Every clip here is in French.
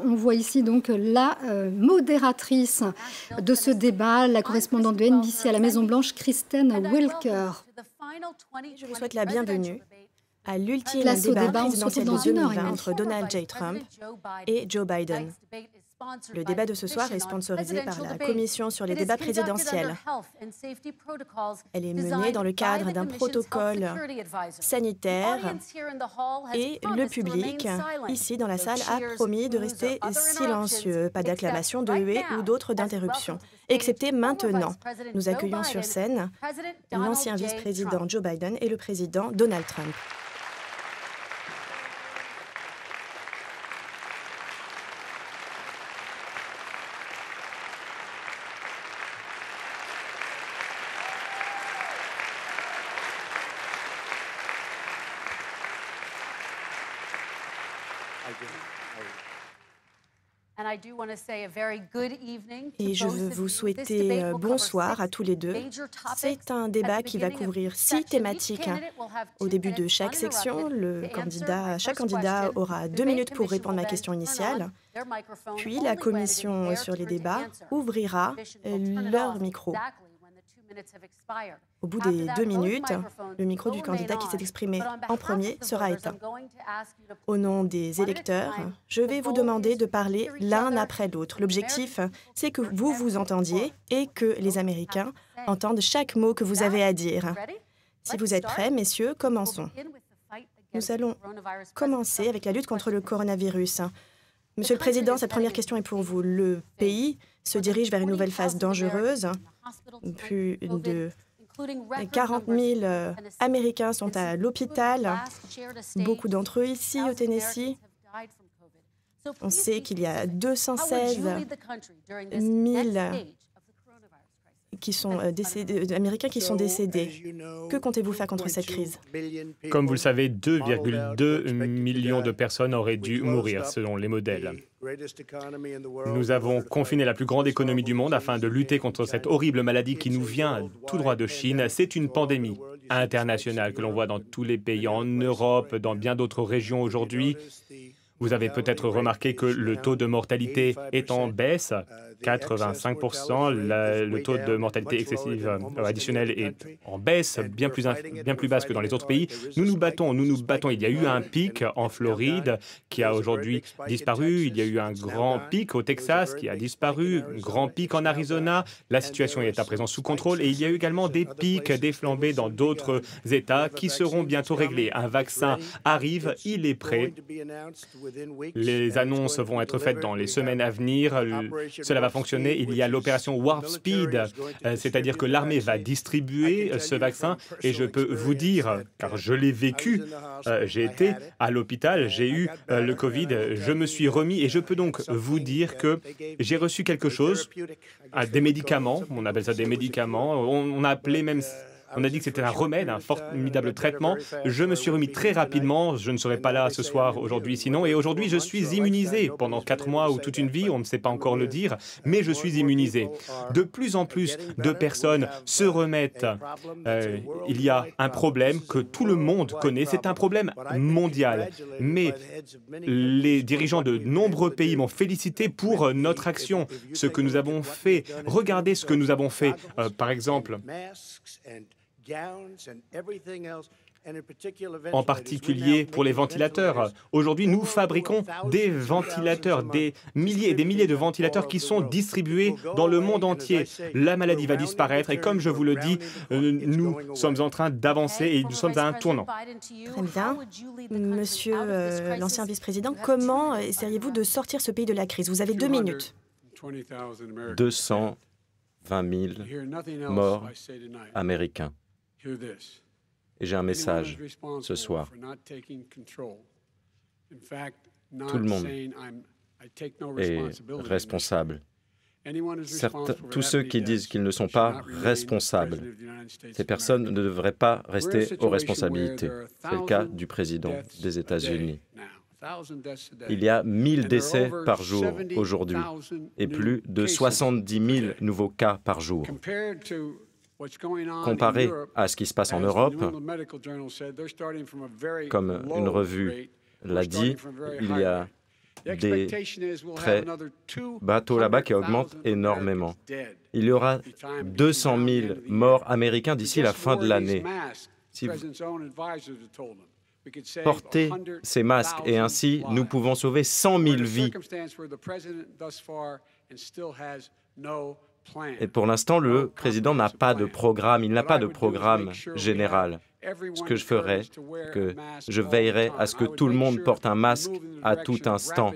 On voit ici donc la modératrice de ce débat, la correspondante de NBC à la Maison-Blanche, Kristen Welker. Je vous souhaite la bienvenue à l'ultime Place au débat débat, on se présidentiel retrouve de dans 1 heure et 2020 demie. entre Donald J. Trump et Joe Biden. Le débat de ce soir est sponsorisé par la Commission sur les débats présidentiels. Elle est menée dans le cadre d'un protocole sanitaire et le public, ici dans la salle, a promis de rester silencieux. Pas d'acclamation, de huées ou d'autres d'interruptions. Excepté maintenant. Nous accueillons sur scène l'ancien vice-président Joe Biden et le président Donald Trump. Et je veux vous souhaiter bonsoir à tous les deux. C'est un débat qui va couvrir 6 thématiques. Au début de chaque section, chaque candidat aura 2 minutes pour répondre à la question initiale. Puis la commission sur les débats ouvrira leur micro. Au bout des 2 minutes, le micro du candidat qui s'est exprimé en premier sera éteint. Au nom des électeurs, je vais vous demander de parler l'un après l'autre. L'objectif, c'est que vous vous entendiez et que les Américains entendent chaque mot que vous avez à dire. Si vous êtes prêts, messieurs, commençons. Nous allons commencer avec la lutte contre le coronavirus. Monsieur le Président, cette première question est pour vous. Le pays se dirige vers une nouvelle phase dangereuse. Plus de 40 000 Américains sont à l'hôpital. Beaucoup d'entre eux ici au Tennessee. On sait qu'il y a 216 000 Américains qui sont décédés. Que comptez-vous faire contre cette crise? Comme vous le savez, 2,2 millions de personnes auraient dû mourir, selon les modèles. Nous avons confiné la plus grande économie du monde afin de lutter contre cette horrible maladie qui nous vient tout droit de Chine. C'est une pandémie internationale que l'on voit dans tous les pays, en Europe, dans bien d'autres régions aujourd'hui. Vous avez peut-être remarqué que le taux de mortalité est en baisse, 85%. Le taux de mortalité excessive additionnelle est en baisse, bien plus basse que dans les autres pays. Nous nous battons. Il y a eu un pic en Floride qui a aujourd'hui disparu. Il y a eu un grand pic au Texas qui a disparu, un grand pic en Arizona. La situation est à présent sous contrôle et il y a eu également des pics, des flambées dans d'autres États qui seront bientôt réglés. Un vaccin arrive, il est prêt. Les annonces vont être faites dans les semaines à venir. Cela va fonctionner. Il y a l'opération Warp Speed, c'est-à-dire que l'armée va distribuer ce vaccin. Et je peux vous dire, car je l'ai vécu, j'ai été à l'hôpital, j'ai eu le Covid, je me suis remis et je peux donc vous dire que j'ai reçu quelque chose, des médicaments, on appelle ça des médicaments, on a appelé même... On a dit que c'était un remède, un formidable traitement. Je me suis remis très rapidement. Je ne serai pas là ce soir, aujourd'hui, sinon. Et aujourd'hui, je suis immunisé. Pendant 4 mois ou toute une vie, on ne sait pas encore le dire, mais je suis immunisé. De plus en plus de personnes se remettent. Il y a un problème que tout le monde connaît. C'est un problème mondial. Mais les dirigeants de nombreux pays m'ont félicité pour notre action, ce que nous avons fait. Regardez ce que nous avons fait. Par exemple, en particulier pour les ventilateurs. Aujourd'hui, nous fabriquons des ventilateurs, des milliers et des milliers de ventilateurs qui sont distribués dans le monde entier. La maladie va disparaître et comme je vous le dis, nous sommes en train d'avancer et nous sommes à un tournant. Très bien. Monsieur l'ancien vice-président, comment essayez-vous de sortir ce pays de la crise? Vous avez 2 minutes. 220 000 morts américains. Et j'ai un message ce soir. Tout le monde est responsable. Tous ceux qui disent qu'ils ne sont pas responsables, ces personnes ne devraient pas rester aux responsabilités. C'est le cas du président des États-Unis. Il y a 1000 décès par jour aujourd'hui et plus de 70 000 nouveaux cas par jour. Comparé à ce qui se passe en Europe, comme une revue l'a dit, il y a des bateaux là-bas qui augmentent énormément. Il y aura 200 000 morts américains d'ici la fin de l'année. Si vous portez ces masques et ainsi, nous pouvons sauver 100 000 vies. Et pour l'instant, le président n'a pas de programme, il n'a pas de programme général. Ce que je ferai, que je veillerai à ce que tout le monde porte un masque à tout instant.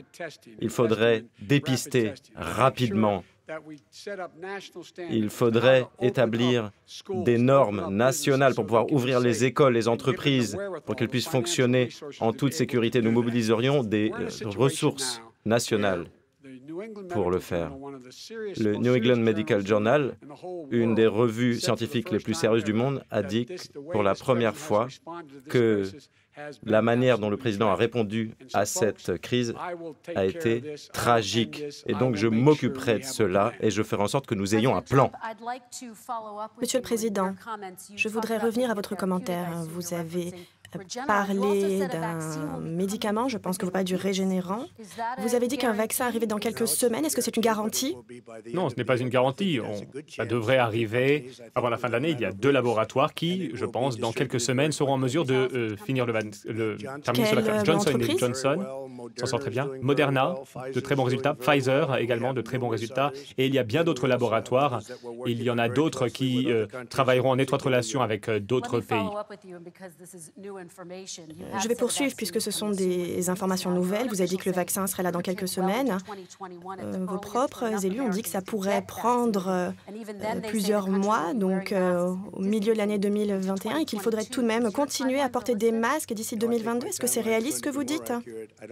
Il faudrait dépister rapidement. Il faudrait établir des normes nationales pour pouvoir ouvrir les écoles, les entreprises, pour qu'elles puissent fonctionner en toute sécurité. Nous mobiliserions des ressources nationales pour le faire. Le New England Medical Journal, une des revues scientifiques les plus sérieuses du monde, a dit pour la première fois que la manière dont le président a répondu à cette crise a été tragique. Et donc, je m'occuperai de cela et je ferai en sorte que nous ayons un plan. Monsieur le Président, je voudrais revenir à votre commentaire. Vous avez parlé d'un médicament, je pense que vous parlez du Régénérant. Vous avez dit qu'un vaccin arrivait dans quelques semaines. Est-ce que c'est une garantie? Non, ce n'est pas une garantie. Ça devrait arriver avant la fin de l'année. Il y a 2 laboratoires qui, je pense, dans quelques semaines, seront en mesure de finir terminer ce vaccin. Johnson & Johnson s'en sort très bien. Moderna, de très bons résultats. Pfizer, également, de très bons résultats. Et il y a bien d'autres laboratoires. Il y en a d'autres qui travailleront en étroite relation avec d'autres pays. Je vais poursuivre puisque ce sont des informations nouvelles. Vous avez dit que le vaccin serait là dans quelques semaines. Vos propres élus ont dit que ça pourrait prendre plusieurs mois, donc au milieu de l'année 2021, et qu'il faudrait tout de même continuer à porter des masques d'ici 2022. Est-ce que c'est réaliste ce que vous dites?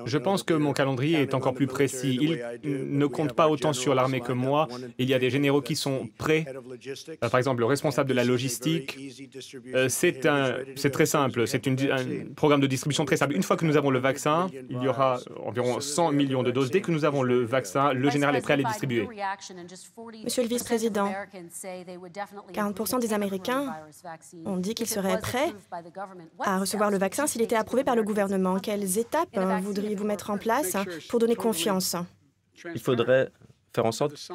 Je pense que mon calendrier est encore plus précis. Il ne compte pas autant sur l'armée que moi. Il y a des généraux qui sont prêts. Par exemple, le responsable de la logistique, c'est très simple. C'est un programme de distribution très simple. Une fois que nous avons le vaccin, il y aura environ 100 millions de doses. Dès que nous avons le vaccin, le général est prêt à les distribuer. Monsieur le vice-président, 40% des Américains ont dit qu'ils seraient prêts à recevoir le vaccin s'il était approuvé par le gouvernement. Quelles étapes voudriez-vous mettre en place pour donner confiance? Il faudrait faire en sorte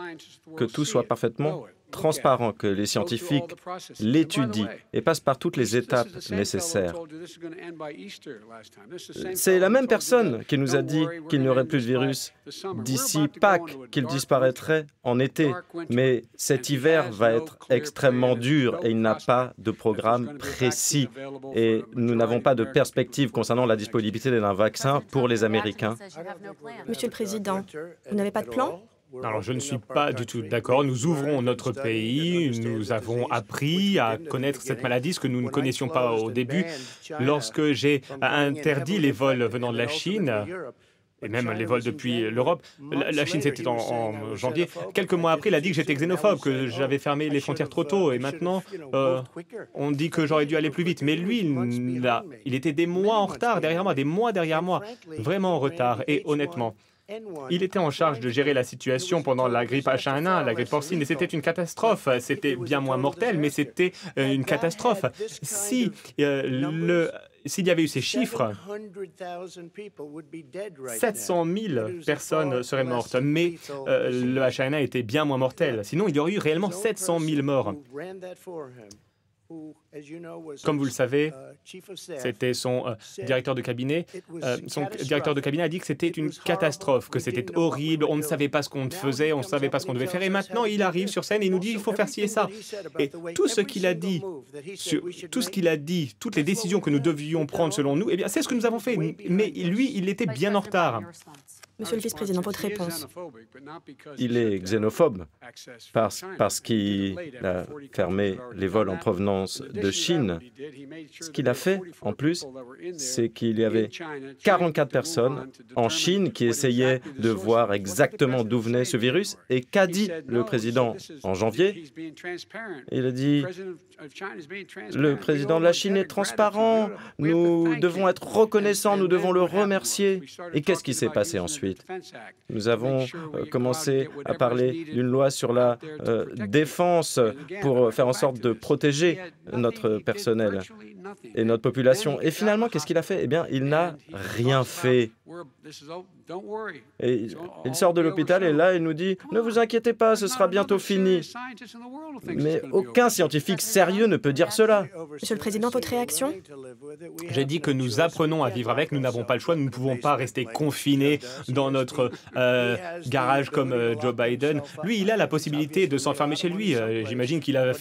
que tout soit parfaitement transparent, que les scientifiques l'étudient et passent par toutes les étapes nécessaires. C'est la même personne qui nous a dit qu'il n'y aurait plus de virus d'ici Pâques, qu'il disparaîtrait en été. Mais cet hiver va être extrêmement dur et il n'a pas de programme précis. Et nous n'avons pas de perspective concernant la disponibilité d'un vaccin pour les Américains. Monsieur le Président, vous n'avez pas de plan? Alors, je ne suis pas du tout d'accord. Nous ouvrons notre pays. Nous avons appris à connaître cette maladie, ce que nous ne connaissions pas au début. Lorsque j'ai interdit les vols venant de la Chine, et même les vols depuis l'Europe, la Chine, c'était en janvier. Quelques mois après, il a dit que j'étais xénophobe, que j'avais fermé les frontières trop tôt. Et maintenant, on dit que j'aurais dû aller plus vite. Mais lui, il était des mois en retard derrière moi, des mois derrière moi, vraiment en retard. Et honnêtement, il était en charge de gérer la situation pendant la grippe H1N1, la grippe porcine, et c'était une catastrophe. C'était bien moins mortel, mais c'était une catastrophe. S'il y avait eu ces chiffres, 700 000 personnes seraient mortes, mais le H1N1 était bien moins mortel. Sinon, il y aurait eu réellement 700 000 morts. Comme vous le savez, c'était son directeur de cabinet. Son directeur de cabinet a dit que c'était une catastrophe, que c'était horrible, on ne savait pas ce qu'on faisait, on ne savait pas ce qu'on devait faire. Et maintenant, il arrive sur scène et il nous dit il faut faire ci et ça. Et tout ce qu'il a dit, toutes les décisions que nous devions prendre selon nous, eh bien, c'est ce que nous avons fait. Mais lui, il était bien en retard. Monsieur le vice-président, votre réponse. Il est xénophobe parce qu'il a fermé les vols en provenance de Chine. Ce qu'il a fait, en plus, c'est qu'il y avait 44 personnes en Chine qui essayaient de voir exactement d'où venait ce virus. Et qu'a dit le président en janvier? Il a dit « Le président de la Chine est transparent, nous devons être reconnaissants, nous devons le remercier. » Et qu'est-ce qui s'est passé ensuite? 2008. Nous avons commencé à parler d'une loi sur la défense pour faire en sorte de protéger notre personnel et notre population. Et finalement, qu'est-ce qu'il a fait? Eh bien, il n'a rien fait. Et il sort de l'hôpital et là, il nous dit « Ne vous inquiétez pas, ce sera bientôt fini ». Mais aucun scientifique sérieux ne peut dire cela. Monsieur le Président, votre réaction? J'ai dit que nous apprenons à vivre avec, nous n'avons pas le choix, nous ne pouvons pas rester confinés dans notre garage comme Joe Biden. Lui, il a la possibilité de s'enfermer chez lui. J'imagine qu'il a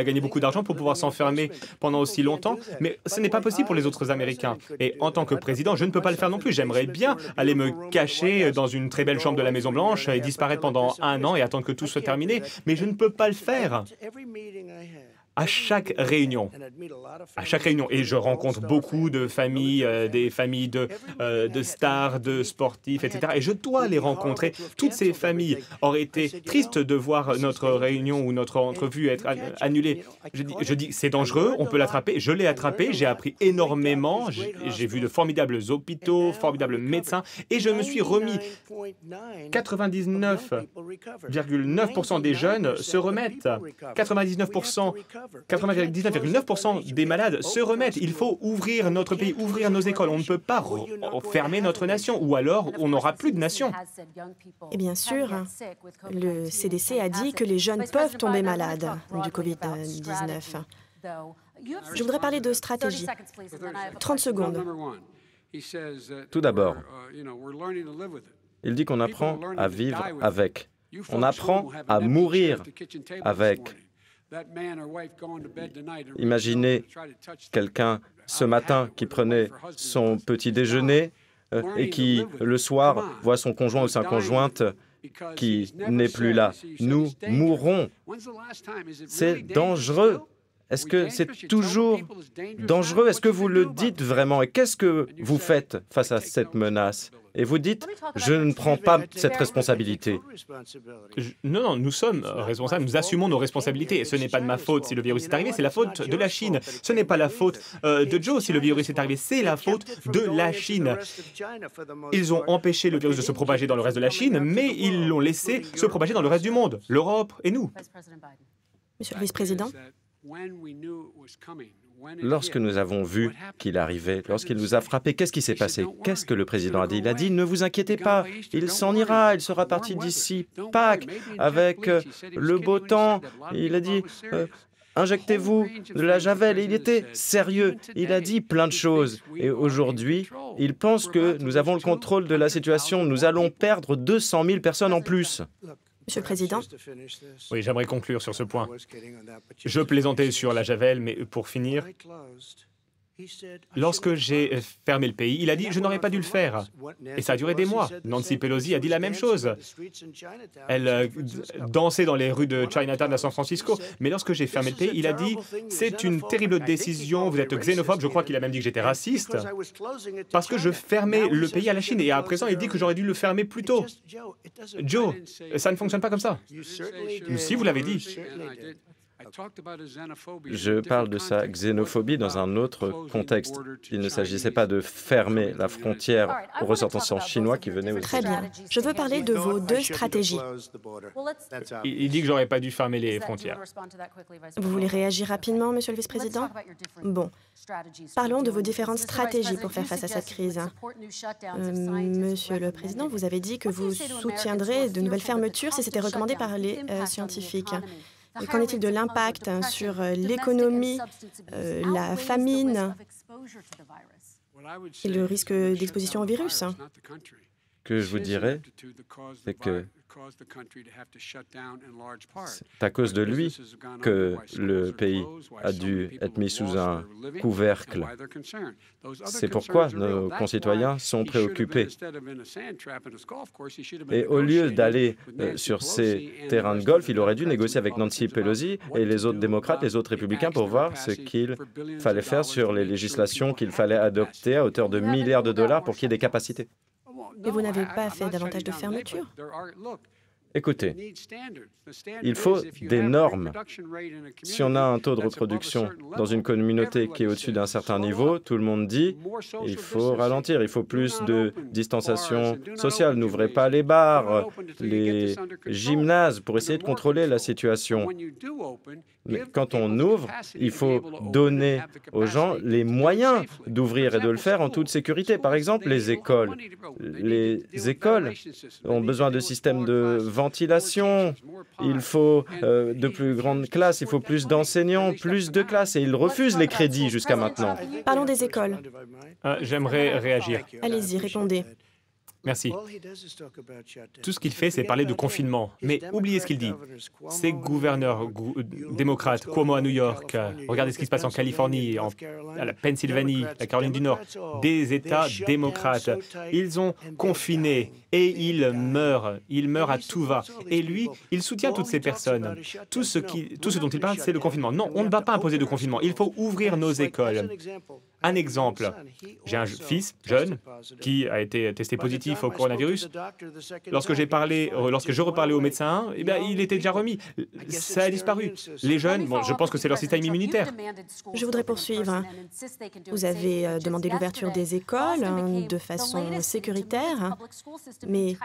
gagné beaucoup d'argent pour pouvoir s'enfermer pendant aussi longtemps, mais ce n'est pas possible pour les autres Américains. Et en tant que président, je ne peux pas le faire non plus. J'aimerais bien aller me cacher dans une très belle chambre de la Maison-Blanche et disparaître pendant 1 an et attendre que tout soit terminé, mais je ne peux pas le faire. À chaque réunion, et je rencontre beaucoup de familles, des familles de stars, de sportifs, etc. Et je dois les rencontrer. Toutes ces familles auraient été tristes de voir notre réunion ou notre entrevue être annulée. Je dis c'est dangereux, on peut l'attraper. Je l'ai attrapé, j'ai appris énormément, j'ai vu de formidables hôpitaux, formidables médecins, et je me suis remis. 99,9% des jeunes se remettent. 99,9% des malades se remettent. Il faut ouvrir notre pays, ouvrir nos écoles. On ne peut pas fermer notre nation, ou alors on n'aura plus de nation. Et bien sûr, le CDC a dit que les jeunes peuvent tomber malades du Covid-19. Je voudrais parler de stratégie. 30 secondes. Tout d'abord, il dit qu'on apprend à vivre avec. On apprend à mourir avec. Imaginez quelqu'un ce matin qui prenait son petit déjeuner et qui, le soir, voit son conjoint ou sa conjointe qui n'est plus là. Nous mourrons. C'est dangereux. Est-ce que c'est toujours dangereux? Est-ce que vous le dites vraiment? Et qu'est-ce que vous faites face à cette menace? Et vous dites, je ne prends pas cette responsabilité. Non, nous sommes responsables, nous assumons nos responsabilités. Et ce n'est pas de ma faute si le virus est arrivé, c'est la faute de la Chine. Ce n'est pas la faute de Joe si le virus est arrivé, c'est la faute de la Chine. Ils ont empêché le virus de se propager dans le reste de la Chine, mais ils l'ont laissé se propager dans le reste du monde, l'Europe et nous. Monsieur le vice-président? Lorsque nous avons vu qu'il arrivait, lorsqu'il nous a frappés, qu'est-ce qui s'est passé? Qu'est-ce que le président a dit? Il a dit, ne vous inquiétez pas, il s'en ira, il sera parti d'ici Pâques, avec le beau temps. Il a dit, injectez-vous de la javel. Et il était sérieux, il a dit plein de choses. Et aujourd'hui, il pense que nous avons le contrôle de la situation. Nous allons perdre 200 000 personnes en plus. Monsieur le Président? Oui, j'aimerais conclure sur ce point. Je plaisantais sur la javel, mais pour finir, lorsque j'ai fermé le pays, il a dit « je n'aurais pas dû le faire ». Et ça a duré des mois. Nancy Pelosi a dit la même chose. Elle dansait dans les rues de Chinatown à San Francisco. Mais lorsque j'ai fermé le pays, il a dit « c'est une terrible décision, vous êtes xénophobe ». Je crois qu'il a même dit que j'étais raciste parce que je fermais le pays à la Chine. Et à présent, il dit que j'aurais dû le fermer plus tôt. Joe, ça ne fonctionne pas comme ça. Si, vous l'avez dit. Je parle de sa xénophobie dans un autre contexte. Il ne s'agissait pas de fermer la frontière aux ressortissants chinois qui venaient aux Très bien. Je veux parler de vos 2 stratégies. Il dit que j'aurais pas dû fermer les frontières. Vous voulez réagir rapidement, Monsieur le vice-président? Bon. Parlons de vos différentes stratégies pour faire face à cette crise. Monsieur le Président, vous avez dit que vous soutiendrez de nouvelles fermetures si c'était recommandé par les scientifiques. Qu'en est-il de l'impact sur l'économie, la famine et le risque d'exposition au virus? Ce que je vous dirais, c'est que c'est à cause de lui que le pays a dû être mis sous un couvercle. C'est pourquoi nos concitoyens sont préoccupés. Et au lieu d'aller sur ces terrains de golf, il aurait dû négocier avec Nancy Pelosi et les autres démocrates, les autres républicains, pour voir ce qu'il fallait faire sur les législations qu'il fallait adopter à hauteur de milliards de dollars pour qu'il y ait des capacités. Et vous n'avez pas fait davantage de fermetures? Écoutez, il faut des normes. Si on a un taux de reproduction dans une communauté qui est au-dessus d'un certain niveau, tout le monde dit il faut ralentir, il faut plus de distanciation sociale. N'ouvrez pas les bars, les gymnases pour essayer de contrôler la situation. Mais quand on ouvre, il faut donner aux gens les moyens d'ouvrir et de le faire en toute sécurité. Par exemple, les écoles. Les écoles ont besoin de systèmes de ventilation. Il faut de plus grandes classes, il faut plus d'enseignants, plus de classes. Et ils refusent les crédits jusqu'à maintenant. Parlons des écoles. J'aimerais réagir. Allez-y, répondez. Merci. Tout ce qu'il fait, c'est parler de confinement. Mais oubliez ce qu'il dit. Ces gouverneurs démocrates, Cuomo à New York, regardez ce qui se passe en Californie, à la Pennsylvanie, la Caroline du Nord, des États démocrates. Ils ont confiné et ils meurent à tout va. Et lui, il soutient toutes ces personnes. Tout ce dont il parle, c'est le confinement. Non, on ne va pas imposer de confinement. Il faut ouvrir nos écoles. Un exemple, j'ai un fils jeune qui a été testé positif au coronavirus. Lorsque je reparlais au médecin, eh bien, il était déjà remis. Ça a disparu. Les jeunes, bon, je pense que c'est leur système immunitaire. Je voudrais poursuivre. Vous avez demandé l'ouverture des écoles de façon sécuritaire, mais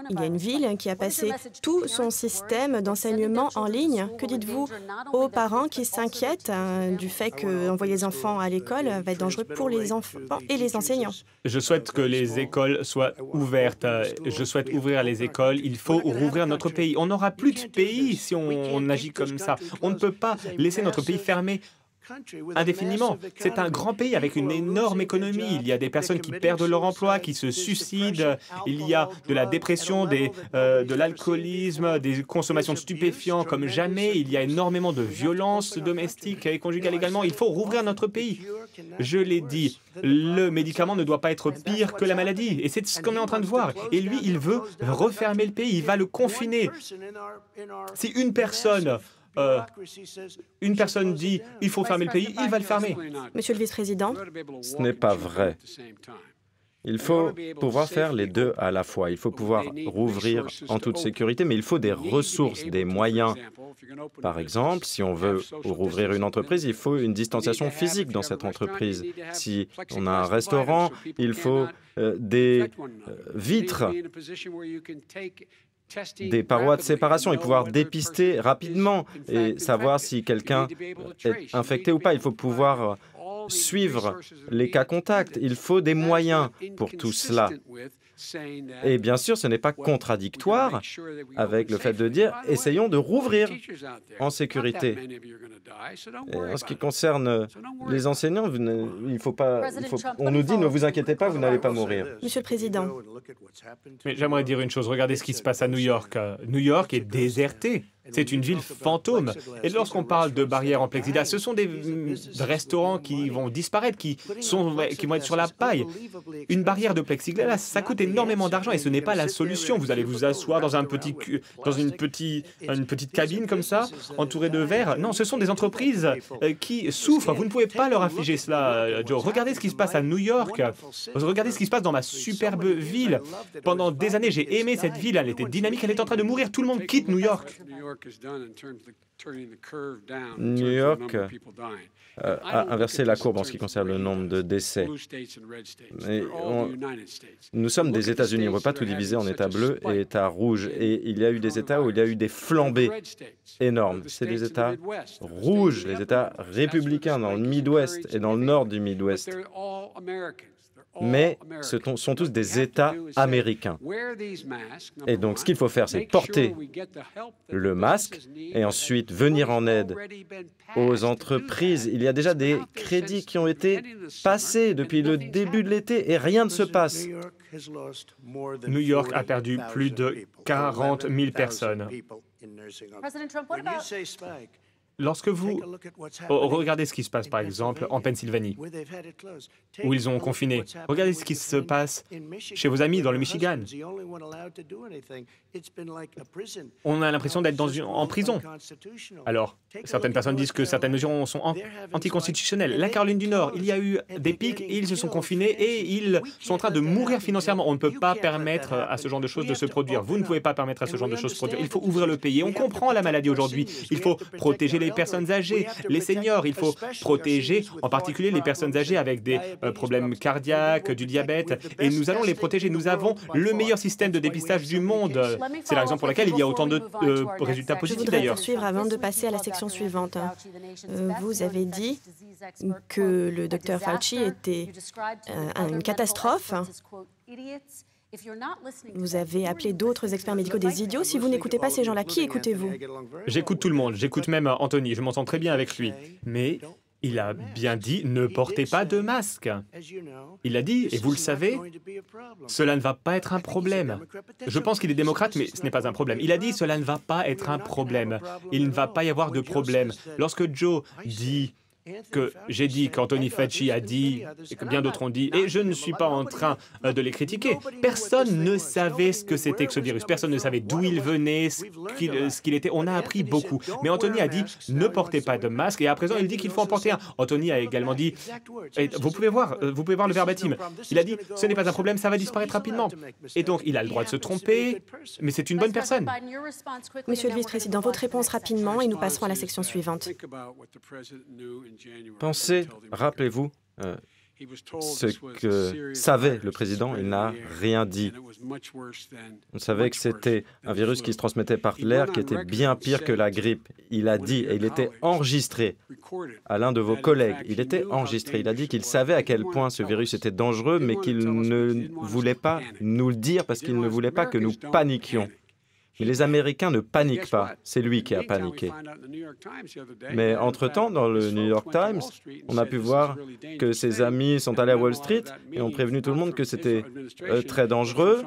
il y a une ville qui a passé tout son système d'enseignement en ligne. Que dites-vous aux parents qui s'inquiètent du fait qu'envoyer les enfants à l'école va être dangereux pour les enfants et les enseignants? Je souhaite que les écoles soient ouvertes. Je souhaite ouvrir les écoles. Il faut rouvrir notre pays. On n'aura plus de pays si on agit comme ça. On ne peut pas laisser notre pays fermé indéfiniment. C'est un grand pays avec une énorme économie. Il y a des personnes qui perdent leur emploi, qui se suicident. Il y a de la dépression, de l'alcoolisme, des consommations de stupéfiants comme jamais. Il y a énormément de violences domestiques et conjugales également. Il faut rouvrir notre pays. Je l'ai dit, le médicament ne doit pas être pire que la maladie. Et c'est ce qu'on est en train de voir. Et lui, il veut refermer le pays. Il va le confiner. Si une personne dit il faut fermer le pays, il va le fermer. Monsieur le vice-président. Ce n'est pas vrai. Il faut pouvoir faire les deux à la fois. Il faut pouvoir rouvrir en toute sécurité, mais il faut des ressources, des moyens. Par exemple, si on veut rouvrir une entreprise, il faut une distanciation physique dans cette entreprise. Si on a un restaurant, il faut des vitres, des parois de séparation et pouvoir dépister rapidement et savoir si quelqu'un est infecté ou pas. Il faut pouvoir suivre les cas contacts. Il faut des moyens pour tout cela. Et bien sûr, ce n'est pas contradictoire avec le fait de dire « essayons de rouvrir en sécurité ». Et en ce qui concerne les enseignants, on nous dit « ne vous inquiétez pas, vous n'allez pas mourir ». Monsieur le Président. Mais j'aimerais dire une chose, regardez ce qui se passe à New York. New York est désertée. C'est une ville fantôme. Et lorsqu'on parle de barrières en plexiglas, ce sont des restaurants qui vont disparaître, qui vont être sur la paille. Une barrière de plexiglas, ça coûte énormément d'argent et ce n'est pas la solution. Vous allez vous asseoir dans une petite cabine comme ça, entourée de verre. Non, ce sont des entreprises qui souffrent. Vous ne pouvez pas leur infliger cela, Joe. Regardez ce qui se passe à New York. Regardez ce qui se passe dans ma superbe ville. Pendant des années, j'ai aimé cette ville. Elle était dynamique, elle est en train de mourir. Tout le monde quitte New York. New York a inversé la courbe en ce qui concerne le nombre de décès. Nous sommes des États-Unis, on ne peut pas tout diviser en États bleus et États rouges. Et il y a eu des États où il y a eu des flambées énormes. C'est des États rouges, les États républicains dans le Midwest et dans le nord du Midwest. Mais ce sont tous des États américains. Et donc, ce qu'il faut faire, c'est porter le masque et ensuite venir en aide aux entreprises. Il y a déjà des crédits qui ont été passés depuis le début de l'été et rien ne se passe. New York a perdu plus de 40 000 personnes. Lorsque vous regardez ce qui se passe, par exemple, en Pennsylvanie, où ils ont confiné, regardez ce qui se passe chez vos amis dans le Michigan. On a l'impression d'être en prison. Alors, certaines personnes disent que certaines mesures sont anticonstitutionnelles. La Caroline du Nord, il y a eu des pics, et ils se sont confinés et ils sont en train de mourir financièrement. On ne peut pas permettre à ce genre de choses de se produire. Vous ne pouvez pas permettre à ce genre de choses de se produire. Il faut ouvrir le pays. On comprend la maladie aujourd'hui. Il faut protéger les personnes âgées, les seniors. Il faut protéger en particulier les personnes âgées avec des problèmes cardiaques, du diabète. Et nous allons les protéger. Nous avons le meilleur système de dépistage du monde. C'est la raison pour laquelle il y a autant de résultats positifs d'ailleurs. Je voudrais poursuivre avant de passer à la section suivante. Vous avez dit que le docteur Fauci était une catastrophe. Vous avez appelé d'autres experts médicaux des idiots. Si vous n'écoutez pas ces gens-là, qui écoutez-vous? J'écoute tout le monde. J'écoute même Anthony. Je m'entends très bien avec lui. Mais il a bien dit « ne portez pas de masque ». Il a dit, et vous le savez, cela ne va pas être un problème. Je pense qu'il est démocrate, mais ce n'est pas un problème. Il a dit « cela ne va pas être un problème ». Il ne va pas y avoir de problème. Lorsque Joe dit que j'ai dit, qu'Anthony Fauci a dit, et que bien d'autres ont dit, et je ne suis pas en train de les critiquer. Personne ne savait ce que c'était que ce virus. Personne ne savait d'où il venait, ce qu'il était. On a appris beaucoup. Mais Anthony a dit, ne portez pas de masque, et à présent, il dit qu'il faut en porter un. Anthony a également dit, et vous pouvez voir le verbatim. Il a dit, ce n'est pas un problème, ça va disparaître rapidement. Et donc, il a le droit de se tromper, mais c'est une bonne personne. Monsieur le vice-président, votre réponse rapidement, et nous passerons à la section suivante. Pensez, rappelez-vous ce que savait le président, il n'a rien dit. On savait que c'était un virus qui se transmettait par l'air, qui était bien pire que la grippe. Il a dit, et il était enregistré à l'un de vos collègues, il était enregistré, il a dit qu'il savait à quel point ce virus était dangereux, mais qu'il ne voulait pas nous le dire parce qu'il ne voulait pas que nous paniquions. Mais les Américains ne paniquent pas, c'est lui qui a paniqué. Mais entre-temps, dans le New York Times, on a pu voir que ses amis sont allés à Wall Street et ont prévenu tout le monde que c'était très dangereux.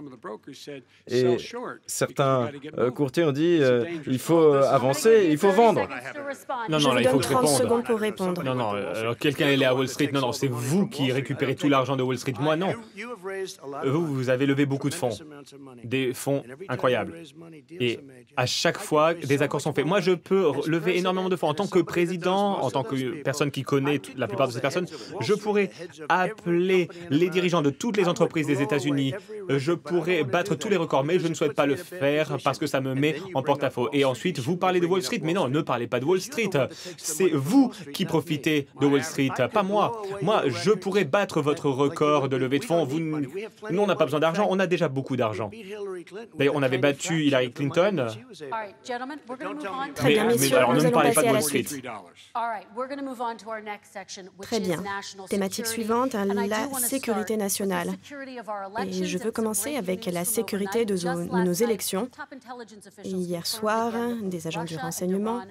Et certains courtiers ont dit il faut avancer, il faut vendre. Non, je là, il faut que je 30 réponde. secondes pour répondre. Non, alors quelqu'un est allé à Wall Street. Non, c'est vous qui récupérez tout l'argent de Wall Street. Moi, non. Vous avez levé beaucoup de fonds. Des fonds incroyables. Et à chaque fois, des accords sont faits. Moi, je peux lever énormément de fonds. En tant que président, en tant que personne qui connaît la plupart de ces personnes, je pourrais appeler les dirigeants de toutes les entreprises des États-Unis. Je pourrais battre tous les records, mais je ne souhaite pas le faire parce que ça me met en porte-à-faux. Et ensuite, vous parlez de Wall Street. Mais non, ne parlez pas de Wall Street. C'est vous qui profitez de Wall Street, pas moi. Moi, je pourrais battre votre record de levée de fonds. Nous, on n'a pas besoin d'argent. On a déjà beaucoup d'argent. D'ailleurs, on avait battu Hillary Clinton. Très bien, messieurs, alors, nous ne me allons parlez pas passer de à Wall la Street. suite. Très bien. Thématique suivante, la sécurité nationale. Et je veux commencer avec la sécurité de nos élections. Hier soir, des agents du renseignement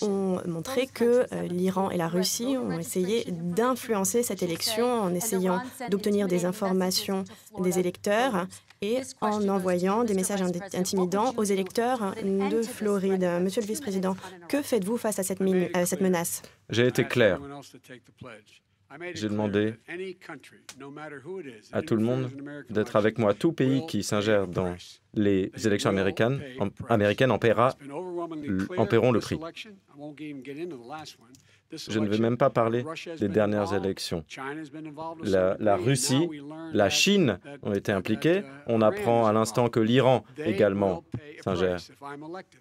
ont montré que l'Iran et la Russie ont essayé d'influencer cette élection en essayant d'obtenir des informations des électeurs et en envoyant des messages intimidants aux électeurs de Floride. Monsieur le vice-président, que faites-vous face à cette menace? J'ai été clair. J'ai demandé à tout le monde d'être avec moi. Tout pays qui s'ingère dans les élections américaines en paieront le prix. Je ne vais même pas parler des dernières élections. La Russie, la Chine ont été impliqués. On apprend à l'instant que l'Iran également s'ingère.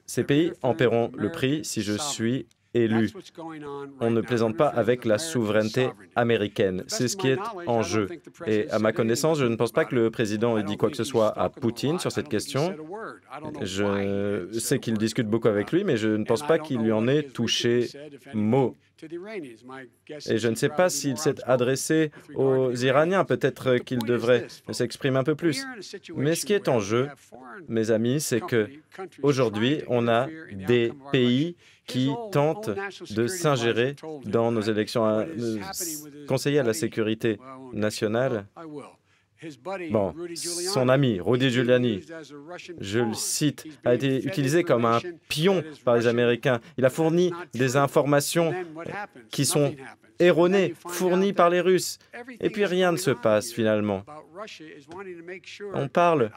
Ces pays en paieront le prix si je suis élu. On ne plaisante pas avec la souveraineté américaine. C'est ce qui est en jeu. Et à ma connaissance, je ne pense pas que le président ait dit quoi que ce soit à Poutine sur cette question. Je sais qu'il discute beaucoup avec lui, mais je ne pense pas qu'il lui en ait touché mot. Et je ne sais pas s'il s'est adressé aux Iraniens. Peut-être qu'il devrait s'exprimer un peu plus. Mais ce qui est en jeu, mes amis, c'est que aujourd'hui, on a des pays qui tentent de s'ingérer dans nos élections. Conseiller à la sécurité nationale, Bon, son ami, Rudy Giuliani, je le cite, a été utilisé comme un pion par les Américains. Il a fourni des informations qui sont erronées, fournies par les Russes. Et puis rien ne se passe finalement. On parle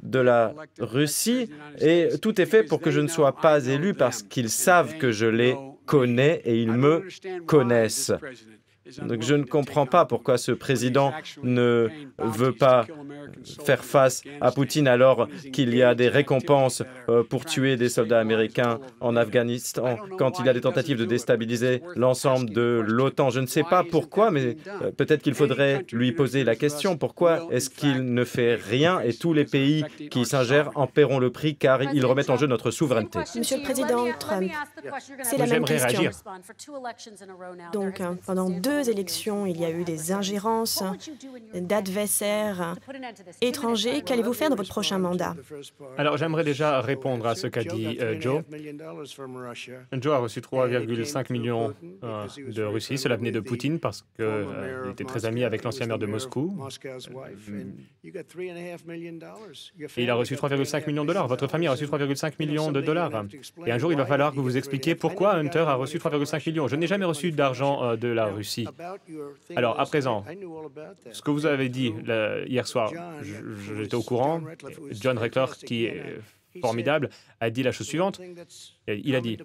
de la Russie et tout est fait pour que je ne sois pas élu parce qu'ils savent que je les connais et ils me connaissent. Donc je ne comprends pas pourquoi ce président ne veut pas faire face à Poutine alors qu'il y a des récompenses pour tuer des soldats américains en Afghanistan, quand il y a des tentatives de déstabiliser l'ensemble de l'OTAN. Je ne sais pas pourquoi, mais peut-être qu'il faudrait lui poser la question. Pourquoi est-ce qu'il ne fait rien et tous les pays qui s'ingèrent en paieront le prix car ils remettent en jeu notre souveraineté? Monsieur le Président Trump, c'est la même question. Réagir. Donc, pendant 2 élections, il y a eu des ingérences d'adversaires étrangers. Qu'allez-vous faire dans votre prochain mandat? Alors, j'aimerais déjà répondre à ce qu'a dit Joe. Joe a reçu 3,5 millions de Russie. Cela venait de Poutine parce qu'il était très ami avec l'ancien maire de Moscou. Et il a reçu 3,5 millions de dollars. Votre famille a reçu 3,5 millions de dollars. Et un jour, il va falloir que vous expliquiez pourquoi Hunter a reçu 3,5 millions. Je n'ai jamais reçu d'argent de la Russie. Alors, à présent, ce que vous avez dit hier soir, j'étais au courant. John Reckler, qui est formidable, a dit la chose suivante. Il a dit,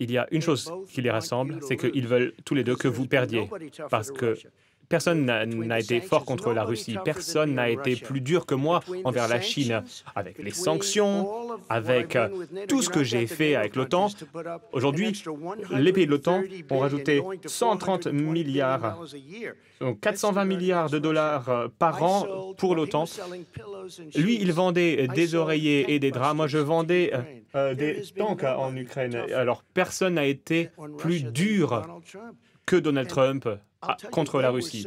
il y a une chose qui les rassemble, c'est qu'ils veulent tous les deux que vous perdiez. Parce que personne n'a été fort contre la Russie. Personne n'a été plus dur que moi envers la Chine. Avec les sanctions, avec tout ce que j'ai fait avec l'OTAN. Aujourd'hui, les pays de l'OTAN ont rajouté 130 milliards, donc 420 milliards de dollars par an pour l'OTAN. Lui, il vendait des oreillers et des draps. Moi, je vendais des tanks en Ukraine. Alors, personne n'a été plus dur que Donald Trump contre la Russie.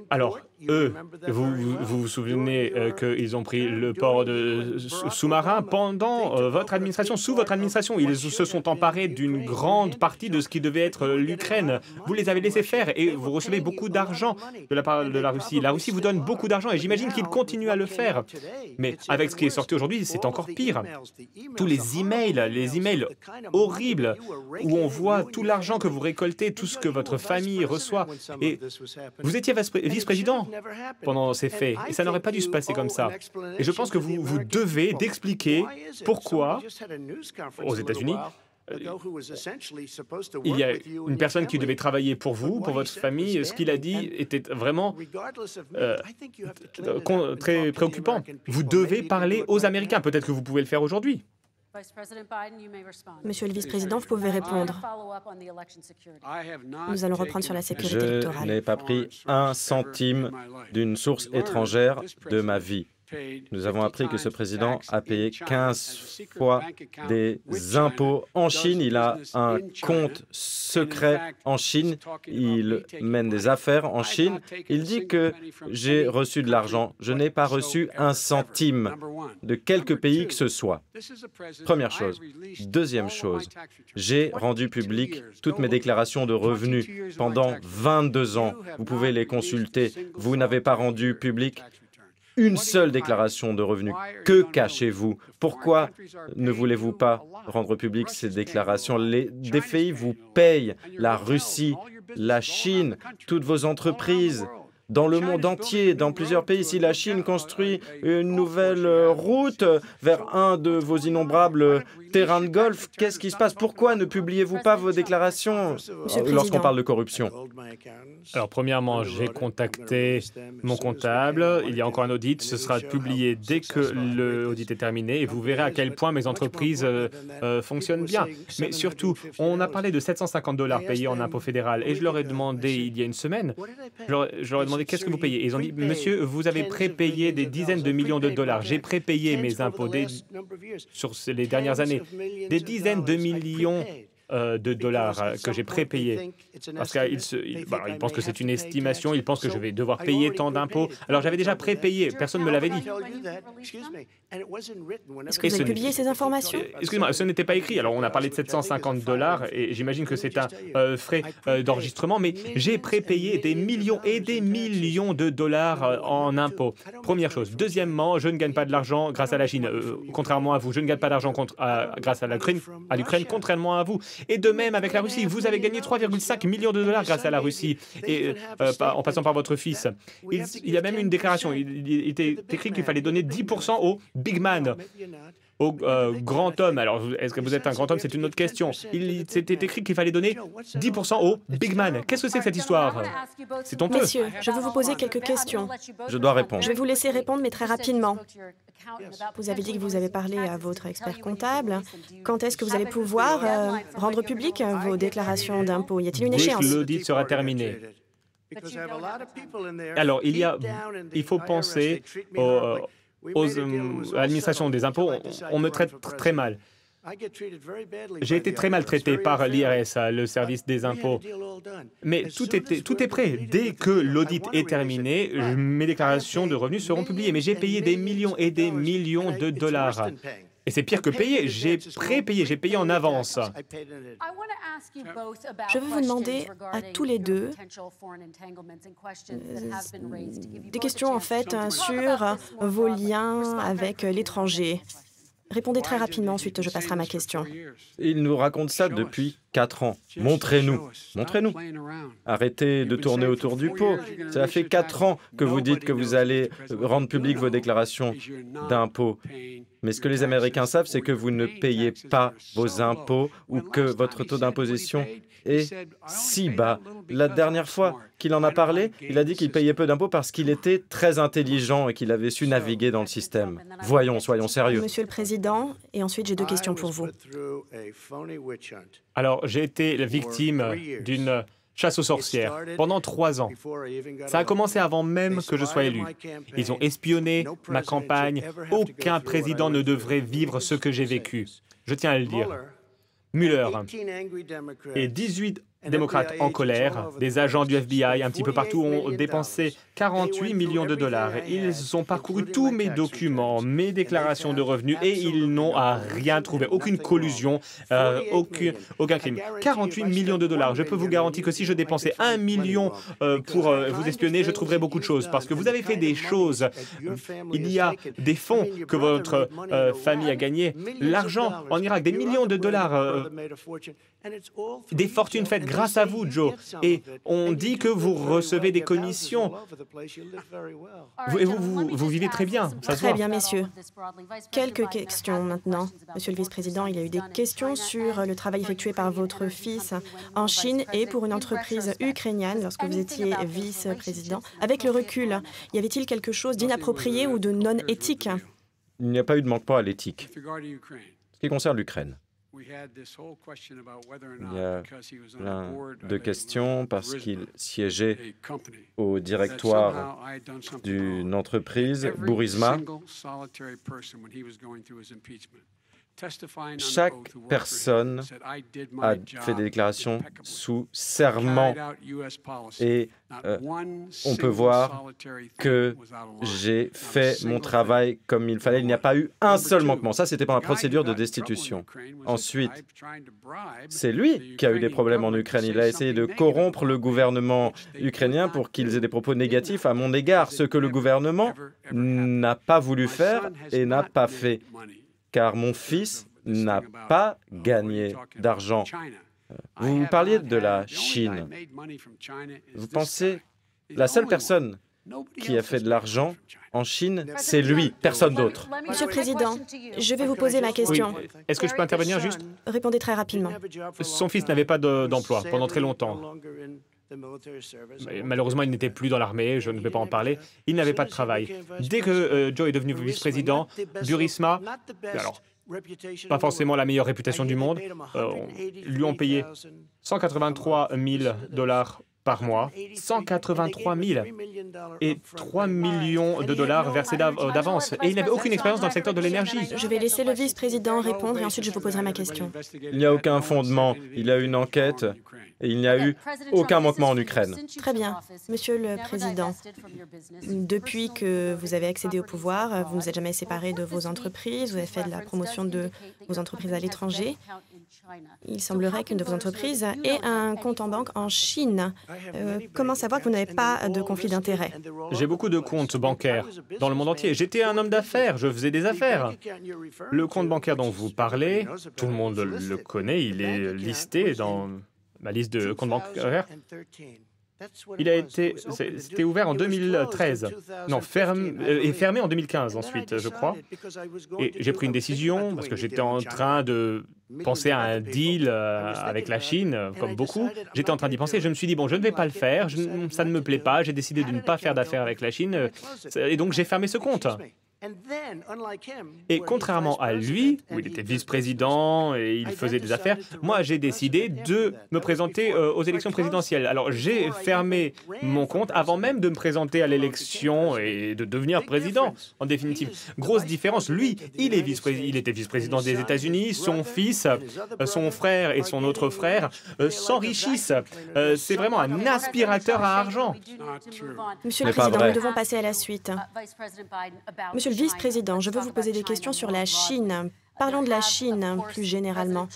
Alors, eux, vous souvenez qu'ils ont pris le port de sous-marin pendant votre administration, sous votre administration. Ils se sont emparés d'une grande partie de ce qui devait être l'Ukraine. Vous les avez laissés faire et vous recevez beaucoup d'argent de la part de la Russie. La Russie vous donne beaucoup d'argent et j'imagine qu'ils continuent à le faire. Mais avec ce qui est sorti aujourd'hui, c'est encore pire. Tous les emails horribles où on voit tout l'argent que vous récoltez, tout ce que votre famille reçoit. Et vous étiez vice-président pendant ces faits, et ça n'aurait pas dû se passer comme ça. Et je pense que vous devez d'expliquer pourquoi, aux États-Unis, il y a une personne qui devait travailler pour vous, pour votre famille. Ce qu'il a dit était vraiment très préoccupant. Vous devez parler aux Américains. Peut-être que vous pouvez le faire aujourd'hui. Monsieur le vice-président, vous pouvez répondre. Nous allons reprendre sur la sécurité électorale. Je n'ai pas pris un centime d'une source étrangère de ma vie. Nous avons appris que ce président a payé 15 fois des impôts en Chine. Il a un compte secret en Chine. Il mène des affaires en Chine. Il dit que j'ai reçu de l'argent. Je n'ai pas reçu un centime de quelque pays que ce soit. Première chose. Deuxième chose, j'ai rendu public toutes mes déclarations de revenus pendant 22 ans. Vous pouvez les consulter. Vous n'avez pas rendu public une seule déclaration de revenus. Que cachez-vous? Pourquoi ne voulez-vous pas rendre public ces déclarations? Des pays vous payent, la Russie, la Chine, toutes vos entreprises. Dans le monde entier, dans plusieurs pays, si la Chine construit une nouvelle route vers un de vos innombrables terrains de golf, qu'est-ce qui se passe? Pourquoi ne publiez-vous pas vos déclarations lorsqu'on parle de corruption? Alors, premièrement, j'ai contacté mon comptable. Il y a encore un audit. Ce sera publié dès que l'audit est terminé et vous verrez à quel point mes entreprises fonctionnent bien. Mais surtout, on a parlé de 750 $ payés en impôt fédéral et je leur ai demandé il y a une semaine, je leur ai demandé qu'est-ce que vous payez. Et ils ont dit, monsieur, vous avez prépayé des dizaines de millions de dollars. J'ai prépayé mes impôts sur les dernières années. Des dizaines de millions de dollars que j'ai prépayés. Parce qu'il pense que c'est une estimation, il pense que je vais devoir payer tant d'impôts. Alors j'avais déjà prépayé, personne ne me l'avait dit. Est-ce que vous avez publié ces informations? Excusez-moi, ce n'était pas écrit. Alors on a parlé de 750 $ et j'imagine que c'est un frais d'enregistrement, mais j'ai prépayé des millions et des millions de dollars en impôts. Première chose. Deuxièmement, je ne gagne pas de l'argent grâce à la Chine, contrairement à vous. Je ne gagne pas d'argent grâce à l'Ukraine, contrairement à vous. Et de même avec la Russie, vous avez gagné 3,5 millions de dollars grâce à la Russie, et en passant par votre fils. Il y a même une déclaration, il était écrit qu'il fallait donner 10% au big man, au grand homme. Alors, est-ce que vous êtes un grand homme? C'est une autre question. C'était écrit qu'il fallait donner 10% au big man. Qu'est-ce que c'est que cette histoire? C'est honteux. Messieurs, je veux vous poser quelques questions. Je dois répondre. Je vais vous laisser répondre, mais très rapidement. Vous avez dit que vous avez parlé à votre expert comptable. Quand est-ce que vous allez pouvoir rendre publiques vos déclarations d'impôts? Y a-t-il une échéance? Dès que l'audit sera terminé. Alors, il faut penser à l'administration des impôts. On me traite très mal. J'ai été très maltraité par l'IRS, le service des impôts. Mais tout est prêt. Dès que l'audit est terminé, mes déclarations de revenus seront publiées. Mais j'ai payé des millions et des millions de dollars. Et c'est pire que payer. J'ai prépayé, j'ai payé en avance. Je veux vous demander à tous les deux des questions en fait sur vos liens avec l'étranger. Répondez très rapidement, ensuite je passerai à ma question. Il nous raconte ça depuis 4 ans. Montrez-nous. Montrez-nous. Arrêtez de tourner autour du pot. Ça fait 4 ans que vous dites que vous allez rendre publiques vos déclarations d'impôts. Mais ce que les Américains savent, c'est que vous ne payez pas vos impôts ou que votre taux d'imposition est si bas. La dernière fois qu'il en a parlé, il a dit qu'il payait peu d'impôts parce qu'il était très intelligent et qu'il avait su naviguer dans le système. Voyons, soyons sérieux. Monsieur le Président, et ensuite j'ai 2 questions pour vous. Alors, j'ai été la victime d'une chasse aux sorcières pendant 3 ans. Ça a commencé avant même que je sois élu. Ils ont espionné ma campagne. Aucun président ne devrait vivre ce que j'ai vécu. Je tiens à le dire. Mueller et 18 démocrates en colère, des agents du FBI un petit peu partout ont dépensé 48 millions de dollars. Ils ont parcouru tous mes documents, mes déclarations de revenus et ils n'ont rien trouvé, aucune collusion, aucun crime. 48 millions de dollars. Je peux vous garantir que si je dépensais 1 million pour vous espionner, je trouverais beaucoup de choses parce que vous avez fait des choses. Il y a des fonds que votre famille a gagnés, l'argent en Irak, des millions de dollars, des fortunes faites grâce à vous, Joe. Et on dit que vous recevez des commissions. Vous vivez très bien, ça se voit. Très bien, messieurs. Quelques questions maintenant. Monsieur le vice-président, il y a eu des questions sur le travail effectué par votre fils en Chine et pour une entreprise ukrainienne lorsque vous étiez vice-président. Avec le recul, y avait-il quelque chose d'inapproprié ou de non éthique? Il n'y a pas eu de manquement à l'éthique. Ce qui concerne l'Ukraine, il y a plein de questions parce qu'il siégeait au directoire d'une entreprise, Burisma. Chaque personne a fait des déclarations sous serment et on peut voir que j'ai fait mon travail comme il fallait. Il n'y a pas eu un seul manquement. Ça, c'était pendant la procédure de destitution. Ensuite, c'est lui qui a eu des problèmes en Ukraine. Il a essayé de corrompre le gouvernement ukrainien pour qu'ils aient des propos négatifs à mon égard, ce que le gouvernement n'a pas voulu faire et n'a pas fait. Car mon fils n'a pas gagné d'argent. Vous parliez de la Chine. Vous pensez, la seule personne qui a fait de l'argent en Chine, c'est lui, personne d'autre. Monsieur le Président, je vais vous poser ma question. Oui. Est-ce que je peux intervenir juste? Répondez très rapidement. Son fils n'avait pas d'emploi pendant très longtemps. Malheureusement, il n'était plus dans l'armée, je ne vais pas en parler. Il n'avait pas de travail. Dès que Joe est devenu vice-président, Burisma, alors, pas forcément la meilleure réputation du monde, lui ont payé 183 000 $ par mois, 183 000 et 3 millions de dollars versés d'avance. Et il n'avait aucune expérience dans le secteur de l'énergie. Je vais laisser le vice-président répondre et ensuite je vous poserai ma question. Il n'y a aucun fondement. Il y a une enquête et il n'y a eu aucun manquement en Ukraine. Très bien. Monsieur le Président, depuis que vous avez accédé au pouvoir, vous ne vous êtes jamais séparé de vos entreprises, vous avez fait de la promotion de vos entreprises à l'étranger. Il semblerait qu'une de vos entreprises ait un compte en banque en Chine. Comment savoir que vous n'avez pas de conflit d'intérêts? J'ai beaucoup de comptes bancaires dans le monde entier. J'étais un homme d'affaires, je faisais des affaires. Le compte bancaire dont vous parlez, tout le monde le connaît, il est listé dans ma liste de comptes bancaires. C'était ouvert en 2013. Non, fermé en 2015 ensuite, je crois. Et j'ai pris une décision parce que j'étais en train de penser à un deal avec la Chine, comme beaucoup. J'étais en train d'y penser. Je me suis dit, bon, je ne vais pas le faire. Ça ne me plaît pas. J'ai décidé de ne pas faire d'affaires avec la Chine. Et donc, j'ai fermé ce compte. Et contrairement à lui, où il était vice-président et il faisait des affaires, moi j'ai décidé de me présenter aux élections présidentielles. Alors j'ai fermé mon compte avant même de me présenter à l'élection et de devenir président, en définitive. Grosse différence, lui, il était vice-président des États-Unis, son fils, son frère et son autre frère s'enrichissent. C'est vraiment un aspirateur à argent. Monsieur le Président, nous devons passer à la suite. Monsieur le vice-président, je veux vous poser des questions sur la Chine. Parlons de la Chine plus généralement.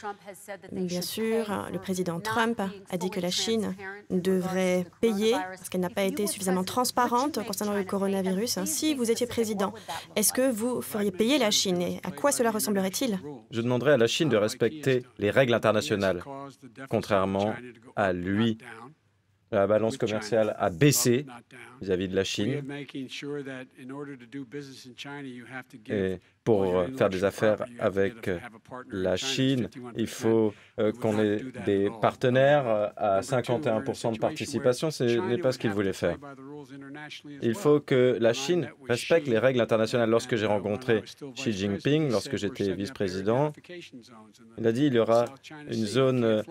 Bien sûr, le président Trump a dit que la Chine devrait payer parce qu'elle n'a pas été suffisamment transparente concernant le coronavirus. Si vous étiez président, est-ce que vous feriez payer la Chine et à quoi cela ressemblerait-il? Je demanderai à la Chine de respecter les règles internationales. Contrairement à lui, la balance commerciale a baissé vis-à-vis de la Chine. Et pour faire des affaires avec la Chine, il faut qu'on ait des partenaires à 51% de participation. Ce n'est pas ce qu'il voulait faire. Il faut que la Chine respecte les règles internationales. Lorsque j'ai rencontré Xi Jinping, lorsque j'étais vice-président, il a dit qu'il y aura une zone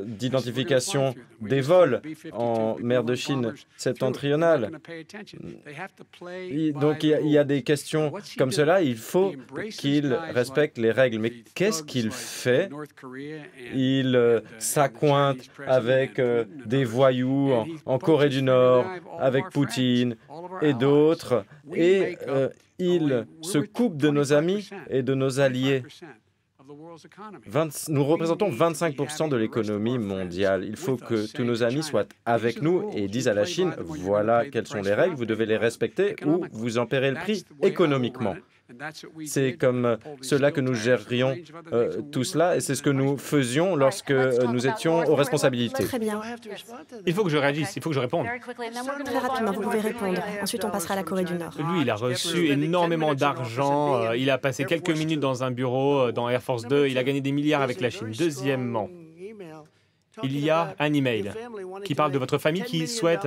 d'identification des vols en mer de Chine septentrionale. Donc il y a des questions comme cela, il faut qu'il respecte les règles. Mais qu'est-ce qu'il fait? Il s'accointe avec des voyous en Corée du Nord, avec Poutine et d'autres, et il se coupe de nos amis et de nos alliés. Nous représentons 25% de l'économie mondiale. Il faut que tous nos amis soient avec nous et disent à la Chine, voilà quelles sont les règles, vous devez les respecter ou vous en paierez le prix économiquement. C'est comme cela que nous gérions tout cela et c'est ce que nous faisions lorsque nous étions aux responsabilités. Très bien. Il faut que je réagisse, il faut que je réponde. Très rapidement, vous pouvez répondre. Ensuite, on passera à la Corée du Nord. Lui, il a reçu énormément d'argent. Il a passé quelques minutes dans un bureau dans Air Force 2. Il a gagné des milliards avec la Chine. Deuxièmement, il y a un email qui parle de votre famille qui souhaite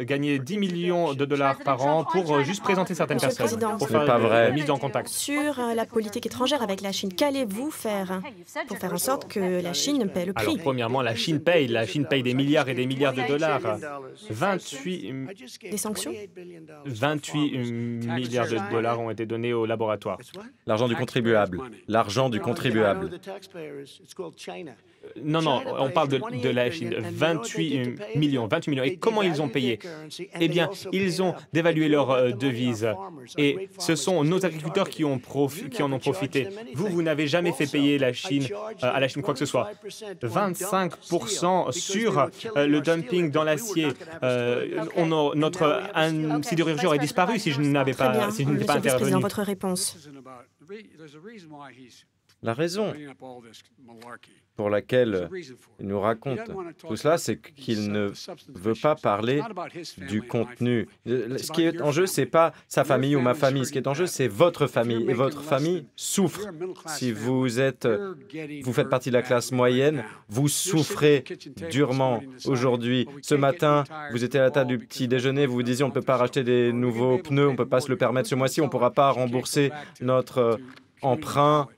gagner 10 millions de dollars par an pour juste présenter certaines personnes, pour faire la mise en contact. Sur la politique étrangère avec la Chine, qu'allez-vous faire pour faire en sorte que la Chine paie le prix? Alors, premièrement, la Chine paye des milliards et des milliards de dollars. 28 Des sanctions? 28 milliards de dollars ont été donnés aux laboratoires. L'argent du contribuable. L'argent du contribuable. Non, on parle de la Chine. 28 millions. Et comment ils ont payé? Eh bien, ils ont dévalué leur devise. Et ce sont nos agriculteurs qui en ont profité. Vous n'avez jamais fait payer à la Chine quoi que ce soit. 25% sur le dumping dans l'acier. Notre sidérurgie aurait disparu si je n'avais pas, si je n'étais pas intervenu. Votre réponse. La raison pour laquelle il nous raconte tout cela, c'est qu'il ne veut pas parler du contenu. Ce qui est en jeu, ce n'est pas sa famille ou ma famille. Ce qui est en jeu, c'est votre famille. Et votre famille souffre. Si vous faites partie de la classe moyenne, vous souffrez durement aujourd'hui. Ce matin, vous étiez à la table du petit déjeuner, vous vous disiez on ne peut pas racheter des nouveaux pneus, on ne peut pas se le permettre ce mois-ci, on ne pourra pas rembourser notre emprunt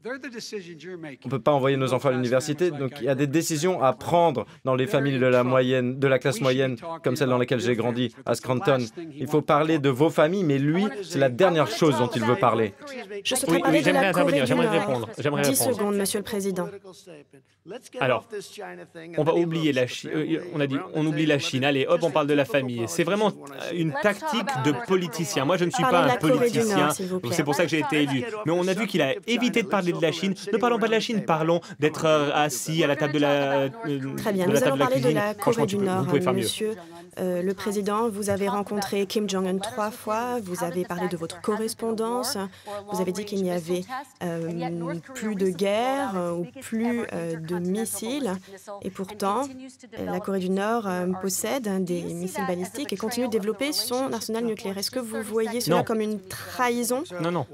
On ne peut pas envoyer nos enfants à l'université, donc il y a des décisions à prendre dans les familles de la classe moyenne, comme celle dans laquelle j'ai grandi, à Scranton. Il faut parler de vos familles, mais lui, c'est la dernière chose dont il veut parler. Je souhaiterais parler de la Corée du j'aimerais Nord. répondre. 10 secondes, Monsieur le Président. Alors, on va oublier la Chine. On oublie la Chine. Allez, hop, on parle de la famille. C'est vraiment une tactique de politicien. Moi, je ne suis pas un politicien, donc c'est pour ça que j'ai été élu. Mais on a vu qu'il a évité de parler de la Chine. Ne parlons pas de la Chine, parlons d'être assis à la table de la Très bien, nous allons parler de la Corée du Nord. Vous pouvez faire mieux. Monsieur le Président, vous avez rencontré Kim Jong-un 3 fois, vous avez parlé de votre correspondance, vous avez dit qu'il n'y avait plus de guerre ou plus de missiles, et pourtant, la Corée du Nord possède des missiles balistiques et continue de développer son arsenal nucléaire. Est-ce que vous voyez cela comme une trahison? Non.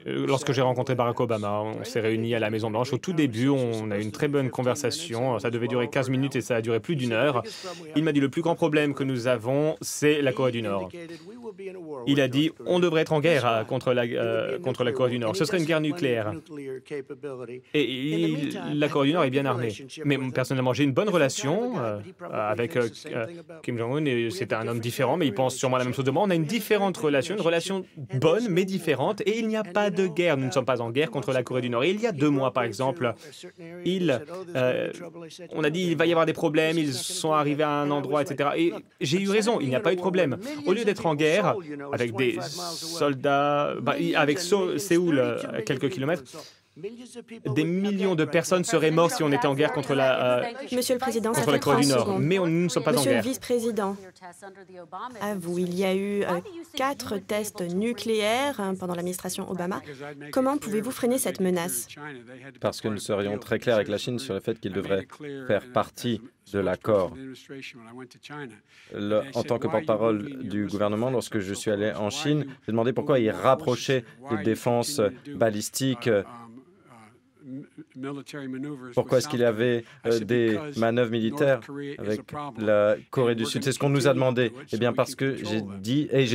Lorsque j'ai rencontré Barack Obama, on s'est réunis à la Maison-Blanche. Au tout début, on a eu une très bonne conversation. Ça devait durer 15 minutes et ça a duré plus d'1 heure. Il m'a dit le plus grand problème que nous avons, c'est la Corée du Nord. Il a dit on devrait être en guerre contre la Corée du Nord. Ce serait une guerre nucléaire. Et la Corée du Nord est bien armée. Mais personnellement, j'ai une bonne relation avec Kim Jong-un. C'est un homme différent, mais il pense sûrement la même chose de moi. On a une différente relation, une relation bonne mais différente. Et il n'y a pas de guerre. Nous ne sommes pas en guerre contre la Corée du Nord. Et il y a 2 mois, par exemple, on a dit il va y avoir des problèmes. Ils sont arrivés à un endroit, etc. Et j'ai eu raison. Il n'y a pas eu de problème. Au lieu d'être en guerre avec des soldats, avec Séoul à quelques kilomètres, des millions de personnes seraient mortes si on était en guerre contre la Monsieur le Président, ça contre fait la Corée 30 du Nord. secondes. Mais nous ne sommes pas en Monsieur le guerre. Vice-président, à vous, il y a eu 4 tests nucléaires pendant l'administration Obama. Comment pouvez-vous freiner cette menace? Parce que nous serions très clairs avec la Chine sur le fait qu'il devrait faire partie de l'accord. En tant que porte-parole du gouvernement, lorsque je suis allé en Chine, j'ai demandé pourquoi ils rapprochaient les défenses balistiques. Pourquoi est-ce qu'il y avait des manœuvres militaires avec la Corée du Sud? C'est ce qu'on nous a demandé. Eh bien, parce que j'ai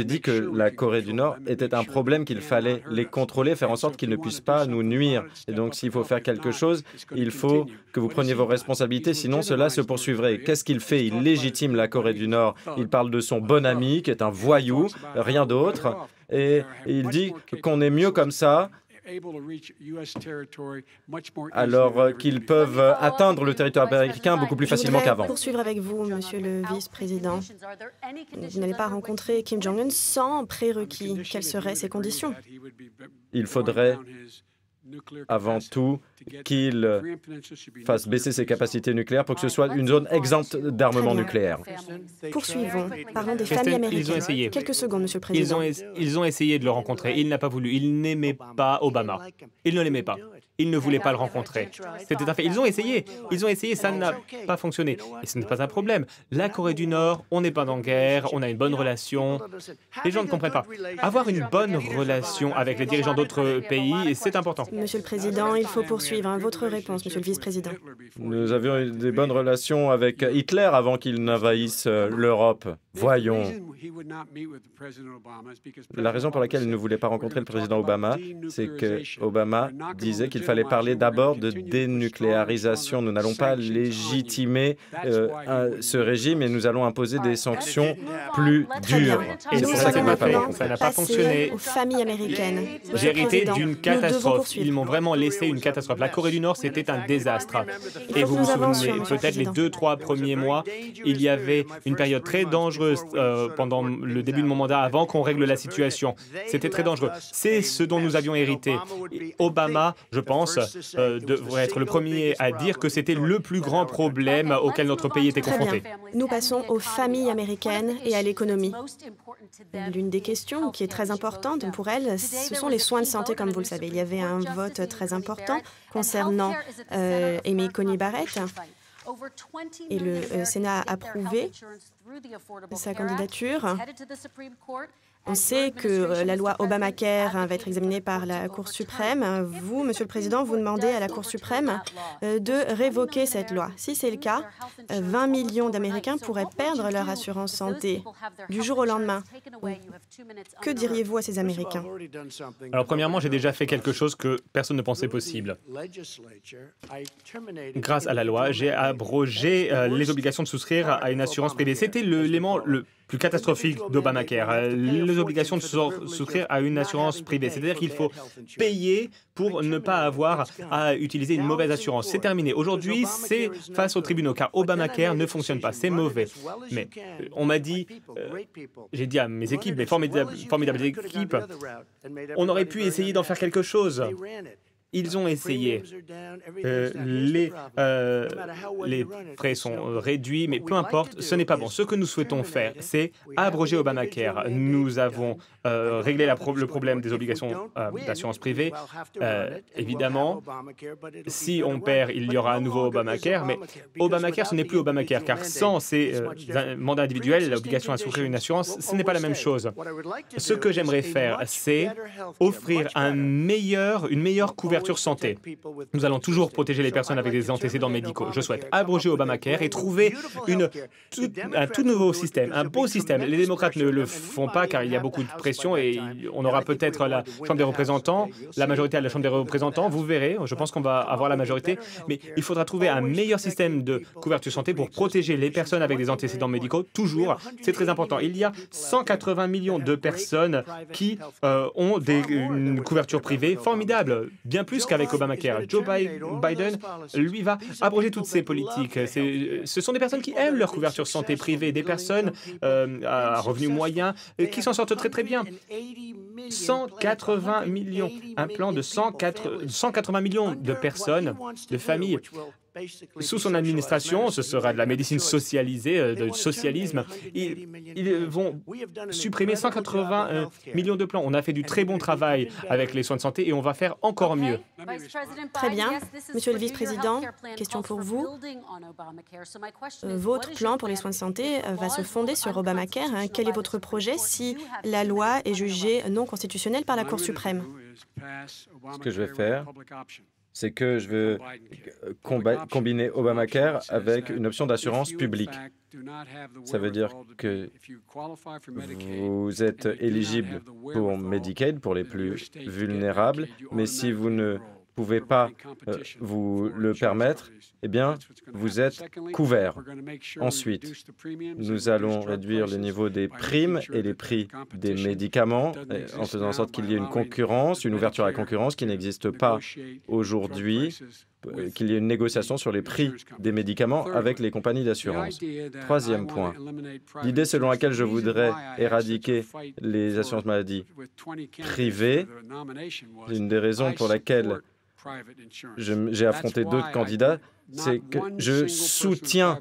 dit que la Corée du Nord était un problème, qu'il fallait les contrôler, faire en sorte qu'ils ne puissent pas nous nuire. Et donc, s'il faut faire quelque chose, il faut que vous preniez vos responsabilités, sinon cela se poursuivrait. Qu'est-ce qu'il fait? Il légitime la Corée du Nord. Il parle de son bon ami, qui est un voyou, rien d'autre. Et il dit qu'on est mieux comme ça, alors qu'ils peuvent atteindre le territoire américain beaucoup plus facilement qu'avant. Je voudrais poursuivre avec vous, Monsieur le Vice-président. Vous n'allez pas rencontrer Kim Jong-un sans prérequis. Quelles seraient ces conditions? Il faudrait avant tout qu'il fasse baisser ses capacités nucléaires pour que ce soit une zone exempte d'armement nucléaire. Poursuivons. Parlons des familles américaines. Ils ont essayé. Quelques secondes, Monsieur le Président. Ils ont essayé de le rencontrer. Il n'a pas voulu. Il n'aimait pas Obama. Il ne l'aimait pas. Il ne voulait pas le rencontrer. C'était un fait. Ils ont essayé. Ça n'a pas fonctionné. Et ce n'est pas un problème. La Corée du Nord, on n'est pas en guerre, on a une bonne relation. Les gens ne comprennent pas. Avoir une bonne relation avec les dirigeants d'autres pays, c'est important. Monsieur le Président, il faut poursuivre. Votre réponse, Monsieur le Vice-président. Nous avions eu des bonnes relations avec Hitler avant qu'il n'envahisse l'Europe. Voyons. La raison pour laquelle il ne voulait pas rencontrer le président Obama, c'est que Obama disait qu'il fallait parler d'abord de dénucléarisation. Nous n'allons pas légitimer ce régime et nous allons imposer des sanctions plus dures. Et c'est pour ça que ça n'a pas fonctionné. Aux familles américaines. J'ai hérité d'une catastrophe. Ils m'ont vraiment laissé une catastrophe. La Corée du Nord, c'était un désastre. Et vous vous souvenez, peut-être les 2-3 premiers mois, il y avait une période très dangereuse pendant le début de mon mandat, avant qu'on règle la situation. C'était très dangereux. C'est ce dont nous avions hérité. Obama, je pense, devrait être le premier à dire que c'était le plus grand problème auquel notre pays était confronté. Nous passons aux familles américaines et à l'économie. L'une des questions qui est très importante pour elles, ce sont les soins de santé, comme vous le savez. Il y avait un vote très important concernant Amy Coney Barrett et le Sénat a approuvé sa candidature. On sait que la loi Obamacare va être examinée par la Cour suprême. Vous, Monsieur le Président, vous demandez à la Cour suprême de révoquer cette loi. Si c'est le cas, 20 millions d'Américains pourraient perdre leur assurance santé du jour au lendemain. Que diriez-vous à ces Américains? Alors premièrement, j'ai déjà fait quelque chose que personne ne pensait possible. Grâce à la loi, j'ai abrogé les obligations de souscrire à une assurance privée. C'était l'élément le plus catastrophique d'Obamacare, les obligations de souscrire à une assurance privée. C'est-à-dire qu'il faut payer pour ne pas avoir à utiliser une mauvaise assurance. C'est terminé. Aujourd'hui, c'est face aux tribunaux, car Obamacare ne fonctionne pas. C'est mauvais. Mais on m'a dit, j'ai dit à mes équipes, mes formidables équipes, on aurait pu essayer d'en faire quelque chose. Ils ont essayé. Les frais sont réduits, mais peu importe, ce n'est pas bon. Ce que nous souhaitons faire, c'est abroger Obamacare. Nous avons réglé le problème des obligations d'assurance privée. Évidemment, si on perd, il y aura à nouveau Obamacare, mais Obamacare, ce n'est plus Obamacare, car sans ces mandats individuels, l'obligation à souscrire une assurance, ce n'est pas la même chose. Ce que j'aimerais faire, c'est offrir une meilleure couverture santé. Nous allons toujours protéger les personnes avec des antécédents médicaux. Je souhaite abroger Obamacare et trouver un tout nouveau système, un beau système. Les démocrates ne le font pas car il y a beaucoup de pression et on aura peut-être la Chambre des représentants, la majorité à la Chambre des représentants. Vous verrez, je pense qu'on va avoir la majorité, mais il faudra trouver un meilleur système de couverture santé pour protéger les personnes avec des antécédents médicaux. Toujours, c'est très important. Il y a 180 millions de personnes qui ont une couverture privée formidable, bien plus qu'avec Obamacare. Joe Biden, lui, va abroger toutes ces politiques. Ce sont des personnes qui aiment leur couverture santé privée, des personnes à revenus moyens qui s'en sortent très très bien. 180 millions, un plan de 180 millions de personnes, de familles. Sous son administration, ce sera de la médecine socialisée, du socialisme. Ils vont supprimer 180 millions de plans. On a fait du très bon travail avec les soins de santé et on va faire encore mieux. Très bien. Monsieur le vice-président, question pour vous. Votre plan pour les soins de santé va se fonder sur Obamacare. Quel est votre projet si la loi est jugée non constitutionnelle par la Cour suprême? Ce que je vais faire, c'est que je veux combiner Obamacare avec une option d'assurance publique. Ça veut dire que vous êtes éligible pour Medicaid, pour les plus vulnérables, mais si vous ne pouvez pas vous le permettre, eh bien, vous êtes couvert. Ensuite, nous allons réduire le niveau des primes et les prix des médicaments en faisant en sorte qu'il y ait une concurrence, une ouverture à la concurrence qui n'existe pas aujourd'hui, qu'il y ait une négociation sur les prix des médicaments avec les compagnies d'assurance. Troisième point, l'idée selon laquelle je voudrais éradiquer les assurances maladie privées, une des raisons pour laquelle j'ai affronté d'autres candidats, c'est que je soutiens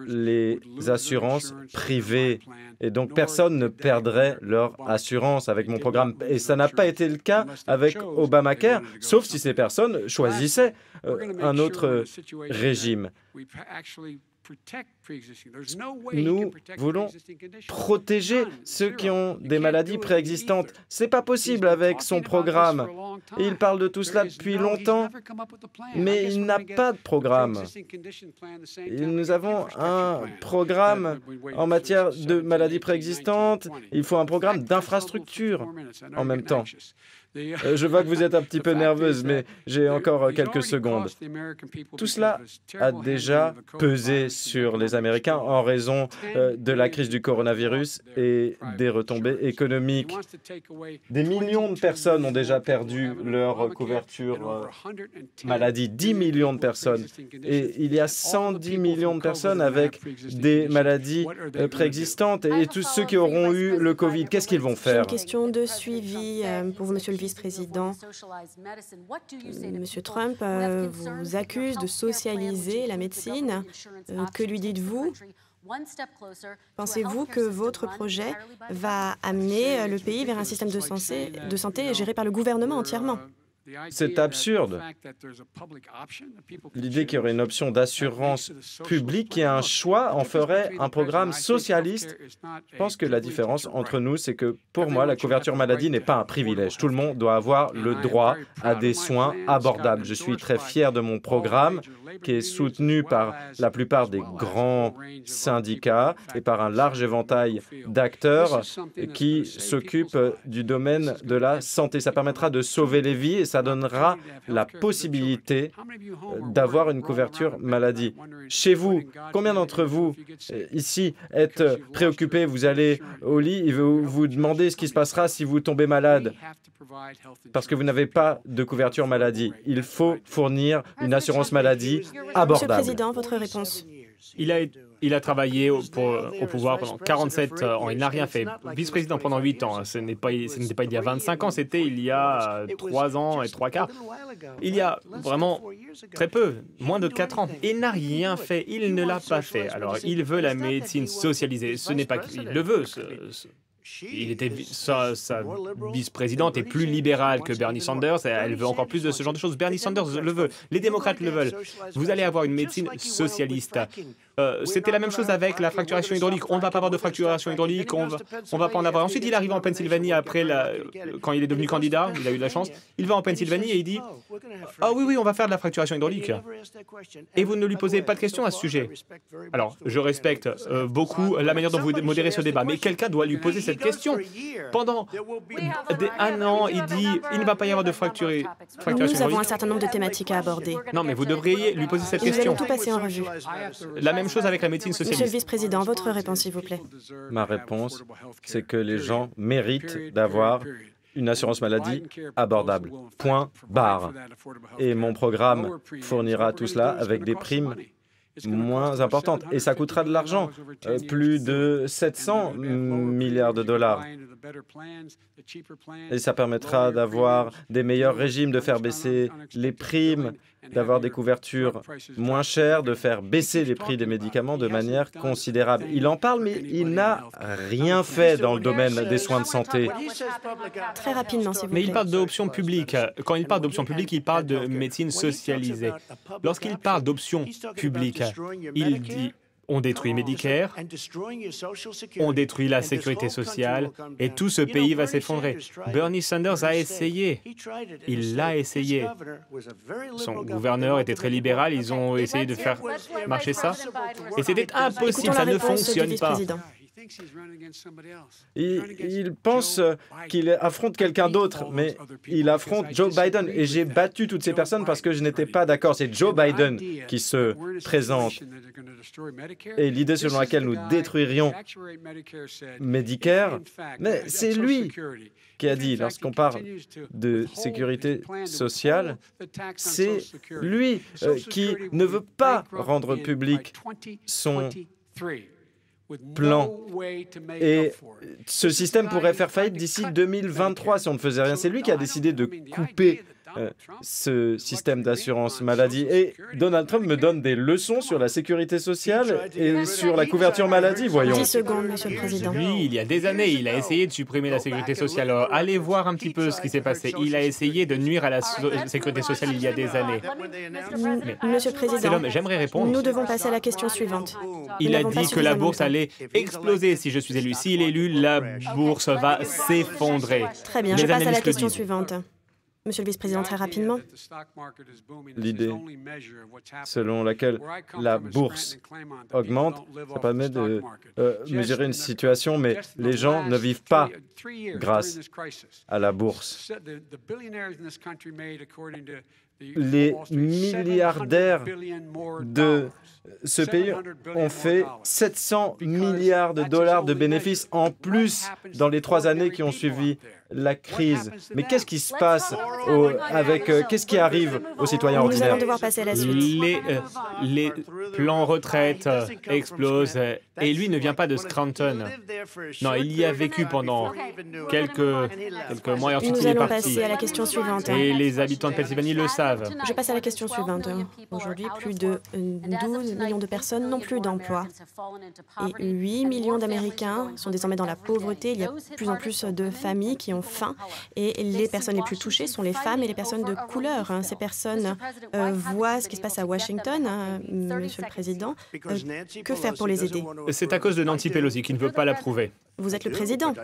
les assurances privées et donc personne ne perdrait leur assurance avec mon programme. Et ça n'a pas été le cas avec Obamacare, sauf si ces personnes choisissaient un autre régime. Nous voulons protéger ceux qui ont des maladies préexistantes. Ce n'est pas possible avec son programme. Il parle de tout cela depuis longtemps, mais il n'a pas de programme. Nous avons un programme en matière de maladies préexistantes. Il faut un programme d'infrastructure en même temps. Je vois que vous êtes un petit peu nerveuse, mais j'ai encore quelques secondes. Tout cela a déjà pesé sur les Américains en raison de la crise du coronavirus et des retombées économiques. Des millions de personnes ont déjà perdu leur couverture maladie, 10 millions de personnes. Et il y a 110 millions de personnes avec des maladies préexistantes. Et tous ceux qui auront eu le Covid, qu'est-ce qu'ils vont faire? Une question de suivi pour vous, Monsieur le vice-président. Monsieur Trump vous accuse de socialiser la médecine. Que lui dites-vous? Pensez-vous que votre projet va amener le pays vers un système de santé géré par le gouvernement entièrement? C'est absurde. L'idée qu'il y aurait une option d'assurance publique qui a un choix en ferait un programme socialiste. Je pense que la différence entre nous, c'est que pour moi, la couverture maladie n'est pas un privilège. Tout le monde doit avoir le droit à des soins abordables. Je suis très fier de mon programme qui est soutenu par la plupart des grands syndicats et par un large éventail d'acteurs qui s'occupent du domaine de la santé. Ça permettra de sauver les vies et ça donnera la possibilité d'avoir une couverture maladie. Chez vous, combien d'entre vous ici êtes préoccupés? Vous allez au lit et vous demandez ce qui se passera si vous tombez malade parce que vous n'avez pas de couverture maladie. Il faut fournir une assurance maladie abordable. Monsieur le Président, votre réponse. Il a travaillé au pouvoir pendant 47 ans. Il n'a rien fait. Vice-président pendant 8 ans. Ce n'était pas il y a 25 ans, c'était il y a 3 ans et 3 quarts. Il y a vraiment très peu, moins de 4 ans. Il n'a rien fait. Il ne l'a pas fait. Alors, il veut la médecine socialisée. Ce n'est pas qu'il le veut. Sa vice-présidente est plus libérale que Bernie Sanders. Elle veut encore plus de ce genre de choses. Bernie Sanders le veut. Les démocrates le veulent. Vous allez avoir une médecine socialiste. C'était la même chose avec la fracturation hydraulique. On ne va pas avoir de fracturation hydraulique, on va pas en avoir. Ensuite, il arrive en Pennsylvanie quand il est devenu candidat, il a eu de la chance. Il va en Pennsylvanie et il dit « Ah oui, on va faire de la fracturation hydraulique. » Et vous ne lui posez pas de questions à ce sujet. Alors, je respecte beaucoup la manière dont vous modérez ce débat, mais quelqu'un doit lui poser cette question. Pendant un an, il dit « Il ne va pas y avoir de fracturation hydraulique. » Nous avons un certain nombre de thématiques à aborder. Non, mais vous devriez lui poser cette question. Nous allons tout passer en revue. La même chose avec la médecine socialiste. Monsieur le vice-président, votre réponse, s'il vous plaît. Ma réponse, c'est que les gens méritent d'avoir une assurance maladie abordable. Point barre. Et mon programme fournira tout cela avec des primes moins importantes. Et ça coûtera de l'argent, plus de 700 milliards de dollars. Et ça permettra d'avoir des meilleurs régimes, de faire baisser les primes, d'avoir des couvertures moins chères, de faire baisser les prix des médicaments de manière considérable. Il en parle, mais il n'a rien fait dans le domaine des soins de santé. Très rapidement, s'il vous plaît. Mais il parle d'options publiques. Quand il parle d'options publiques, il parle de médecine socialisée. Lorsqu'il parle d'options publiques, il dit on détruit Medicare, on détruit la sécurité sociale et tout ce pays va s'effondrer. Bernie Sanders a essayé. Il l'a essayé. Son gouverneur était très libéral. Ils ont essayé de faire marcher ça. Et c'était impossible. Ça ne fonctionne pas. Il pense qu'il affronte quelqu'un d'autre, mais il affronte Joe Biden. Et j'ai battu toutes ces personnes parce que je n'étais pas d'accord. C'est Joe Biden qui se présente. Et l'idée selon laquelle nous détruirions Medicare, mais c'est lui qui a dit, lorsqu'on parle de sécurité sociale, c'est lui qui ne veut pas rendre public son plan. Et ce système pourrait faire faillite d'ici 2023 si on ne faisait rien. C'est lui qui a décidé de couper ce système d'assurance maladie. Et Donald Trump me donne des leçons sur la sécurité sociale et sur la couverture maladie, voyons. 10 secondes, Monsieur le Président. Lui, il y a des années, il a essayé de supprimer la sécurité sociale. Alors, allez voir un petit peu ce qui s'est passé. Il a essayé de nuire à la sécurité sociale il y a des années. Monsieur le Président, j'aimerais répondre. Nous devons passer à la question suivante. Il a dit que la bourse allait exploser si je suis élu. S'il est élu, la bourse va s'effondrer. Très bien, je passe à la question suivante. Monsieur le vice-président, très rapidement. L'idée selon laquelle la bourse augmente, ça permet de mesurer une situation, mais les gens ne vivent pas grâce à la bourse. Les milliardaires de ce pays ont fait 700 milliards de dollars de bénéfices en plus dans les 3 années qui ont suivi la crise. Mais qu'est-ce qui se passe qu'est-ce qui arrive aux citoyens ordinaires? Nous allons devoir passer à la suite. Les plans retraite explosent et lui ne vient pas de Scranton. Non, il y a vécu pendant quelques mois et ensuite il est parti. Nous allons passer à la question suivante. Et les habitants de Pennsylvanie le savent. Je passe à la question suivante. Aujourd'hui, plus de 12 millions de personnes n'ont plus d'emploi. Et 8 millions d'Américains sont désormais dans la pauvreté. Il y a de plus en plus de familles qui ont ont faim. Et les personnes les plus touchées sont les femmes et les personnes de couleur. Ces personnes voient ce qui se passe à Washington, Monsieur le Président. Que faire pour les aider? C'est à cause de Nancy Pelosi qui ne veut pas l'approuver. Vous êtes le président.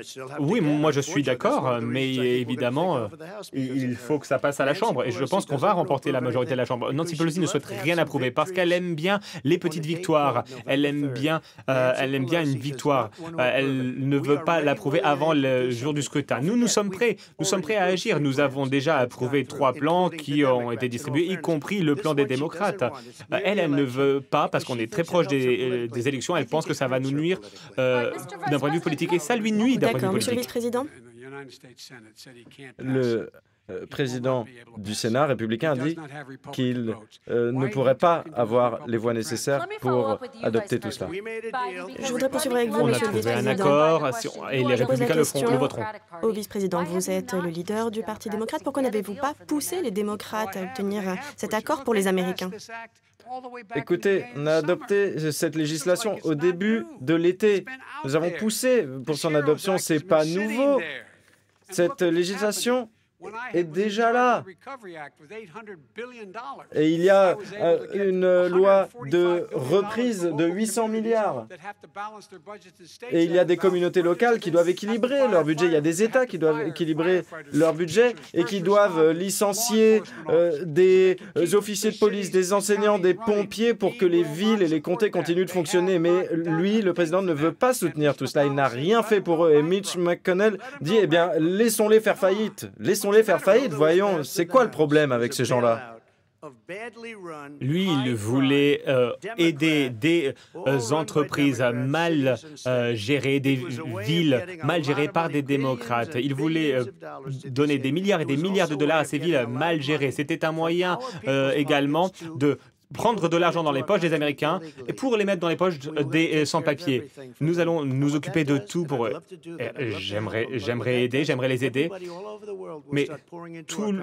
Oui, moi je suis d'accord, mais évidemment, il faut que ça passe à la Chambre. Et je pense qu'on va remporter la majorité de la Chambre. Nancy Pelosi ne souhaite rien approuver parce qu'elle aime bien les petites victoires. Elle aime bien une victoire. Elle ne veut pas l'approuver avant le jour du scrutin. Nous sommes prêts. Nous sommes prêts à agir. Nous avons déjà approuvé 3 plans qui ont été distribués, y compris le plan des démocrates. Elle ne veut pas, parce qu'on est très proche des élections, elle pense que ça va nous nuire d'un point de vue politique. Et ça lui nuit d'un point de vue D'accord, Monsieur le politique. vice-président. Le président du Sénat républicain a dit qu'il ne pourrait pas avoir les voix nécessaires pour adopter tout cela. Je voudrais poursuivre avec vous, On a Monsieur le trouvé un vice-président. accord et les républicains le voteront. Au vice-président, vous êtes le leader du Parti démocrate. Pourquoi n'avez-vous pas poussé les démocrates à obtenir cet accord pour les Américains? Écoutez, on a adopté cette législation au début de l'été. Nous avons poussé pour son adoption. C'est pas nouveau. Cette législation est déjà là. Et il y a une loi de reprise de 800 milliards. Et il y a des communautés locales qui doivent équilibrer leur budget. Il y a des États qui doivent équilibrer leur budget et qui doivent licencier des officiers de police, des enseignants, des pompiers pour que les villes et les comtés continuent de fonctionner. Mais lui, le président, ne veut pas soutenir tout cela. Il n'a rien fait pour eux. Et Mitch McConnell dit, eh bien, laissons-les faire faillite. Laissons-les faire faillite. Voyons, c'est quoi le problème avec ces gens-là? Lui, il voulait aider des entreprises mal gérées, des villes mal gérées par des démocrates. Il voulait donner des milliards et des milliards de dollars à ces villes mal gérées. C'était un moyen également de prendre de l'argent dans les poches des Américains et pour les mettre dans les poches des sans-papiers. Nous allons nous occuper de tout pour eux. J'aimerais aider, j'aimerais les aider, mais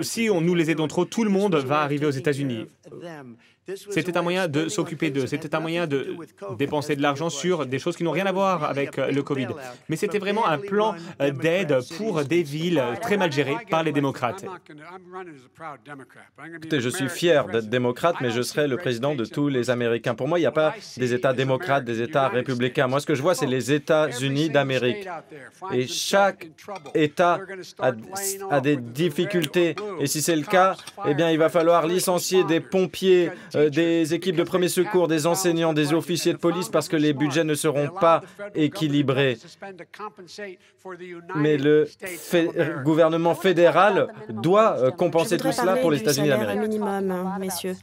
si nous les aidons trop, tout le monde va arriver aux États-Unis. C'était un moyen de s'occuper d'eux, c'était un moyen de dépenser de l'argent sur des choses qui n'ont rien à voir avec le Covid. Mais c'était vraiment un plan d'aide pour des villes très mal gérées par les démocrates. Écoutez, je suis fier d'être démocrate, mais je serai le président de tous les Américains. Pour moi, il n'y a pas des États démocrates, des États républicains. Moi, ce que je vois, c'est les États-Unis d'Amérique. Et chaque État a des difficultés. Et si c'est le cas, eh bien, il va falloir licencier des pompiers, des équipes de premiers secours, des enseignants, des officiers de police parce que les budgets ne seront pas équilibrés. Mais le gouvernement fédéral doit compenser tout cela pour les États-Unis d'Amérique. Minimum, messieurs.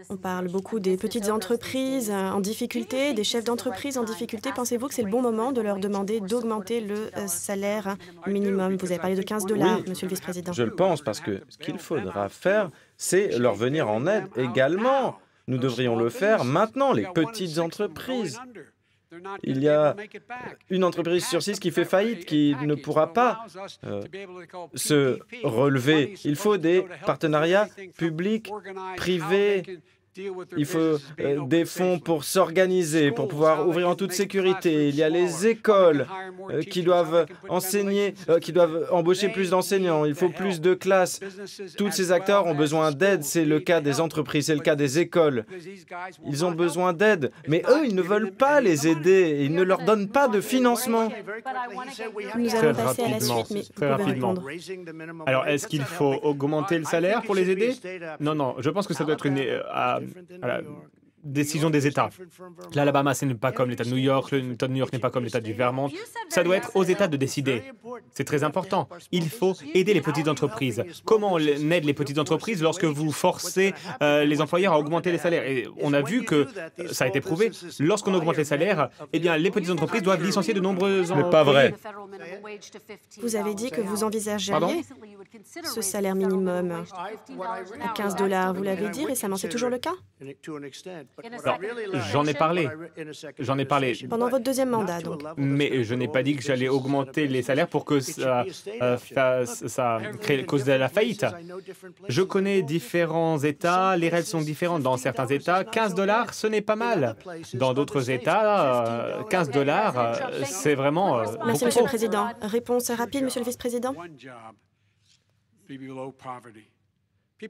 On parle beaucoup des petites entreprises en difficulté, des chefs d'entreprise en difficulté. Pensez-vous que c'est le bon moment de leur demander d'augmenter le salaire minimum? Vous avez parlé de 15 $, Oui, Monsieur le vice-président. Je le pense parce que ce qu'il faudra faire, c'est leur venir en aide également. Nous devrions le faire maintenant, les petites entreprises. Il y a une entreprise sur 6 qui fait faillite, qui ne pourra pas se relever. Il faut des partenariats publics, privés. Il faut des fonds pour s'organiser, pour pouvoir ouvrir en toute sécurité. Il y a les écoles qui doivent enseigner, qui doivent embaucher plus d'enseignants. Il faut plus de classes. Tous ces acteurs ont besoin d'aide. C'est le cas des entreprises, c'est le cas des écoles. Ils ont besoin d'aide. Mais eux, ils ne veulent pas les aider. Ils ne leur donnent pas de financement. Nous allons passer à la suite, mais vous pouvez répondre. Alors, est-ce qu'il faut augmenter le salaire pour les aider? Non, je pense que ça doit être une décision des États. L'Alabama, ce n'est pas comme l'État de New York, l'État de New York n'est pas comme l'État du Vermont. Ça doit être aux États de décider. C'est très important. Il faut aider les petites entreprises. Comment on aide les petites entreprises lorsque vous forcez les employeurs à augmenter les salaires? Et on a vu que ça a été prouvé. Lorsqu'on augmente les salaires, eh bien, les petites entreprises doivent licencier de nombreux employés. Mais pas vrai. Vous avez dit que vous envisageriez ce salaire minimum à 15 $. Vous l'avez dit récemment, c'est toujours le cas? J'en ai parlé. Pendant votre deuxième mandat, donc. Mais je n'ai pas dit que j'allais augmenter les salaires pour que ça cause de la faillite. Je connais différents États, les règles sont différentes. Dans certains États, 15 $, ce n'est pas mal. Dans d'autres États, 15 $, c'est vraiment Merci, Monsieur le Président. Réponse rapide, Monsieur le Vice-président.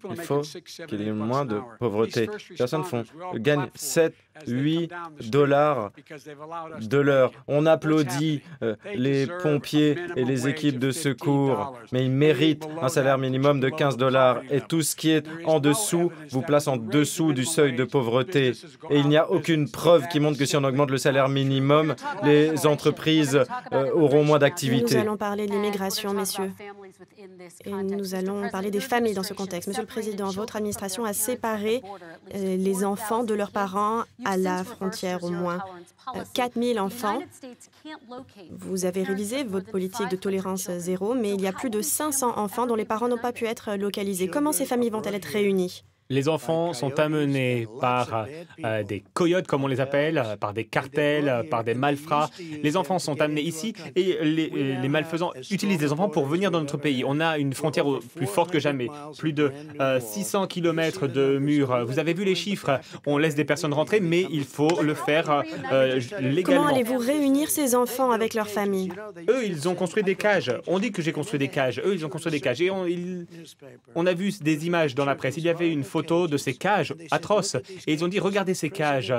Il faut qu'il y ait moins de pauvreté. Personnes gagnent 7, 8 $ de l'heure. On applaudit les pompiers et les équipes de secours, mais ils méritent un salaire minimum de 15 $. Et tout ce qui est en dessous vous place en dessous du seuil de pauvreté. Et il n'y a aucune preuve qui montre que si on augmente le salaire minimum, les entreprises auront moins d'activité. Nous allons parler de l'immigration, messieurs. Et nous allons parler des familles dans ce contexte. Monsieur le Président, votre administration a séparé les enfants de leurs parents à la frontière au moins. 4 000 enfants. Vous avez révisé votre politique de tolérance zéro, mais il y a plus de 500 enfants dont les parents n'ont pas pu être localisés. Comment ces familles vont-elles être réunies? Les enfants sont amenés par des coyotes, comme on les appelle, par des cartels, par des malfrats. Les enfants sont amenés ici et les malfaisants utilisent les enfants pour venir dans notre pays. On a une frontière plus forte que jamais, plus de 600 km de murs. Vous avez vu les chiffres, on laisse des personnes rentrer, mais il faut le faire légalement. Comment allez-vous réunir ces enfants avec leurs familles? Eux, ils ont construit des cages. On dit que j'ai construit des cages. Eux, ils ont construit des cages. Et on a vu des images dans la presse. Il y avait une photo de ces cages atroces. Et ils ont dit, regardez ces cages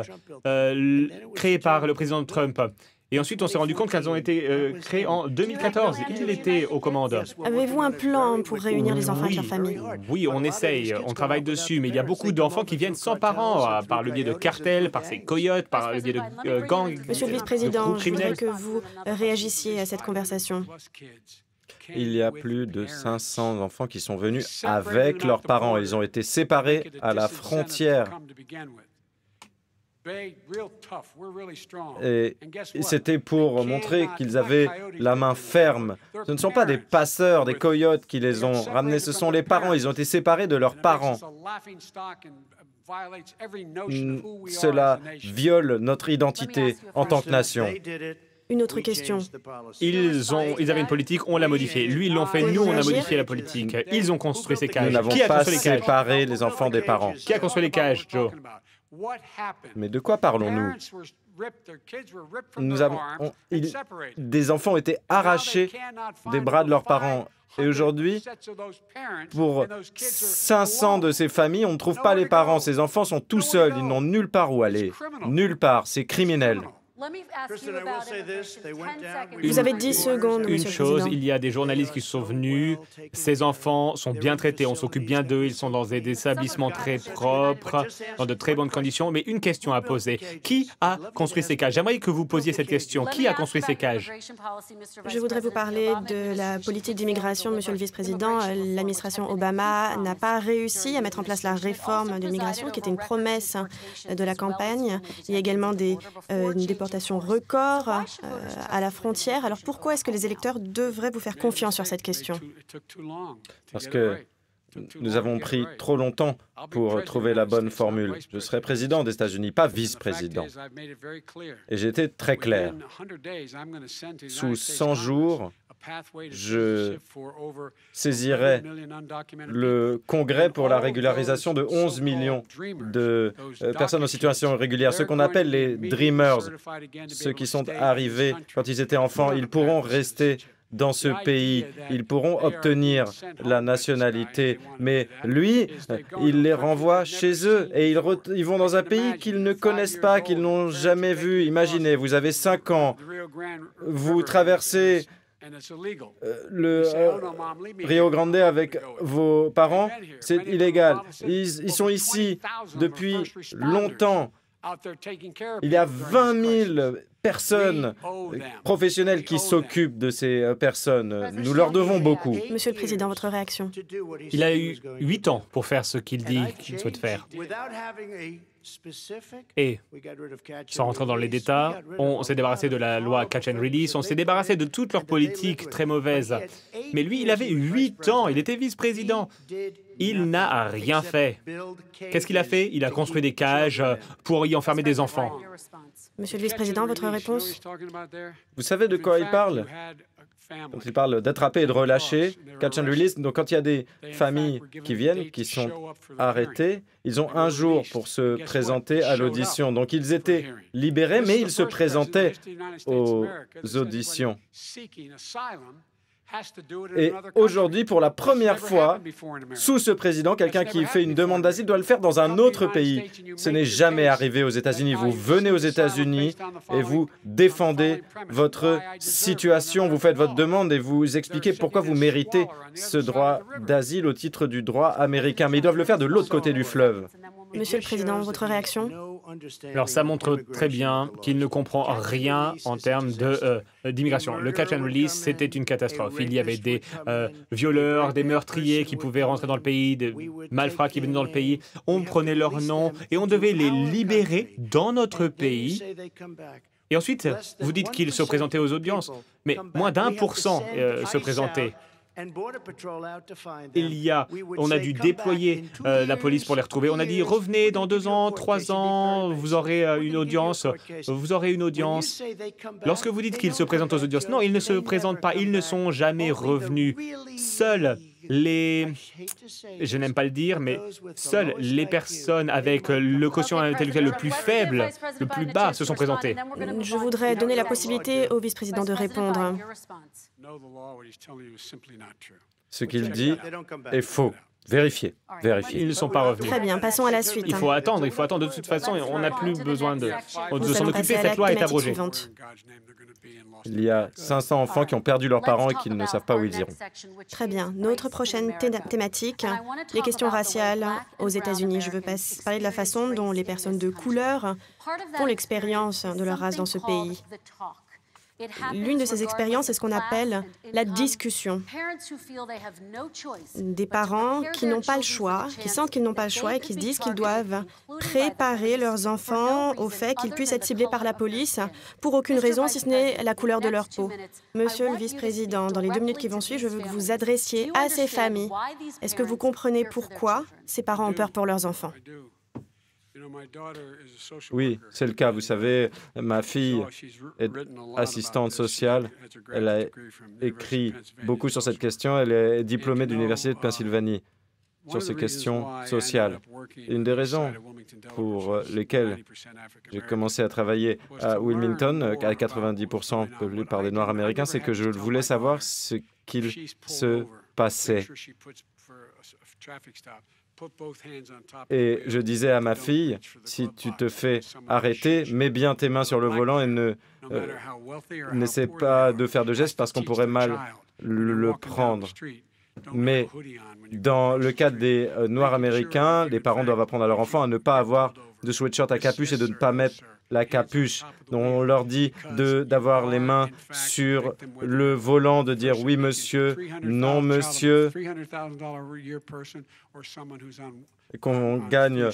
créées par le président Trump. Et ensuite, on s'est rendu compte qu'elles ont été créées en 2014. Il était aux commandes. Avez-vous un plan pour réunir les enfants avec leurs familles? Oui, on essaye, on travaille dessus, mais il y a beaucoup d'enfants qui viennent sans parents, par le biais de cartels, par ces coyotes, par le biais de gangs. Monsieur le Vice-président, je voudrais que vous réagissiez à cette conversation. Il y a plus de 500 enfants qui sont venus avec leurs parents. Ils ont été séparés à la frontière. Et c'était pour montrer qu'ils avaient la main ferme. Ce ne sont pas des passeurs, des coyotes qui les ont ramenés, ce sont les parents. Ils ont été séparés de leurs parents. Cela viole notre identité en tant que nation. Une autre question. Ils avaient une politique, on l'a modifiée. Lui, ils l'ont fait, nous, on a modifié la politique. Ils ont construit ces cages. Nous n'avons pas séparé les enfants des parents. Qui a construit les cages, Joe? Mais de quoi parlons-nous? Des enfants ont été arrachés des bras de leurs parents. Et aujourd'hui, pour 500 de ces familles, on ne trouve pas les parents. Ces enfants sont tout seuls, ils n'ont nulle part où aller. Nulle part, c'est criminel. Vous avez 10 secondes, Une Monsieur le chose, Président. il y a des journalistes qui sont venus. Ces enfants sont bien traités, on s'occupe bien d'eux. Ils sont dans des établissements très propres, dans de très bonnes conditions. Mais une question à poser. Qui a construit ces cages? J'aimerais que vous posiez cette question. Qui a construit ces cages? Je voudrais vous parler de la politique d'immigration, Monsieur le Vice-président. L'administration Obama n'a pas réussi à mettre en place la réforme de l'immigration, qui était une promesse de la campagne. Il y a également des déportations records à la frontière. Alors pourquoi est-ce que les électeurs devraient vous faire confiance sur cette question? Parce que nous avons pris trop longtemps pour trouver la bonne formule. Je serai président des États-Unis, pas vice-président. Et j'ai été très clair. Sous 100 jours, je saisirai le Congrès pour la régularisation de 11 millions de personnes en situation irrégulière, ceux qu'on appelle les Dreamers, ceux qui sont arrivés quand ils étaient enfants. Ils pourront rester dans ce pays, ils pourront obtenir la nationalité, mais lui, il les renvoie chez eux et ils vont dans un pays qu'ils ne connaissent pas, qu'ils n'ont jamais vu. Imaginez, vous avez 5 ans, vous traversez le Rio Grande avec vos parents, c'est illégal. Ils sont ici depuis longtemps. Il y a 20 000 personnes professionnelles qui s'occupent de ces personnes. Nous leur devons beaucoup. Monsieur le Président, votre réaction? Il a eu 8 ans pour faire ce qu'il dit qu'il souhaite faire. Et, sans rentrer dans les détails, on s'est débarrassé de la loi Catch and Release, on s'est débarrassé de toute leur politique très mauvaise. Mais lui, il avait 8 ans, il était vice-président. Il n'a rien fait. Qu'est-ce qu'il a fait? Il a construit des cages pour y enfermer des enfants. Monsieur le vice-président, votre réponse? Vous savez de quoi il parle? Quand il parle d'attraper et de relâcher, catch and release. Donc quand il y a des familles qui viennent, qui sont arrêtées, ils ont un jour pour se présenter à l'audition. Donc ils étaient libérés, mais ils se présentaient aux auditions. Et aujourd'hui, pour la première fois, sous ce président, quelqu'un qui fait une demande d'asile doit le faire dans un autre pays. Ce n'est jamais arrivé aux États-Unis. Vous venez aux États-Unis et vous défendez votre situation, vous faites votre demande et vous expliquez pourquoi vous méritez ce droit d'asile au titre du droit américain. Mais ils doivent le faire de l'autre côté du fleuve. Monsieur le Président, votre réaction? Alors ça montre très bien qu'il ne comprend rien en termes d'immigration. Le catch and release, c'était une catastrophe. Il y avait des violeurs, des meurtriers qui pouvaient rentrer dans le pays, des malfrats qui venaient dans le pays. On prenait leur nom et on devait les libérer dans notre pays. Et ensuite, vous dites qu'ils se présentaient aux audiences, mais moins d'1% se présentaient. On a dû déployer la police pour les retrouver. On a dit, revenez dans 2 ans, 3 ans, vous aurez une audience, vous aurez une audience. Lorsque vous dites qu'ils se présentent aux audiences, non, ils ne se présentent pas, ils ne sont jamais revenus. Seuls je n'aime pas le dire, mais seules les personnes avec le quotient intellectuel le plus faible, le plus bas, se sont présentées. Je voudrais donner la possibilité au vice-président de répondre. Ce qu'il dit est faux. Vérifiez, vérifiez. Ils ne sont pas revenus. Très bien, passons à la suite. Il faut attendre. De toute façon, on n'a plus besoin de s'en occuper. Cette loi est abrogée. Suivante. Il y a 500 enfants qui ont perdu leurs parents et qui ne savent pas où ils iront. Très bien. Notre prochaine thématique, les questions raciales aux États-Unis. Je veux parler de la façon dont les personnes de couleur font l'expérience de leur race dans ce pays. L'une de ces expériences est ce qu'on appelle la discussion. Des parents qui n'ont pas le choix, qui sentent qu'ils n'ont pas le choix et qui se disent qu'ils doivent préparer leurs enfants au fait qu'ils puissent être ciblés par la police pour aucune raison, si ce n'est la couleur de leur peau. Monsieur le vice-président, dans les 2 minutes qui vont suivre, je veux que vous vous adressiez à ces familles. Est-ce que vous comprenez pourquoi ces parents ont peur pour leurs enfants? Oui, c'est le cas. Vous savez, ma fille est assistante sociale. Elle a écrit beaucoup sur cette question. Elle est diplômée de l'Université de Pennsylvanie sur ces questions sociales. Une des raisons pour lesquelles j'ai commencé à travailler à Wilmington, à 90% peuplé par des Noirs américains, c'est que je voulais savoir ce qu'il se passait. Et je disais à ma fille, si tu te fais arrêter, mets bien tes mains sur le volant et n'essaie pas de faire de gestes parce qu'on pourrait mal le prendre. Mais dans le cas des Noirs américains, les parents doivent apprendre à leurs enfants à ne pas avoir de sweatshirt à capuche et de ne pas mettre la capuche. Donc on leur dit d'avoir les mains sur le volant, de dire oui monsieur, non monsieur, qu'on gagne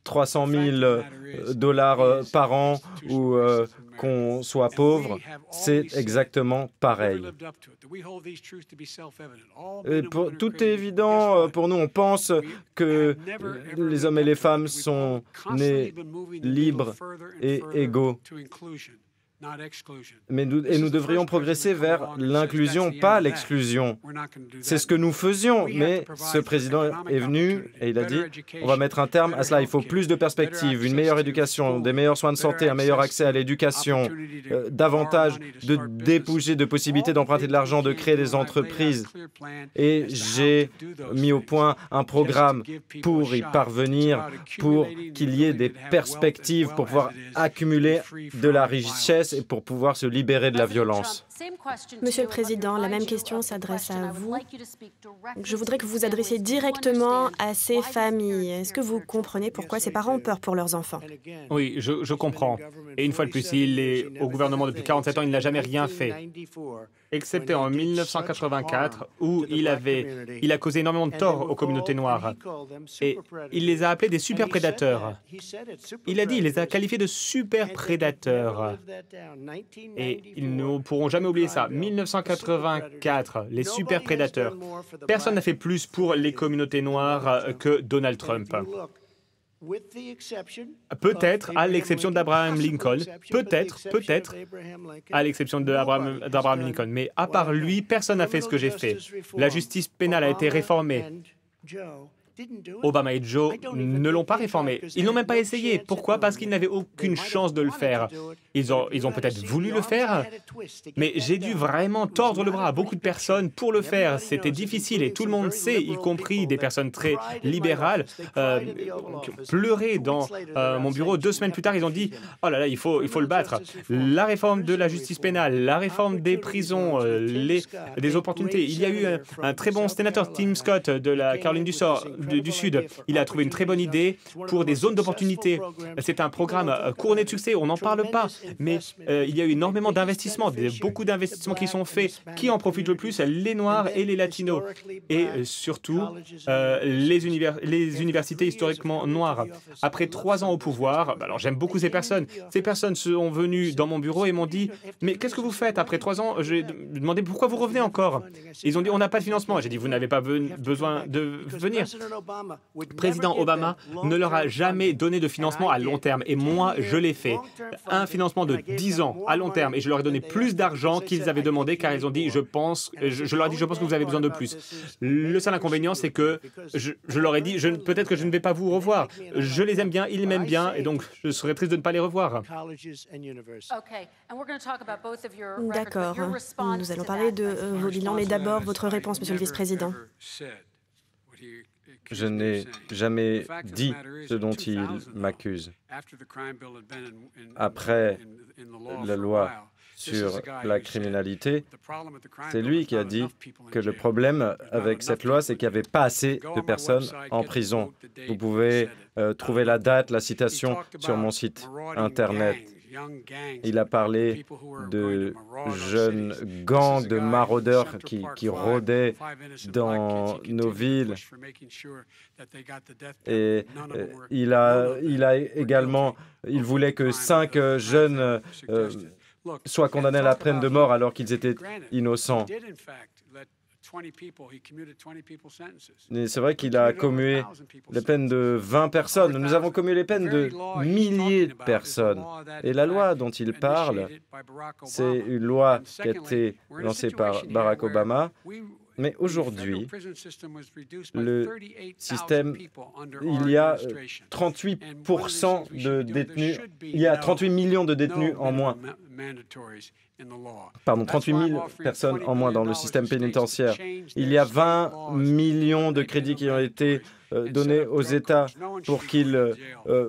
300 000 $ par an ou qu'on soit pauvre, c'est exactement pareil. Et tout est évident pour nous. On pense que les hommes et les femmes sont nés libres et égaux. Mais nous devrions progresser vers l'inclusion, pas l'exclusion. C'est ce que nous faisions, mais ce président est venu et il a dit on va mettre un terme à cela. Il faut plus de perspectives, une meilleure éducation, des meilleurs soins de santé, un meilleur accès à l'éducation, davantage de débouchés, de possibilités d'emprunter de l'argent, de créer des entreprises. Et j'ai mis au point un programme pour y parvenir, pour qu'il y ait des perspectives, pour pouvoir accumuler de la richesse et pour pouvoir se libérer de la violence. Monsieur le Président, la même question s'adresse à vous. Je voudrais que vous vous adressiez directement à ces familles. Est-ce que vous comprenez pourquoi ces parents ont peur pour leurs enfants? Oui, je comprends. Et une fois de plus, il est au gouvernement depuis 47 ans, il n'a jamais rien fait. excepté en 1984, où il a causé énormément de tort aux communautés noires. Et il les a appelés des super prédateurs. Il a dit, il les a qualifiés de super prédateurs. Et ils ne pourront jamais oublier ça. 1984, les super prédateurs. Personne n'a fait plus pour les communautés noires que Donald Trump. Peut-être, à l'exception d'Abraham Lincoln, peut-être, à l'exception d'Abraham Lincoln, mais à part lui, personne n'a fait ce que j'ai fait. La justice pénale a été réformée. Obama et Joe ne l'ont pas réformé. Ils n'ont même pas essayé. Pourquoi? Parce qu'ils n'avaient aucune chance de le faire. Ils ont peut-être voulu le faire, mais j'ai dû vraiment tordre le bras à beaucoup de personnes pour le faire. C'était difficile et tout le monde sait, y compris des personnes très libérales, qui ont pleuré dans mon bureau. 2 semaines plus tard, ils ont dit « Oh là là, il faut le battre ». La réforme de la justice pénale, la réforme des prisons, des opportunités. Il y a eu un très bon sénateur, Tim Scott, de la Caroline du Sud. Il a trouvé une très bonne idée pour des zones d'opportunité. C'est un programme couronné de succès, on n'en parle pas. Mais il y a eu énormément d'investissements, beaucoup d'investissements qui sont faits. Qui en profite le plus? Les Noirs et les Latinos. Et surtout, les universités historiquement noires. Après 3 ans au pouvoir, alors j'aime beaucoup ces personnes. Ces personnes sont venues dans mon bureau et m'ont dit « Mais qu'est-ce que vous faites après 3 ans ?» J'ai demandé « Pourquoi vous revenez encore ?» Ils ont dit « On n'a pas de financement. » J'ai dit « Vous n'avez pas besoin de venir. » Président Obama ne leur a jamais donné de financement à long terme. Et moi, je l'ai fait. Un financement de 10 ans à long terme. Et je leur ai donné plus d'argent qu'ils avaient demandé, car ils ont dit, je leur ai dit, je pense que vous avez besoin de plus. Le seul inconvénient, c'est que je leur ai dit, peut-être que je ne vais pas vous revoir. Je les aime bien, ils m'aiment bien, et donc je serais triste de ne pas les revoir. D'accord. Nous allons parler de vos bilans, mais d'abord votre réponse, Monsieur le Vice-président. Je n'ai jamais dit ce dont il m'accuse. Après la loi sur la criminalité, c'est lui qui a dit que le problème avec cette loi, c'est qu'il n'y avait pas assez de personnes en prison. Vous pouvez trouver la date, la citation sur mon site Internet. Il a parlé de jeunes gangs de maraudeurs qui rôdaient dans nos villes. Et il voulait que 5 jeunes soient condamnés à la peine de mort alors qu'ils étaient innocents. C'est vrai qu'il a commué les peines de 20 personnes. Nous avons commué les peines de milliers de personnes. Et la loi dont il parle, c'est une loi qui a été lancée par Barack Obama. Mais aujourd'hui, le système, il y a 38% de détenus, il y a 38 millions de détenus en moins. Pardon, 38 000 personnes en moins dans le système pénitentiaire. Il y a 20 millions de crédits qui ont été donnés aux États pour qu'ils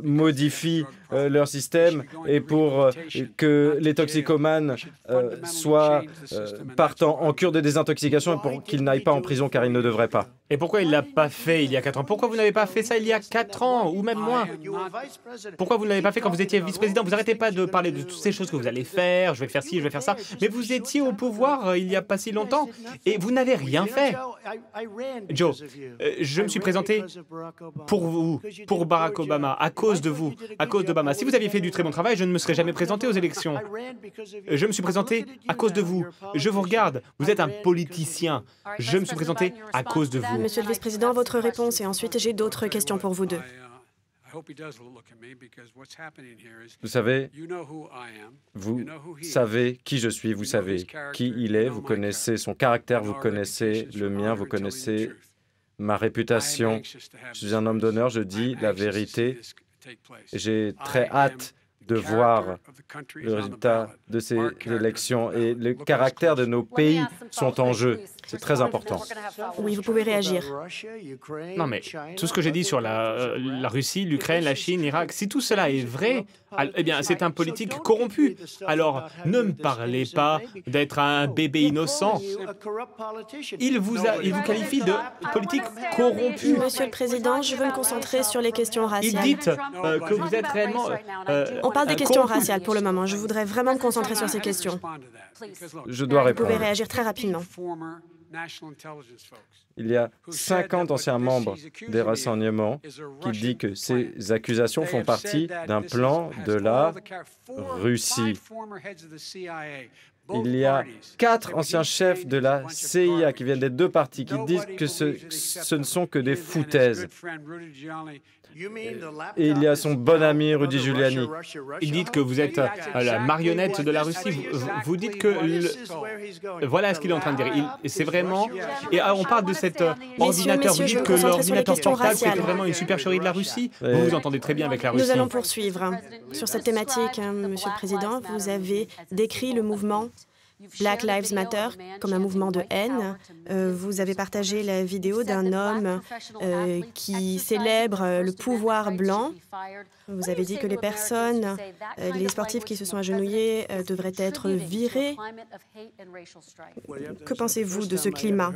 modifient leur système et pour que les toxicomanes partent en cure de désintoxication et pour qu'ils n'aillent pas en prison car ils ne devraient pas. Et pourquoi il ne l'a pas fait il y a 4 ans? Pourquoi vous n'avez pas fait ça il y a 4 ans ou même moins? Pourquoi vous ne l'avez pas fait quand vous étiez vice-président? Vous n'arrêtez pas de parler de toutes ces choses que vous allez faire, je vais faire ci, je vais faire ça, mais vous étiez au pouvoir il n'y a pas si longtemps et vous n'avez rien fait. Joe, je me suis présenté pour vous, pour Barack Obama, à cause de vous, à cause d'Obama. Si vous aviez fait du très bon travail, je ne me serais jamais présenté aux élections. Je me suis présenté à cause de vous. Je vous regarde, vous êtes un politicien. Je me suis présenté à cause de vous. Monsieur le Vice-président, votre réponse, et ensuite j'ai d'autres questions pour vous deux. Vous savez qui je suis, vous savez qui il est, vous connaissez son caractère, vous connaissez le mien, vous connaissez ma réputation. Je suis un homme d'honneur, je dis la vérité. J'ai très hâte de voir le résultat de ces élections et le caractère de nos pays sont en jeu. C'est très important. Oui, vous pouvez réagir. Non, mais tout ce que j'ai dit sur la Russie, l'Ukraine, la Chine, l'Irak, si tout cela est vrai, eh bien, c'est un politique corrompu. Alors, ne me parlez pas d'être un bébé innocent. Il vous qualifie de politique corrompue. Monsieur le Président, je veux me concentrer sur les questions Il raciales. dit que vous êtes réellement... On parle des questions corrompu. raciales pour le moment. Je voudrais vraiment me concentrer sur ces questions. Je dois Vous pouvez répondre. réagir très rapidement. Il y a 50 anciens membres des renseignements qui disent que ces accusations font partie d'un plan de la Russie. Il y a 4 anciens chefs de la CIA qui viennent des deux partis qui disent que ce ne sont que des foutaises. Et il y a son bon ami Rudy Giuliani. Il dit que vous êtes la marionnette de la Russie. Vous dites que... Voilà ce qu'il est en train de dire. C'est vraiment... Et on parle de cet ordinateur. Vous dites que l'ordinateur portable, c'était vraiment une supercherie de la Russie. Vous vous entendez très bien avec la Russie. Nous allons poursuivre sur cette thématique, Monsieur le Président. Vous avez décrit le mouvement Black Lives Matter comme un mouvement de haine. Vous avez partagé la vidéo d'un homme qui célèbre le pouvoir blanc. Vous avez dit que les personnes, les sportifs qui se sont agenouillés devraient être virés. Que pensez-vous de ce climat?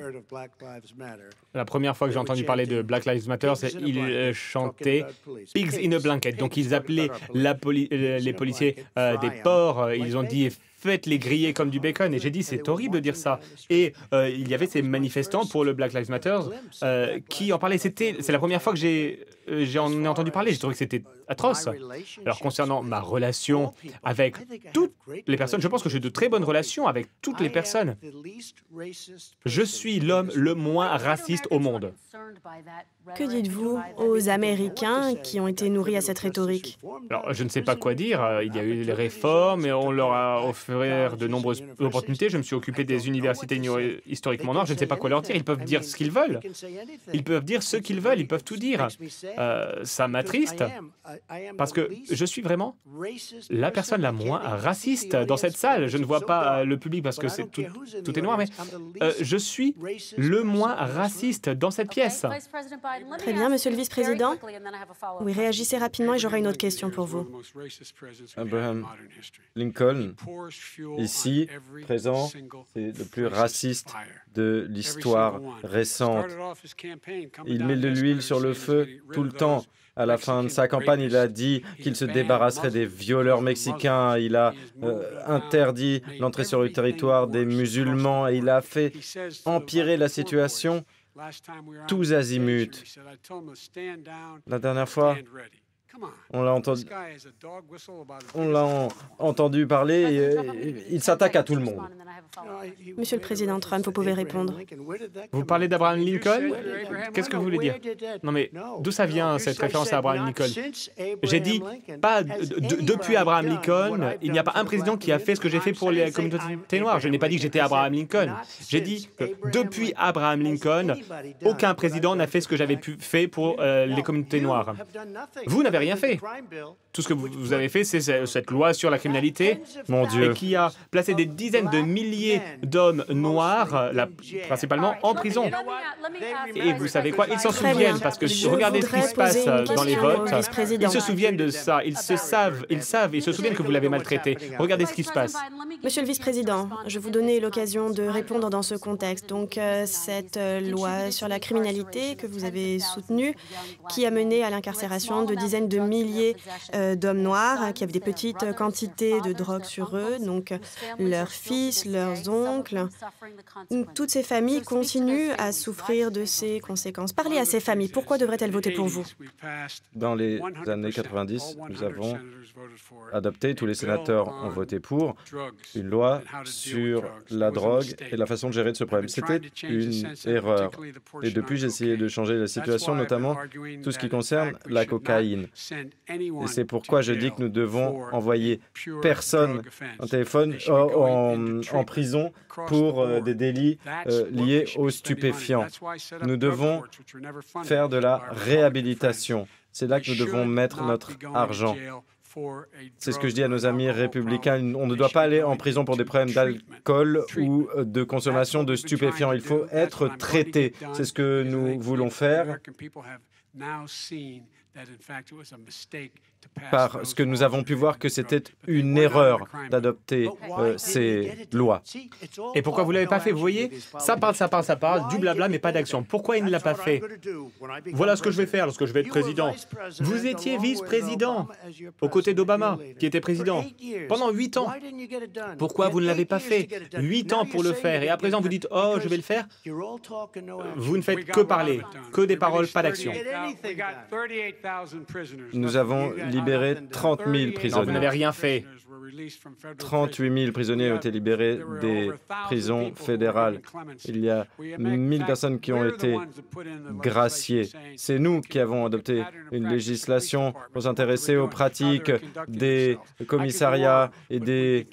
La première fois que j'ai entendu parler de Black Lives Matter, ils chantaient « Pigs in a blanket ». Donc ils appelaient les policiers des porcs. Ils ont dit « Faites-les griller comme du bacon ». Et j'ai dit « C'est horrible de dire ça ». Et il y avait ces manifestants pour le Black Lives Matter qui en parlaient. C'est la première fois que j'en ai entendu parler. J'ai trouvé que c'était atroce. Alors concernant ma relation avec toutes les personnes, je pense que j'ai de très bonnes relations avec toutes les personnes. Je suis l'homme le moins raciste au monde. Que dites-vous aux Américains qui ont été nourris à cette rhétorique? Alors, je ne sais pas quoi dire. Il y a eu les réformes et on leur a offert de nombreuses opportunités. Je me suis occupé des universités historiquement noires. Je ne sais pas quoi leur dire. Ils peuvent dire ce qu'ils veulent. Ils peuvent dire ce qu'ils veulent. Ils peuvent tout dire. Ça m'attriste parce que je suis vraiment la personne la moins raciste dans cette salle. Je ne vois pas le public parce que tout est noir, mais je suis le moins raciste dans cette pièce. Très bien, Monsieur le Vice-président. Oui, réagissez rapidement et j'aurai une autre question pour vous. Abraham Lincoln, ici, présent, c'est le plus raciste de l'histoire récente. Il met de l'huile sur le feu tout le temps. À la fin de sa campagne, il a dit qu'il se débarrasserait des violeurs mexicains. Il a interdit l'entrée sur le territoire des musulmans et il a fait empirer la situation tous azimuts. La dernière fois, on l'a entendu parler et il s'attaque à tout le monde. Monsieur le Président Trump, vous pouvez répondre. Vous parlez d'Abraham Lincoln? Qu'est-ce que vous voulez dire? Non mais d'où ça vient cette référence à Abraham Lincoln? J'ai dit, pas depuis Abraham Lincoln, il n'y a pas un président qui a fait ce que j'ai fait pour les communautés noires. Je n'ai pas dit que j'étais Abraham Lincoln. J'ai dit que depuis Abraham Lincoln, aucun président n'a fait ce que j'avais fait pour les communautés noires. Vous n'avez rien fait. Tout ce que vous avez fait, c'est cette loi sur la criminalité, Mon Dieu. et qui a placé des dizaines de milliers d'hommes noirs, principalement en prison. Et vous savez quoi? Ils s'en Très souviennent bien. parce que Je regardez ce qui voudrais se passe poser une dans les question au votes. vice-président. Ils se souviennent de ça. Ils se souviennent que vous l'avez maltraité. Regardez ce qui se passe. Monsieur le Vice-président, je vous donnais l'occasion de répondre dans ce contexte. Donc, cette loi sur la criminalité que vous avez soutenue, qui a mené à l'incarcération de dizaines de milliers d'hommes noirs qui avaient des petites quantités de drogue sur eux, donc leurs fils, leurs oncles. Toutes ces familles continuent à souffrir de ces conséquences. Parlez à ces familles. Pourquoi devraient-elles voter pour vous? Dans les années 90, nous avons adopté, tous les sénateurs ont voté pour une loi sur la drogue et la façon de gérer de ce problème. C'était une erreur. Et depuis, j'ai essayé de changer la situation, notamment tout ce qui concerne la cocaïne. Et c'est pourquoi je dis que nous devons envoyer personne en prison pour des délits liés aux stupéfiants. Nous devons faire de la réhabilitation. C'est là que nous devons mettre notre argent. C'est ce que je dis à nos amis républicains. On ne doit pas aller en prison pour des problèmes d'alcool ou de consommation de stupéfiants. Il faut être traité. C'est ce que nous voulons faire. Parce que nous avons pu voir que c'était une erreur d'adopter ces lois. Et pourquoi vous ne l'avez pas fait? Vous voyez, ça parle, du blabla, mais pas d'action. Pourquoi il ne l'a pas fait? Voilà ce que je vais faire lorsque je vais être président. Vous étiez vice-président aux côtés d'Obama, qui était président, pendant 8 ans. Pourquoi vous ne l'avez pas fait? 8 ans pour le faire. Et à présent, vous dites, oh, je vais le faire. Vous ne faites que parler, que des paroles, pas d'action. Nous avons libéré 30 000 Non, prisonniers. vous n'avez rien fait. 38 000 prisonniers ont été libérés des prisons fédérales. Il y a 1000 personnes qui ont été graciées. C'est nous qui avons adopté une législation pour s'intéresser aux pratiques des commissariats et des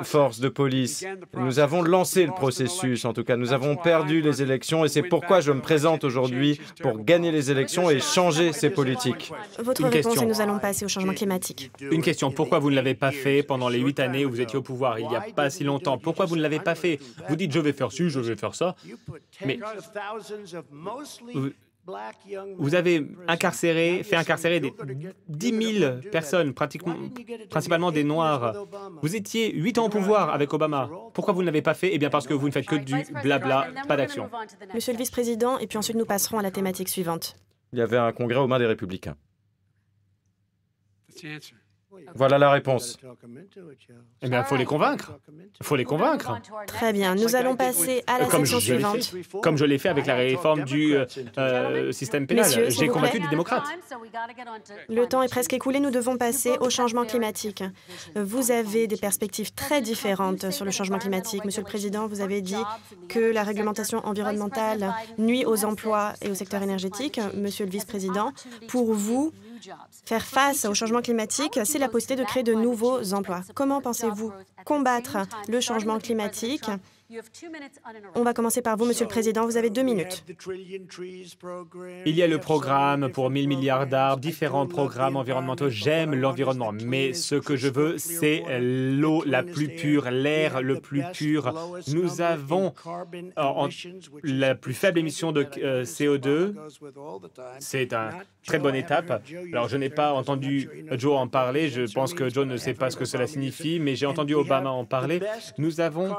forces de police. Nous avons lancé le processus, en tout cas. Nous avons perdu les élections et c'est pourquoi je me présente aujourd'hui pour gagner les élections et changer ces politiques. Votre Une réponse question. et nous allons passer au changement climatique. Une question, pourquoi vous ne l'avez pas fait pendant les 8 années où vous étiez au pouvoir, il n'y a pas si longtemps? Pourquoi vous ne l'avez pas fait? Vous dites, je vais faire ci, je vais faire ça. Mais vous avez fait incarcérer des 10 000 personnes, principalement des Noirs. Vous étiez 8 ans au pouvoir avec Obama. Pourquoi vous ne l'avez pas fait? Eh bien parce que vous ne faites que du blabla, pas d'action. Monsieur le vice-président, et puis ensuite nous passerons à la thématique suivante. Il y avait un congrès aux mains des républicains. Voilà la réponse. Eh bien, il faut les convaincre. Il faut les convaincre. Très bien, nous allons passer à la Comme section je l'ai suivante. fait. Comme je l'ai fait avec la réforme du système pénal. Messieurs, s'il J'ai vous convaincu plaît. des démocrates. Le temps est presque écoulé, nous devons passer au changement climatique. Vous avez des perspectives très différentes sur le changement climatique. Monsieur le Président, vous avez dit que la réglementation environnementale nuit aux emplois et au secteur énergétique. Monsieur le vice-président, pour vous, faire face au changement climatique, c'est la possibilité de créer de nouveaux emplois. Comment pensez-vous combattre le changement climatique? On va commencer par vous, Monsieur le Président. Vous avez 2 minutes. Il y a le programme pour 1000 milliards d'arbres, différents programmes environnementaux. J'aime l'environnement, mais ce que je veux, c'est l'eau la plus pure, l'air le plus pur. Nous avons la plus faible émission de CO2. C'est une très bonne étape. Alors, je n'ai pas entendu Joe en parler. Je pense que Joe ne sait pas ce que cela signifie, mais j'ai entendu Obama en parler. Nous avons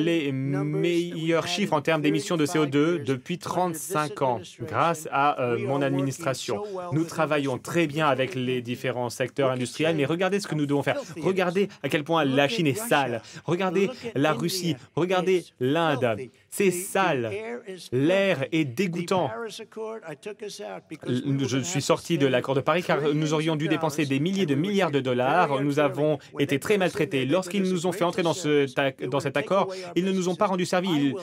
les meilleurs chiffres en termes d'émissions de CO2 depuis 35 ans, grâce à mon administration. Nous travaillons très bien avec les différents secteurs industriels, mais regardez ce que nous devons faire. Regardez à quel point la Chine est sale. Regardez la Russie. Regardez l'Inde. C'est sale. L'air est dégoûtant. Je suis sorti de l'accord de Paris car nous aurions dû dépenser des milliers de milliards de dollars. Nous avons été très maltraités. Lorsqu'ils nous ont fait entrer dans cet accord, ils ne nous ont pas rendu service.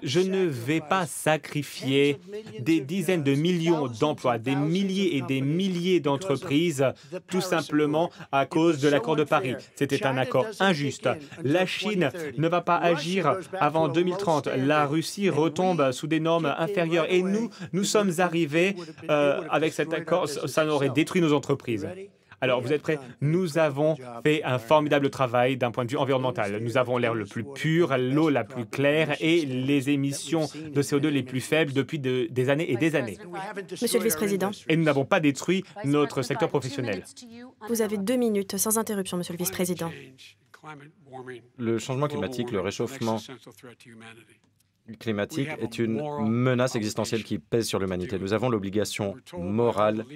Je ne vais pas sacrifier des dizaines de millions d'emplois, des milliers et des milliers d'entreprises, tout simplement à cause de l'accord de Paris. C'était un accord injuste. La Chine ne va pas agir avant 2030. La Russie retombe sous des normes inférieures. Et nous sommes arrivés avec cet accord, ça aurait détruit nos entreprises. Alors, vous êtes prêts? Nous avons fait un formidable travail d'un point de vue environnemental. Nous avons l'air le plus pur, l'eau la plus claire et les émissions de CO2 les plus faibles depuis des années et des années. Monsieur le vice-président. Et nous n'avons pas détruit notre secteur professionnel. Vous avez 2 minutes, sans interruption, Monsieur le vice-président. Le changement climatique, le réchauffement climatique est une menace existentielle qui pèse sur l'humanité. Nous avons l'obligation morale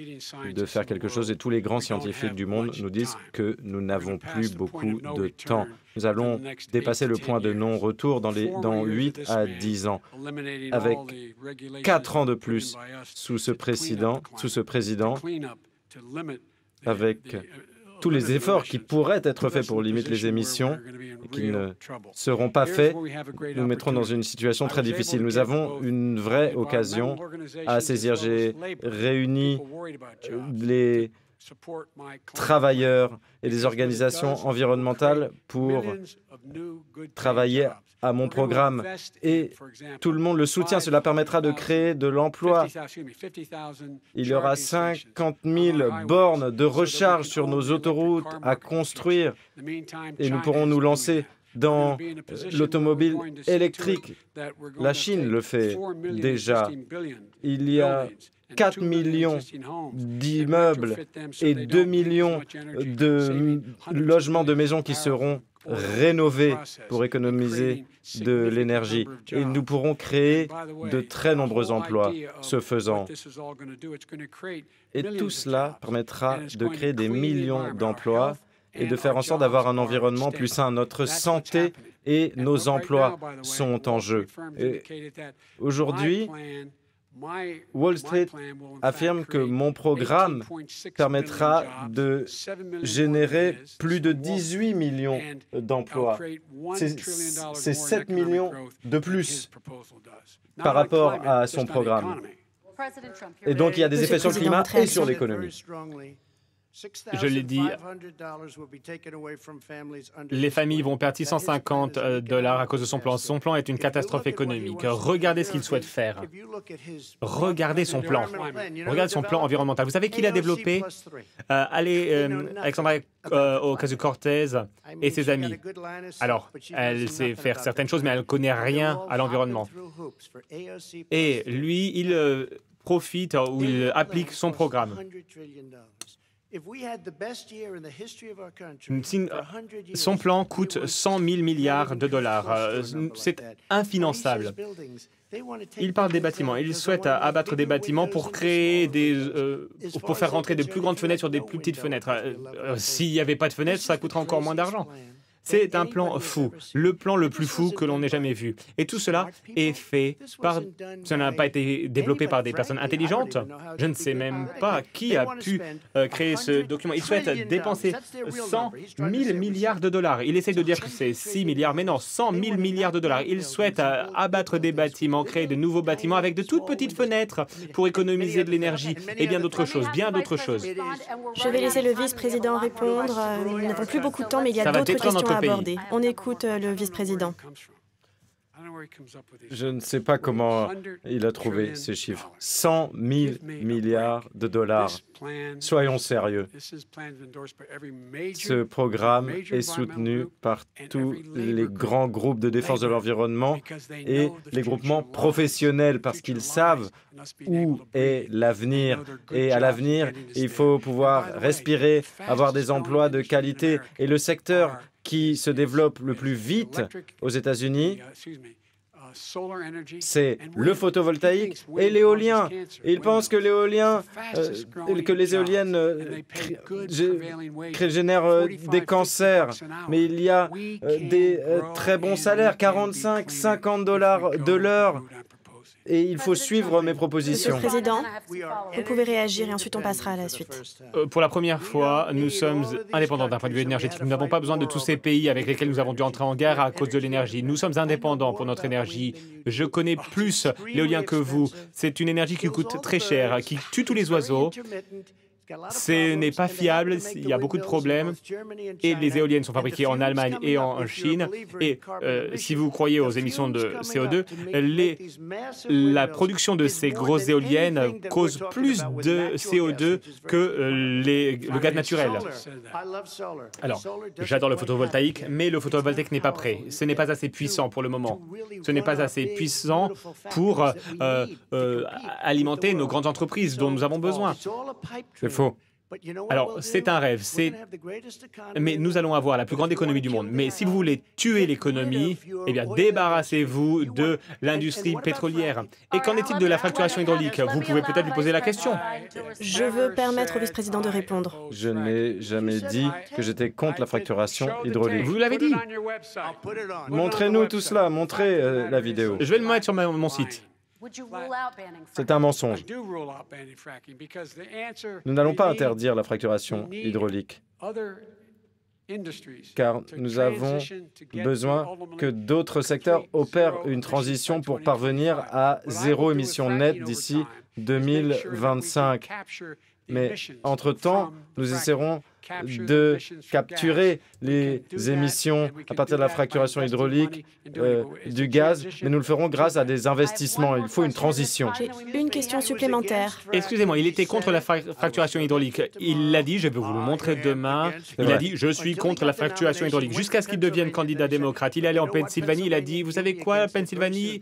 de faire quelque chose et tous les grands scientifiques du monde nous disent que nous n'avons plus beaucoup de temps. Nous allons dépasser le point de non-retour dans 8 à 10 ans, avec 4 ans de plus sous ce président, avec tous les efforts qui pourraient être faits pour limiter les émissions et qui ne seront pas faits, nous mettrons dans une situation très difficile. Nous avons une vraie occasion à saisir. J'ai réuni les travailleurs et des organisations environnementales pour travailler à mon programme. Et tout le monde le soutient. Cela permettra de créer de l'emploi. Il y aura 50 000 bornes de recharge sur nos autoroutes à construire. Et nous pourrons nous lancer dans l'automobile électrique. La Chine le fait déjà. Il y a 4 millions d'immeubles et 2 millions de logements de maisons qui seront rénovés pour économiser de l'énergie. Et nous pourrons créer de très nombreux emplois, ce faisant. Et tout cela permettra de créer des millions d'emplois et de faire en sorte d'avoir un environnement plus sain. Notre santé et nos emplois sont en jeu. Aujourd'hui, Wall Street affirme que mon programme permettra de générer plus de 18 millions d'emplois. C'est 7 millions de plus par rapport à son programme. Et donc, il y a des effets sur le climat et sur l'économie. Je l'ai dit, les familles vont perdre $650 à cause de son plan. Son plan est une catastrophe économique. Regardez ce qu'il souhaite faire. Regardez son plan. Regardez son plan environnemental. Vous savez qui l'a développé? Alexandra Ocasio-Cortez et ses amis. Alors, elle sait faire certaines choses, mais elle ne connaît rien à l'environnement. Et lui, il profite ou il applique son programme. Son plan coûte 100 000 milliards de dollars. C'est infinançable. Il parle des bâtiments. Il souhaite abattre des bâtiments pour créer pour faire rentrer de plus grandes fenêtres sur des plus petites fenêtres. S'il n'y avait pas de fenêtres, ça coûterait encore moins d'argent. C'est un plan fou, le plan le plus fou que l'on ait jamais vu. Et tout cela est fait par... Ça n'a pas été développé par des personnes intelligentes. Je ne sais même pas qui a pu créer ce document. Il souhaite dépenser 100 000 milliards de dollars. Il essaie de dire que c'est 6 milliards, mais non, 100 000 milliards de dollars. Il souhaite abattre des bâtiments, créer de nouveaux bâtiments avec de toutes petites fenêtres pour économiser de l'énergie et bien d'autres choses, bien d'autres choses. Je vais laisser le vice-président répondre. Nous n'avons plus beaucoup de temps, mais il y a d'autres questions à aborder. On écoute le vice-président. Je ne sais pas comment il a trouvé ces chiffres. 100 000 milliards de dollars. Soyons sérieux. Ce programme est soutenu par tous les grands groupes de défense de l'environnement et les groupements professionnels parce qu'ils savent où est l'avenir. Et à l'avenir, il faut pouvoir respirer, avoir des emplois de qualité. Et le secteur qui se développe le plus vite aux États-Unis, c'est le photovoltaïque et l'éolien. Ils pensent que les éoliennes génèrent des cancers, mais il y a des très bons salaires, 45-50 $ de l'heure. Et il faut suivre mes propositions. Monsieur le Président, vous pouvez réagir et ensuite on passera à la suite. Pour la première fois, nous sommes indépendants d'un point de vue énergétique. Nous n'avons pas besoin de tous ces pays avec lesquels nous avons dû entrer en guerre à cause de l'énergie. Nous sommes indépendants pour notre énergie. Je connais plus l'éolien que vous. C'est une énergie qui coûte très cher, qui tue tous les oiseaux. Ce n'est pas fiable, il y a beaucoup de problèmes et les éoliennes sont fabriquées en Allemagne et en Chine. Et si vous croyez aux émissions de CO2, la production de ces grosses éoliennes cause plus de CO2 que le gaz naturel. Alors, j'adore le photovoltaïque, mais le photovoltaïque n'est pas prêt. Ce n'est pas assez puissant pour le moment. Ce n'est pas assez puissant pour alimenter nos grandes entreprises dont nous avons besoin. C'est faux. Alors, c'est un rêve, mais nous allons avoir la plus grande économie du monde. Mais si vous voulez tuer l'économie, eh bien, débarrassez-vous de l'industrie pétrolière. Et qu'en est-il de la fracturation hydraulique? Vous pouvez peut-être lui poser la question. Je veux permettre au vice-président de répondre. Je n'ai jamais dit que j'étais contre la fracturation hydraulique. Vous l'avez dit. Montrez-nous tout cela, montrez la vidéo. Je vais le mettre sur mon site. C'est un mensonge. Nous n'allons pas interdire la fracturation hydraulique, car nous avons besoin que d'autres secteurs opèrent une transition pour parvenir à zéro émission nette d'ici 2025. Mais entre-temps, nous essaierons de capturer les émissions à partir de la fracturation hydraulique du gaz, mais nous le ferons grâce à des investissements. Il faut une transition. J'ai une question supplémentaire. Excusez-moi, il était contre la fracturation hydraulique. Il l'a dit, je vais vous le montrer demain. Il a dit, je suis contre la fracturation hydraulique. Jusqu'à ce qu'il devienne candidat démocrate. Il est allé en Pennsylvanie, il a dit, vous savez quoi, Pennsylvanie,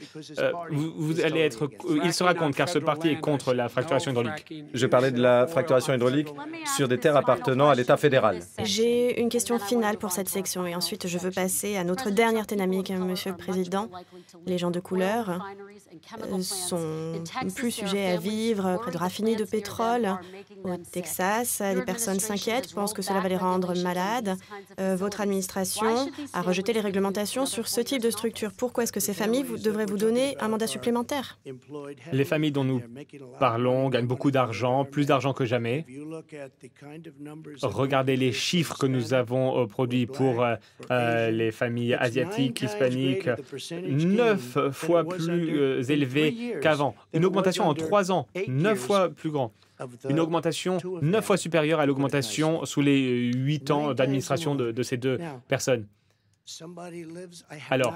vous allez être... Il sera contre, car ce parti est contre la fracturation hydraulique. Je parlais de la fracturation hydraulique sur des terres appartenant à l'État fédéral. J'ai une question finale pour cette section et ensuite je veux passer à notre dernière dynamique, Monsieur le Président. Les gens de couleur sont plus sujets à vivre près de raffineries de pétrole au Texas. Des personnes s'inquiètent, pensent que cela va les rendre malades. Votre administration a rejeté les réglementations sur ce type de structure. Pourquoi est-ce que ces familles devraient vous donner un mandat supplémentaire? Les familles dont nous parlons gagnent beaucoup d'argent, plus d'argent que jamais. Regardez les chiffres que nous avons produits pour les familles asiatiques, hispaniques, 9 fois plus élevés qu'avant. Une augmentation en 3 ans, 9 fois plus grand. Une augmentation 9 fois supérieure à l'augmentation sous les 8 ans d'administration de ces deux personnes. Alors,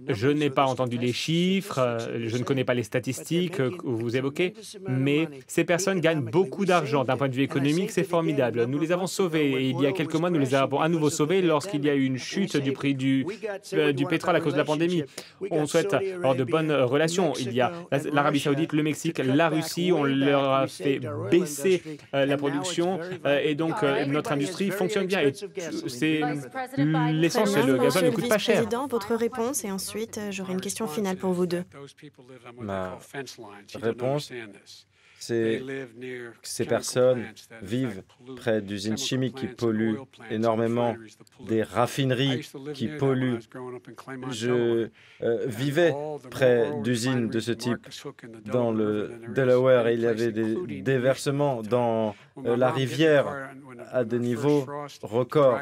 je n'ai pas entendu les chiffres, je ne connais pas les statistiques que vous évoquez, mais ces personnes gagnent beaucoup d'argent. D'un point de vue économique, c'est formidable. Nous les avons sauvés et il y a quelques mois, nous les avons à nouveau sauvés lorsqu'il y a eu une chute du prix du pétrole à cause de la pandémie. On souhaite avoir de bonnes relations. Il y a l'Arabie Saoudite, le Mexique, la Russie, on leur a fait baisser la production et donc notre industrie fonctionne bien. Et c'est l'essentiel. Le gazole ne coûte pas cher. Président, votre réponse et ensuite j'aurai une question finale pour vous deux. Ma réponse, c'est que ces personnes vivent près d'usines chimiques qui polluent énormément, des raffineries qui polluent. Je vivais près d'usines de ce type dans le Delaware et il y avait des déversements dans la rivière à des niveaux records.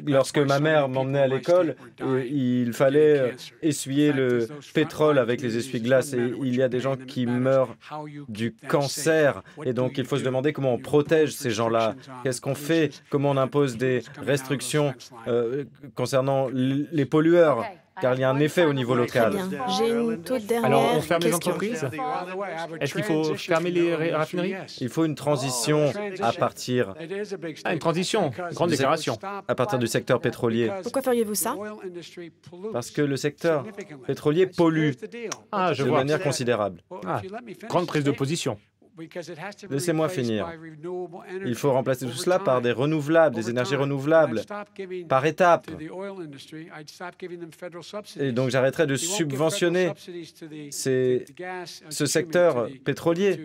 Lorsque ma mère m'emmenait à l'école, il fallait essuyer le pétrole avec les essuie-glaces et il y a des gens qui meurent du cancer et donc il faut se demander comment on protège ces gens-là. Qu'est-ce qu'on fait? Comment on impose des restrictions concernant les pollueurs? Car il y a un effet au niveau local. Très bien. J'ai une toute dernière Alors, on ferme les question. entreprises? Est-ce qu'il faut fermer les raffineries? Il faut une transition à partir... Une transition, une grande déclaration. À partir du secteur pétrolier. Pourquoi feriez-vous ça? Parce que le secteur pétrolier pollue Je de vois. manière considérable. Grande prise de position. Laissez-moi finir. Il faut remplacer tout cela par des renouvelables, des énergies renouvelables, par étapes. Et donc j'arrêterai de subventionner ce secteur pétrolier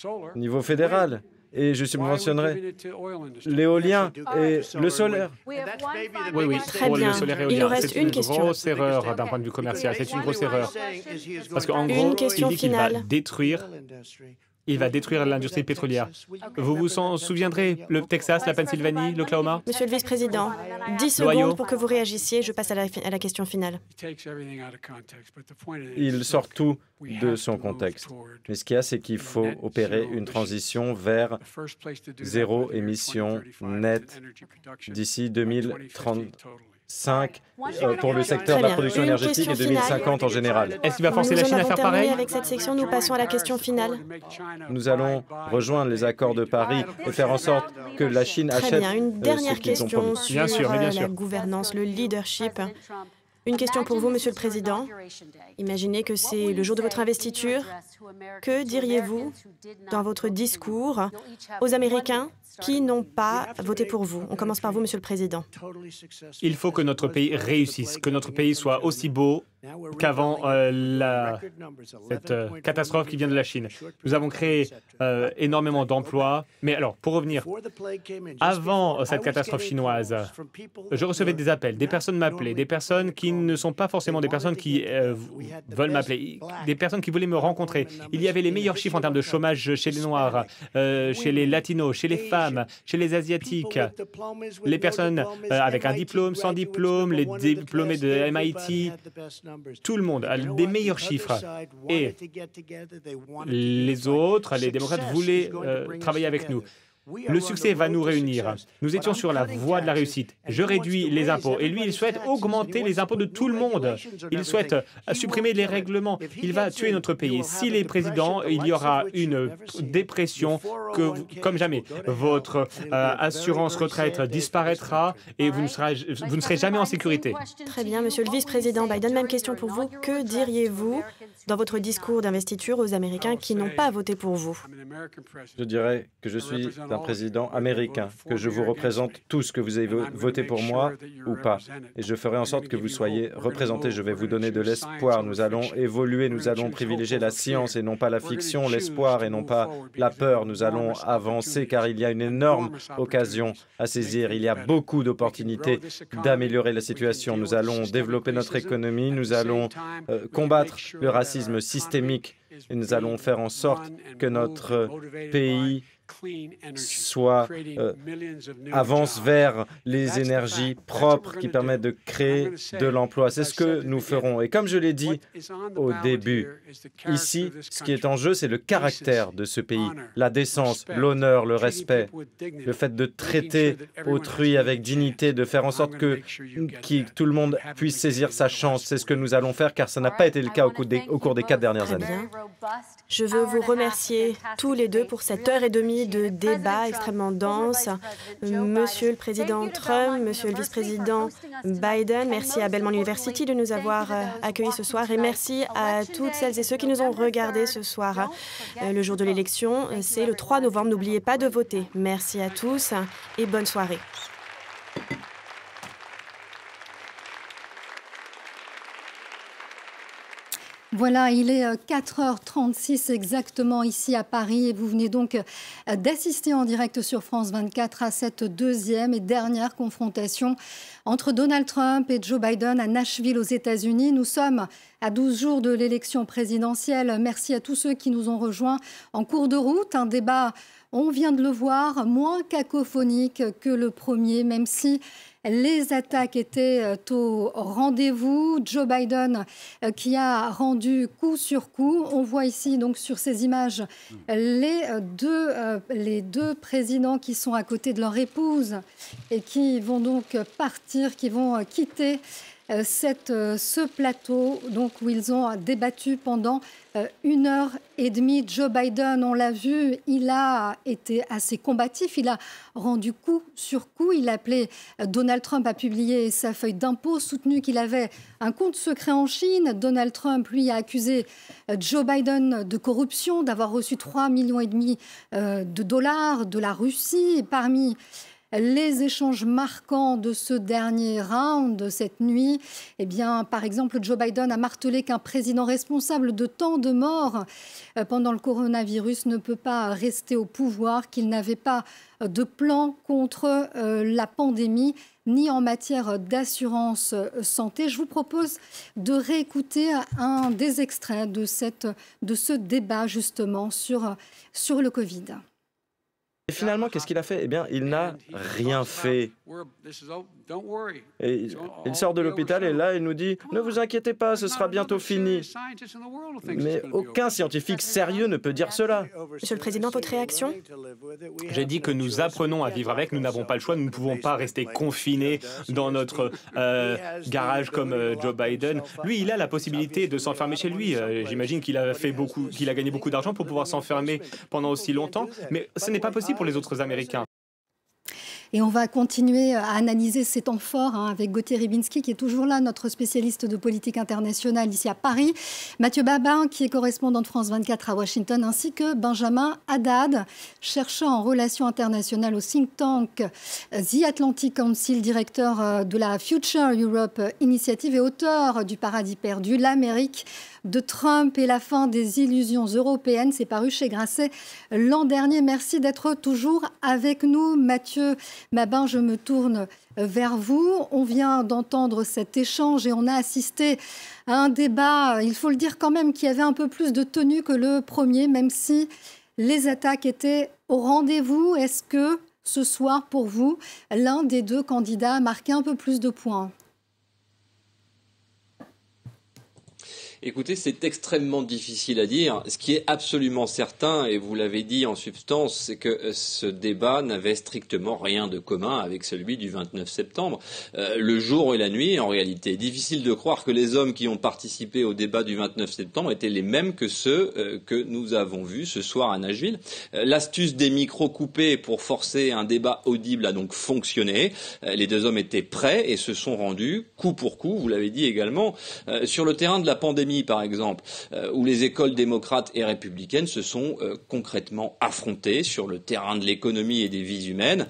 au niveau fédéral. Et je subventionnerai l'éolien et le solaire. Oui, Très pour bien. le solaire Il nous éolien. reste C'est une une question. grosse erreur d'un point de vue commercial. C'est une grosse erreur. Parce qu'en Une gros, il question dit qu'il va finale. détruire l'industrie pétrolière. Vous vous en souviendrez, le Texas, la Pennsylvanie, l'Oklahoma? Monsieur le vice-président, 10 L'Ohio. secondes pour que vous réagissiez. Je passe à la question finale. Il sort tout de son contexte. Mais ce qu'il y a, c'est qu'il faut opérer une transition vers zéro émission nette d'ici 2035 pour le secteur de la Très bien. production Une énergétique et question 2050 en général. Est-ce qu'il va forcer la Chine à faire pareil? Avec cette section, nous passons à la question finale. Nous allons rejoindre les accords de Paris et faire en sorte que la Chine Très achète bien. Une dernière ce qu'ils ont question promis. sur Bien sûr, mais bien sûr. la gouvernance, le leadership. Une question pour vous, Monsieur le Président. Imaginez que c'est le jour de votre investiture. Que diriez-vous dans votre discours aux Américains qui n'ont pas voté pour vous? On commence par vous, Monsieur le Président. Il faut que notre pays réussisse, que notre pays soit aussi beau qu'avant cette catastrophe qui vient de la Chine. Nous avons créé énormément d'emplois. Mais alors, pour revenir, avant cette catastrophe chinoise, je recevais des appels, des personnes m'appelaient, des personnes qui ne sont pas forcément des personnes qui veulent m'appeler, des personnes qui voulaient me rencontrer. Il y avait les meilleurs chiffres en termes de chômage chez les Noirs, chez les Latinos, chez les femmes, chez les Asiatiques, les personnes avec un diplôme, sans diplôme, les diplômés de MIT. Tout le monde a des meilleurs chiffres. Et les autres, les démocrates, voulaient travailler avec nous. Le succès va nous réunir. Nous étions sur la voie de la réussite. Je réduis les impôts. Et lui, il souhaite augmenter les impôts de tout le monde. Il souhaite supprimer les règlements. Il va tuer notre pays. S'il est président, il y aura une dépression comme jamais. Votre assurance retraite disparaîtra et vous ne serez jamais en sécurité. Très bien, monsieur le vice-président Biden. Même question pour vous. Que diriez-vous dans votre discours d'investiture aux Américains qui n'ont pas voté pour vous? Je dirais que je suis un président américain, que je vous représente tous, que vous avez voté pour moi ou pas. Et je ferai en sorte que vous soyez représentés. Je vais vous donner de l'espoir. Nous allons évoluer, nous allons privilégier la science et non pas la fiction, l'espoir et non pas la peur. Nous allons avancer car il y a une énorme occasion à saisir. Il y a beaucoup d'opportunités d'améliorer la situation. Nous allons développer notre économie, nous allons combattre le racisme systémique et nous allons faire en sorte que notre pays avance vers les énergies propres qui permettent de créer de l'emploi. C'est ce que nous ferons. Et comme je l'ai dit au début, ici, ce qui est en jeu, c'est le caractère de ce pays, la décence, l'honneur, le respect, le fait de traiter autrui avec dignité, de faire en sorte que tout le monde puisse saisir sa chance. C'est ce que nous allons faire, car ça n'a pas été le cas au cours des 4 dernières années. Je veux vous remercier tous les deux pour cette heure et demie de débat extrêmement dense. Monsieur le président Trump, monsieur le vice-président Biden, merci à Belmont University de nous avoir accueillis ce soir et merci à toutes celles et ceux qui nous ont regardés ce soir. Le jour de l'élection, c'est le 3 novembre. N'oubliez pas de voter. Merci à tous et bonne soirée. Voilà, il est 4h36 exactement ici à Paris et vous venez donc d'assister en direct sur France 24 à cette deuxième et dernière confrontation entre Donald Trump et Joe Biden à Nashville aux États-Unis. Nous sommes à 12 jours de l'élection présidentielle. Merci à tous ceux qui nous ont rejoints en cours de route. Un débat, on vient de le voir, moins cacophonique que le premier, même si les attaques étaient au rendez-vous. Joe Biden qui a rendu coup sur coup. On voit ici donc sur ces images les deux présidents qui sont à côté de leur épouse et qui vont donc partir, qui vont quitter ce plateau donc, où ils ont débattu pendant 1h30. Joe Biden, on l'a vu, il a été assez combatif, il a rendu coup sur coup, il a appelé Donald Trump à publier sa feuille d'impôt, soutenu qu'il avait un compte secret en Chine. Donald Trump, lui, a accusé Joe Biden de corruption, d'avoir reçu 3,5 millions de dollars de la Russie. Parmi les échanges marquants de ce dernier round, de cette nuit, eh bien, par exemple, Joe Biden a martelé qu'un président responsable de tant de morts pendant le coronavirus ne peut pas rester au pouvoir, qu'il n'avait pas de plan contre la pandémie, ni en matière d'assurance santé. Je vous propose de réécouter un des extraits de ce débat, justement, sur le Covid. Et finalement, qu'est-ce qu'il a fait? Eh bien, il n'a rien fait. Et il sort de l'hôpital et là, il nous dit « Ne vous inquiétez pas, ce sera bientôt fini ». Mais aucun scientifique sérieux ne peut dire cela. Monsieur le Président, votre réaction? J'ai dit que nous apprenons à vivre avec, nous n'avons pas le choix, nous ne pouvons pas rester confinés dans notre garage comme Joe Biden. Lui, il a la possibilité de s'enfermer chez lui. J'imagine qu'il a gagné beaucoup d'argent pour pouvoir s'enfermer pendant aussi longtemps, mais ce n'est pas possible pour les autres Américains. Et on va continuer à analyser ces temps forts avec Gauthier Ribinski, qui est toujours là, notre spécialiste de politique internationale ici à Paris. Mathieu Babin, qui est correspondant de France 24 à Washington, ainsi que Benjamin Haddad, chercheur en relations internationales au think tank The Atlantic Council, directeur de la Future Europe Initiative et auteur du Paradis perdu, l'Amérique de Trump et la fin des illusions européennes. C'est paru chez Grasset l'an dernier. Merci d'être toujours avec nous. Mathieu Babin, je me tourne vers vous. On vient d'entendre cet échange et on a assisté à un débat, il faut le dire quand même, qui avait un peu plus de tenue que le premier, même si les attaques étaient au rendez-vous. Est-ce que ce soir, pour vous, l'un des deux candidats a marqué un peu plus de points ? Écoutez, c'est extrêmement difficile à dire. Ce qui est absolument certain, et vous l'avez dit en substance, c'est que ce débat n'avait strictement rien de commun avec celui du 29 septembre. Le jour et la nuit, en réalité. Difficile de croire que les hommes qui ont participé au débat du 29 septembre étaient les mêmes que ceux que nous avons vus ce soir à Nashville. L'astuce des micros coupés pour forcer un débat audible a donc fonctionné. Les deux hommes étaient prêts et se sont rendus, coup pour coup, vous l'avez dit également, sur le terrain de la pandémie, par exemple, où les écoles démocrates et républicaines se sont concrètement affrontées sur le terrain de l'économie et des vies humaines,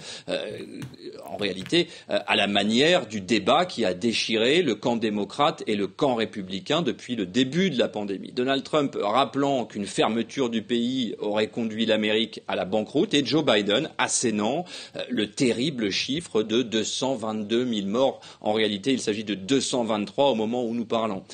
en réalité, à la manière du débat qui a déchiré le camp démocrate et le camp républicain depuis le début de la pandémie. Donald Trump rappelant qu'une fermeture du pays aurait conduit l'Amérique à la banqueroute et Joe Biden assénant le terrible chiffre de 222 000 morts. En réalité, il s'agit de 223 au moment où nous parlons.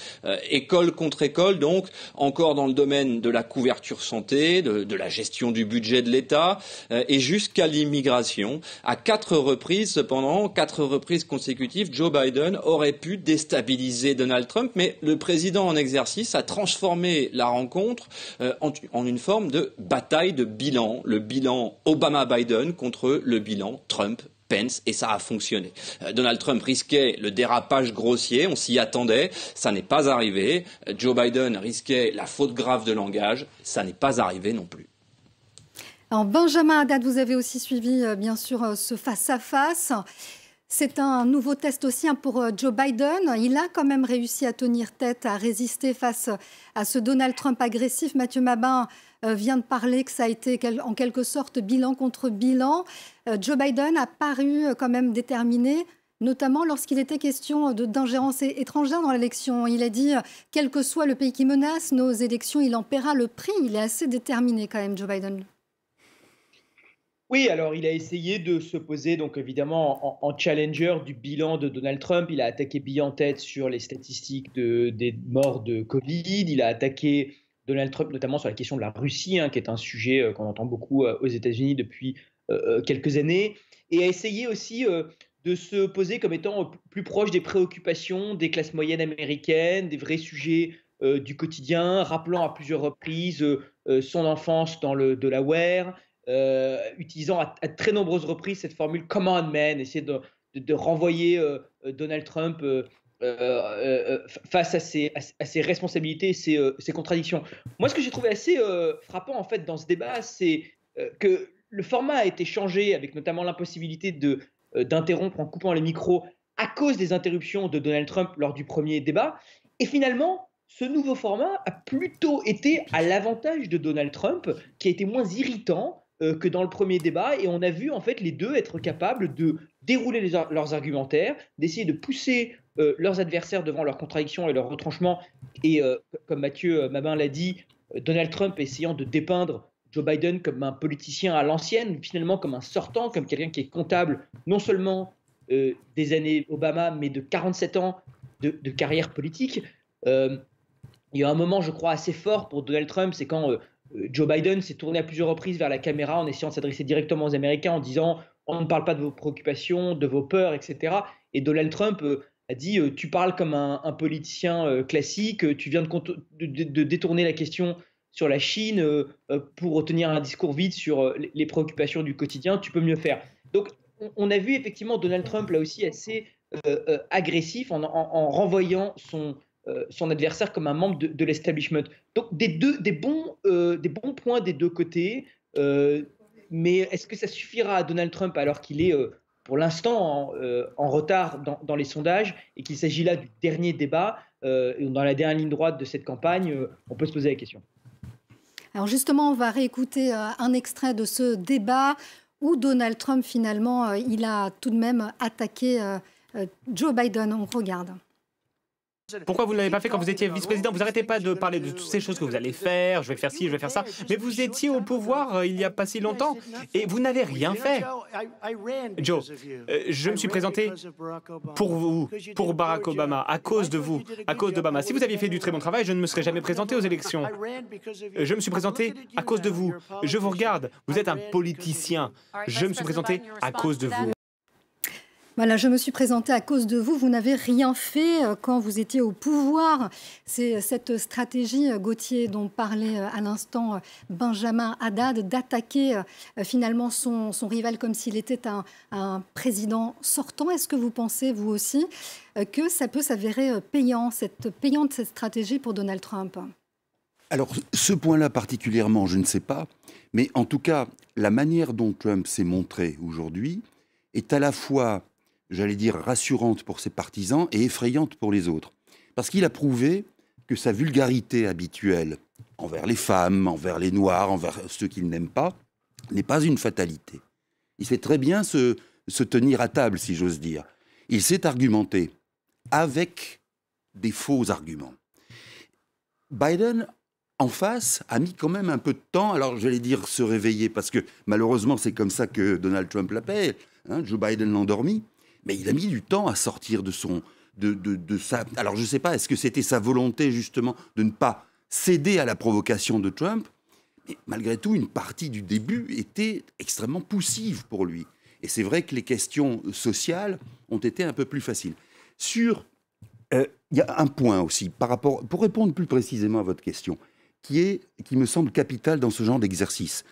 École contre école, donc, encore dans le domaine de la couverture santé, de la gestion du budget de l'État, et jusqu'à l'immigration. À 4 reprises, cependant, 4 reprises consécutives, Joe Biden aurait pu déstabiliser Donald Trump, mais le président en exercice a transformé la rencontre en une forme de bataille de bilan. Le bilan Obama-Biden contre le bilan Trump-Pence, et ça a fonctionné. Donald Trump risquait le dérapage grossier, on s'y attendait, ça n'est pas arrivé. Joe Biden risquait la faute grave de langage, ça n'est pas arrivé non plus. Alors Benjamin Haddad, vous avez aussi suivi bien sûr ce face-à-face. C'est un nouveau test aussi pour Joe Biden. Il a quand même réussi à tenir tête, à résister face à ce Donald Trump agressif. Mathieu Mabin vient de parler que ça a été en quelque sorte bilan contre bilan. Joe Biden a paru quand même déterminé, notamment lorsqu'il était question d'ingérence étrangère dans l'élection. Il a dit, quel que soit le pays qui menace nos élections, il en paiera le prix. Il est assez déterminé quand même, Joe Biden. Oui, alors il a essayé de se poser donc évidemment en challenger du bilan de Donald Trump. Il a attaqué bill en tête sur les statistiques des morts de Covid. Il a attaqué Donald Trump notamment sur la question de la Russie, qui est un sujet qu'on entend beaucoup aux États-Unis depuis quelques années, et a essayé aussi de se poser comme étant plus proche des préoccupations des classes moyennes américaines, des vrais sujets du quotidien, rappelant à plusieurs reprises son enfance dans le Delaware, utilisant à très nombreuses reprises cette formule "come on man", essayer de renvoyer Donald Trump face à ses responsabilités et ses contradictions. Moi, ce que j'ai trouvé assez frappant en fait dans ce débat, c'est que le format a été changé, avec notamment l'impossibilité d'interrompre en coupant les micros à cause des interruptions de Donald Trump lors du premier débat. Et finalement, ce nouveau format a plutôt été à l'avantage de Donald Trump, qui a été moins irritant que dans le premier débat, et on a vu en fait les deux être capables de dérouler leurs argumentaires, d'essayer de pousser leurs adversaires devant leurs contradictions et leurs retranchements, et comme Mathieu Mabin l'a dit, Donald Trump essayant de dépeindre Joe Biden comme un politicien à l'ancienne, finalement comme un sortant, comme quelqu'un qui est comptable non seulement des années Obama, mais de 47 ans de carrière politique. Il y a un moment, je crois, assez fort pour Donald Trump, c'est quand Joe Biden s'est tourné à plusieurs reprises vers la caméra en essayant de s'adresser directement aux Américains en disant « on ne parle pas de vos préoccupations, de vos peurs, etc. » Et Donald Trump a dit « tu parles comme un politicien classique, tu viens de détourner la question sur la Chine pour tenir un discours vide sur les préoccupations du quotidien, tu peux mieux faire. » Donc on a vu effectivement Donald Trump là aussi assez agressif en renvoyant son adversaire comme un membre de l'establishment. Donc des bons points des deux côtés, mais est-ce que ça suffira à Donald Trump alors qu'il est pour l'instant en retard dans les sondages et qu'il s'agit là du dernier débat, dans la dernière ligne droite de cette campagne, on peut se poser la question. Alors justement, on va réécouter un extrait de ce débat où Donald Trump finalement, il a tout de même attaqué Joe Biden. On regarde. Pourquoi vous ne l'avez pas fait quand vous étiez vice-président? Vous n'arrêtez pas de parler de toutes ces choses que vous allez faire, je vais faire ci, je vais faire ça. Mais vous étiez au pouvoir il n'y a pas si longtemps et vous n'avez rien fait. Joe, je me suis présenté pour vous, pour Barack Obama, à cause de vous, à cause d'Obama. Si vous aviez fait du très bon travail, je ne me serais jamais présenté aux élections. Je me suis présenté à cause de vous. Je vous regarde, vous êtes un politicien. Je me suis présenté à cause de vous. Voilà, je me suis présentée à cause de vous. Vous n'avez rien fait quand vous étiez au pouvoir. C'est cette stratégie, Gauthier, dont parlait à l'instant Benjamin Haddad, d'attaquer finalement son rival comme s'il était un président sortant. Est-ce que vous pensez, vous aussi, que ça peut s'avérer payante cette stratégie pour Donald Trump? Alors, ce point-là particulièrement, je ne sais pas. Mais en tout cas, la manière dont Trump s'est montré aujourd'hui est à la fois, j'allais dire, rassurante pour ses partisans et effrayante pour les autres. Parce qu'il a prouvé que sa vulgarité habituelle envers les femmes, envers les Noirs, envers ceux qu'il n'aime pas, n'est pas une fatalité. Il sait très bien se tenir à table, si j'ose dire. Il sait argumenter avec des faux arguments. Biden, en face, a mis quand même un peu de temps, alors j'allais dire se réveiller, parce que malheureusement c'est comme ça que Donald Trump l'appelle, hein, Joe Biden l'endormi, mais il a mis du temps à sortir de sa... Alors je ne sais pas, est-ce que c'était sa volonté justement de ne pas céder à la provocation de Trump? Mais malgré tout, une partie du début était extrêmement poussive pour lui. Et c'est vrai que les questions sociales ont été un peu plus faciles. Il y a un point aussi, pour répondre plus précisément à votre question, qui me semble capital dans ce genre d'exercice.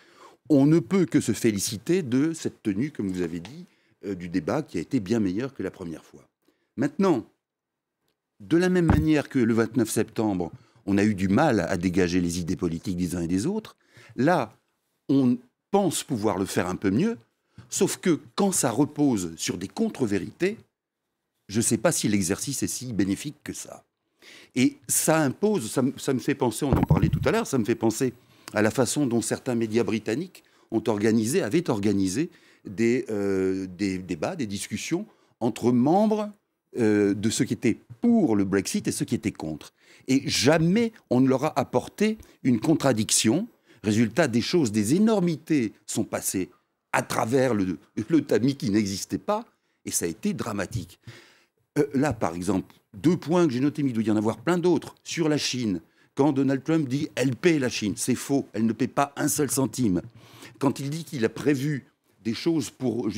On ne peut que se féliciter de cette tenue, comme vous avez dit, du débat qui a été bien meilleur que la première fois. Maintenant, de la même manière que le 29 septembre, on a eu du mal à dégager les idées politiques des uns et des autres, là, on pense pouvoir le faire un peu mieux, sauf que quand ça repose sur des contre-vérités, je ne sais pas si l'exercice est si bénéfique que ça. Et ça impose, ça me fait penser, on en parlait tout à l'heure, ça me fait penser à la façon dont certains médias britanniques avaient organisé des débats, des discussions entre membres de ceux qui étaient pour le Brexit et ceux qui étaient contre. Et jamais on ne leur a apporté une contradiction. Résultat, des énormités sont passées à travers le tamis qui n'existait pas, et ça a été dramatique. Là, par exemple, 2 points que j'ai notés, mais il doit y en avoir plein d'autres. Sur la Chine, quand Donald Trump dit « elle paie la Chine », c'est faux, elle ne paie pas un seul centime. Quand il dit qu'il a prévu des choses pour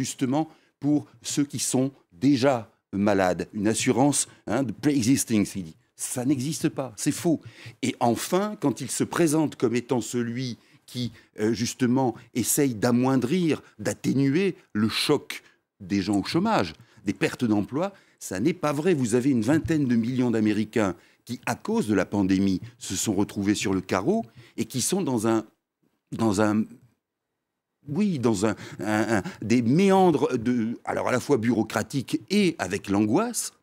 ceux qui sont déjà malades, une assurance de pre-existing, il dit. Ça n'existe pas, c'est faux. Et enfin, quand il se présente comme étant celui qui, justement, essaye d'amoindrir, d'atténuer le choc des gens au chômage, des pertes d'emploi, ça n'est pas vrai. Vous avez une vingtaine de millions d'Américains qui, à cause de la pandémie, se sont retrouvés sur le carreau et qui sont dans des méandres alors à la fois bureaucratiques et avec l'angoisse.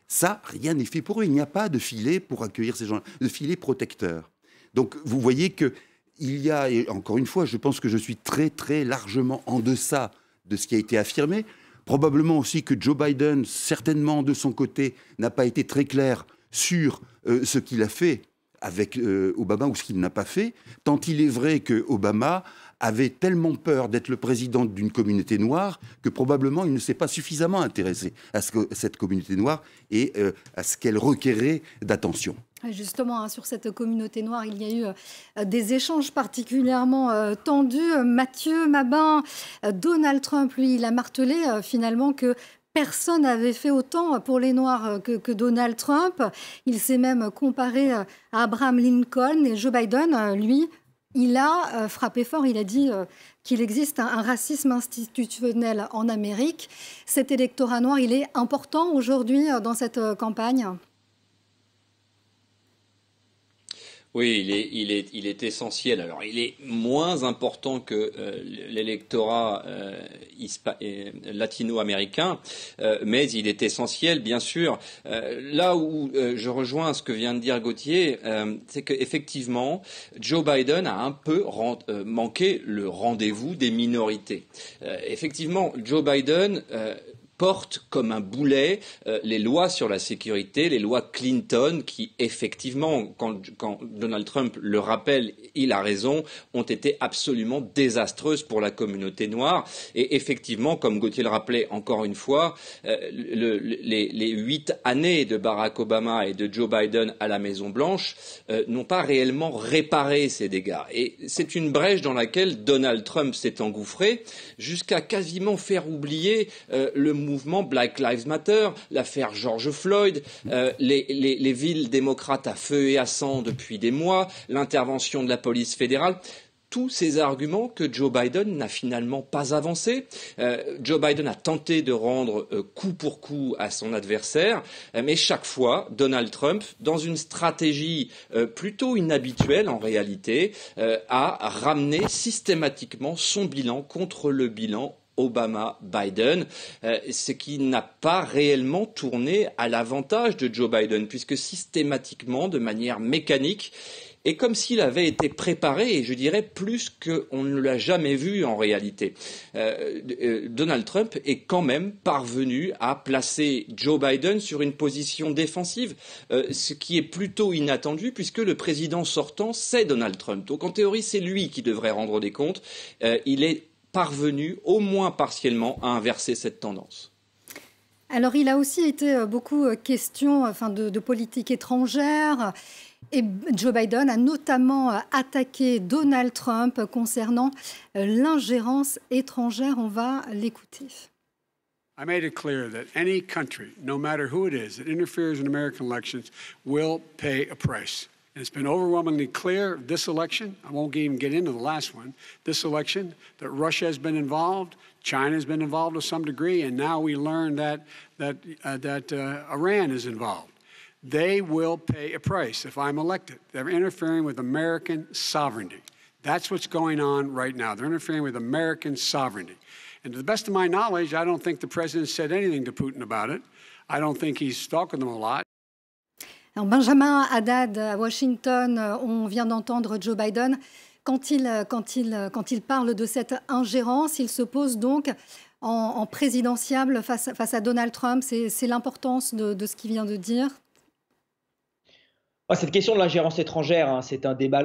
Ça, rien n'est fait pour eux. Il n'y a pas de filet pour accueillir ces gens, de filet protecteur. Donc, vous voyez que il y a, et encore une fois, je pense que je suis très, très largement en deçà de ce qui a été affirmé. Probablement aussi que Joe Biden, certainement de son côté, n'a pas été très clair sur ce qu'il a fait avec Obama ou ce qu'il n'a pas fait, tant il est vrai que Obama avait tellement peur d'être le président d'une communauté noire que probablement il ne s'est pas suffisamment intéressé à cette communauté noire et à ce qu'elle requérait d'attention. Justement, sur cette communauté noire, il y a eu des échanges particulièrement tendus. Mathieu Mabin, Donald Trump, lui, il a martelé finalement que personne n'avait fait autant pour les Noirs que Donald Trump. Il s'est même comparé à Abraham Lincoln. Et Joe Biden, lui, il a frappé fort. Il a dit qu'il existe un racisme institutionnel en Amérique. Cet électorat noir, il est important aujourd'hui dans cette campagne. Oui, il est essentiel. Alors, il est moins important que l'électorat latino-américain, mais il est essentiel, bien sûr. Là où je rejoins ce que vient de dire Gauthier, c'est qu'effectivement, Joe Biden a un peu manqué le rendez-vous des minorités. Effectivement, Joe Biden porte comme un boulet les lois sur la sécurité, les lois Clinton, qui effectivement, quand Donald Trump le rappelle, il a raison, ont été absolument désastreuses pour la communauté noire. Et effectivement, comme Gauthier le rappelait encore une fois, les 8 années de Barack Obama et de Joe Biden à la Maison-Blanche n'ont pas réellement réparé ces dégâts. Et c'est une brèche dans laquelle Donald Trump s'est engouffré jusqu'à quasiment faire oublier le mouvement Black Lives Matter, l'affaire George Floyd, les villes démocrates à feu et à sang depuis des mois, l'intervention de la police fédérale. Tous ces arguments que Joe Biden n'a finalement pas avancés. Joe Biden a tenté de rendre coup pour coup à son adversaire, mais chaque fois, Donald Trump, dans une stratégie plutôt inhabituelle en réalité, a ramené systématiquement son bilan contre le bilan Obama-Biden, ce qui n'a pas réellement tourné à l'avantage de Joe Biden, puisque systématiquement, de manière mécanique, et comme s'il avait été préparé, et je dirais plus qu'on ne l'a jamais vu en réalité. Donald Trump est quand même parvenu à placer Joe Biden sur une position défensive, ce qui est plutôt inattendu puisque le président sortant, c'est Donald Trump. Donc en théorie, c'est lui qui devrait rendre des comptes. Il est parvenu, au moins partiellement, à inverser cette tendance. Alors il a aussi été beaucoup question de politique étrangère. Et Joe Biden a notamment attaqué Donald Trump concernant l'ingérence étrangère. On va l'écouter. I made it clear that any country, no matter who it is, that interferes in American elections will pay a price. And it's been overwhelmingly clear this election, I won't even get into the last one, this election, that Russia has been involved, China has been involved to some degree, and now we learn that Iran is involved. They will pay a price if I'm elected. They're interfering with American sovereignty. That's what's going on right now. They're interfering with American sovereignty. And to the best of my knowledge, I don't think the president said anything to Putin about it. I don't think he's talking to them a lot. Alors Benjamin Haddad, à Washington, on vient d'entendre Joe Biden. Quand il parle de cette ingérence, il se pose donc en présidentiable face à Donald Trump. C'est l'importance de ce qu'il vient de dire. Cette question de l'ingérence étrangère, c'est un débat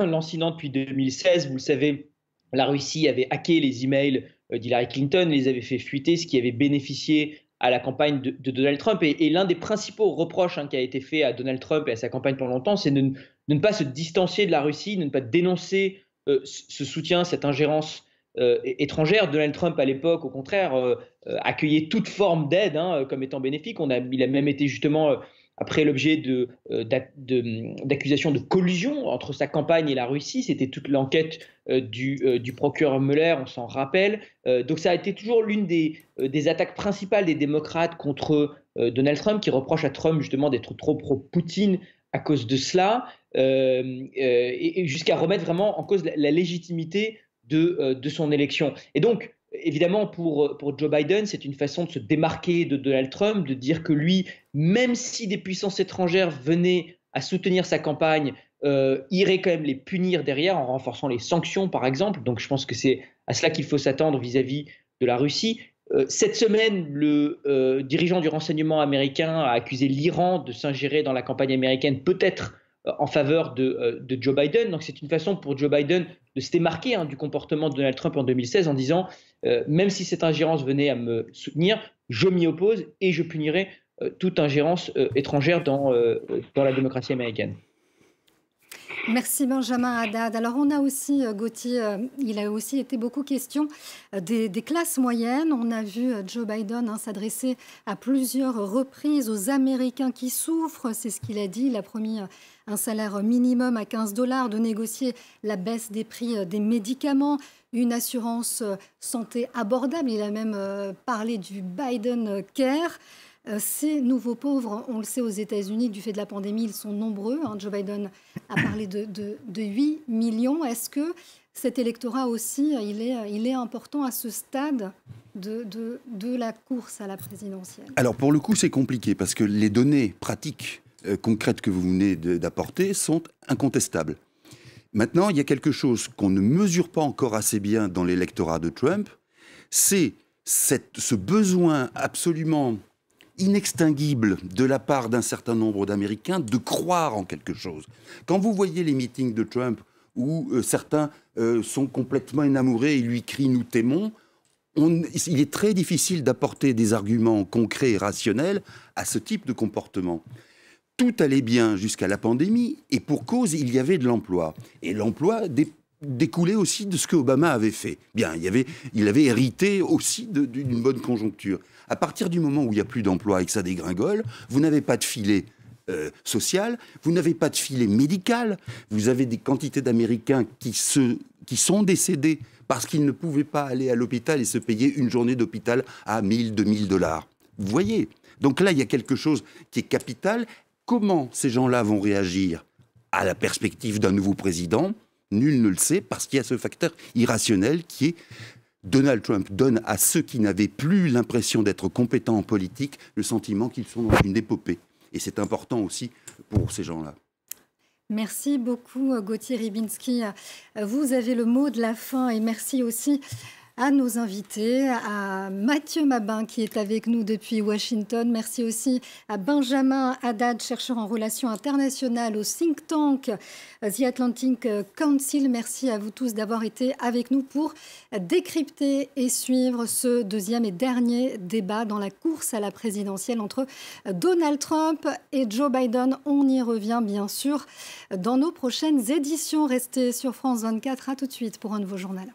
lancinant depuis 2016. Vous le savez, la Russie avait hacké les emails d'Hillary Clinton, les avait fait fuiter, ce qui avait bénéficié à la campagne de Donald Trump. Et l'un des principaux reproches qui a été fait à Donald Trump et à sa campagne pendant longtemps, c'est de ne pas se distancier de la Russie, de ne pas dénoncer ce soutien, cette ingérence étrangère. Donald Trump, à l'époque, au contraire, accueillait toute forme d'aide comme étant bénéfique. Il a même été justement... après l'objet d'accusations de collusion entre sa campagne et la Russie. C'était toute l'enquête du procureur Mueller, on s'en rappelle. Donc ça a été toujours l'une des attaques principales des démocrates contre Donald Trump, qui reproche à Trump justement d'être trop pro-Poutine à cause de cela, et jusqu'à remettre vraiment en cause la légitimité de son élection. Et donc, évidemment, pour Joe Biden, c'est une façon de se démarquer de Donald Trump, de dire que lui, même si des puissances étrangères venaient à soutenir sa campagne, irait quand même les punir derrière en renforçant les sanctions, par exemple. Donc je pense que c'est à cela qu'il faut s'attendre vis-à-vis de la Russie. Cette semaine, le dirigeant du renseignement américain a accusé l'Iran de s'ingérer dans la campagne américaine, peut-être en faveur de Joe Biden. Donc c'est une façon pour Joe Biden de se démarquer du comportement de Donald Trump en 2016 en disant même si cette ingérence venait à me soutenir, je m'y oppose et je punirai toute ingérence étrangère dans la démocratie américaine. Merci Benjamin Haddad. Alors on a aussi, Gauthier, il a aussi été beaucoup question des classes moyennes. On a vu Joe Biden s'adresser à plusieurs reprises aux Américains qui souffrent. C'est ce qu'il a dit. Il a promis un salaire minimum à $15, de négocier la baisse des prix des médicaments, une assurance santé abordable. Il a même parlé du Biden Care. Ces nouveaux pauvres, on le sait aux États-Unis, du fait de la pandémie, ils sont nombreux. Joe Biden a parlé de 8 millions. Est-ce que cet électorat aussi, il est important à ce stade de la course à la présidentielle? Alors pour le coup, c'est compliqué parce que les données pratiques concrètes que vous venez d'apporter sont incontestables. Maintenant, il y a quelque chose qu'on ne mesure pas encore assez bien dans l'électorat de Trump, c'est ce besoin absolument inextinguible de la part d'un certain nombre d'Américains de croire en quelque chose. Quand vous voyez les meetings de Trump où certains sont complètement enamourés et lui crient « nous t'aimons », il est très difficile d'apporter des arguments concrets et rationnels à ce type de comportement. Tout allait bien jusqu'à la pandémie et pour cause, il y avait de l'emploi. Et l'emploi découlait aussi de ce que Obama avait fait. Bien, il avait hérité aussi d'une bonne conjoncture. À partir du moment où il n'y a plus d'emploi et que ça dégringole, vous n'avez pas de filet social, vous n'avez pas de filet médical, vous avez des quantités d'Américains qui sont décédés parce qu'ils ne pouvaient pas aller à l'hôpital et se payer une journée d'hôpital à 1000, 2000 $. Vous voyez ? Donc là, il y a quelque chose qui est capital. Comment ces gens-là vont réagir à la perspective d'un nouveau président ? Nul ne le sait, parce qu'il y a ce facteur irrationnel qui est Donald Trump donne à ceux qui n'avaient plus l'impression d'être compétents en politique le sentiment qu'ils sont dans une épopée. Et c'est important aussi pour ces gens-là. Merci beaucoup, Gauthier Rybinski. Vous avez le mot de la fin et merci aussi à nos invités, à Mathieu Mabin qui est avec nous depuis Washington. Merci aussi à Benjamin Haddad, chercheur en relations internationales au think tank The Atlantic Council. Merci à vous tous d'avoir été avec nous pour décrypter et suivre ce deuxième et dernier débat dans la course à la présidentielle entre Donald Trump et Joe Biden. On y revient bien sûr dans nos prochaines éditions. Restez sur France 24. À tout de suite pour un nouveau journal.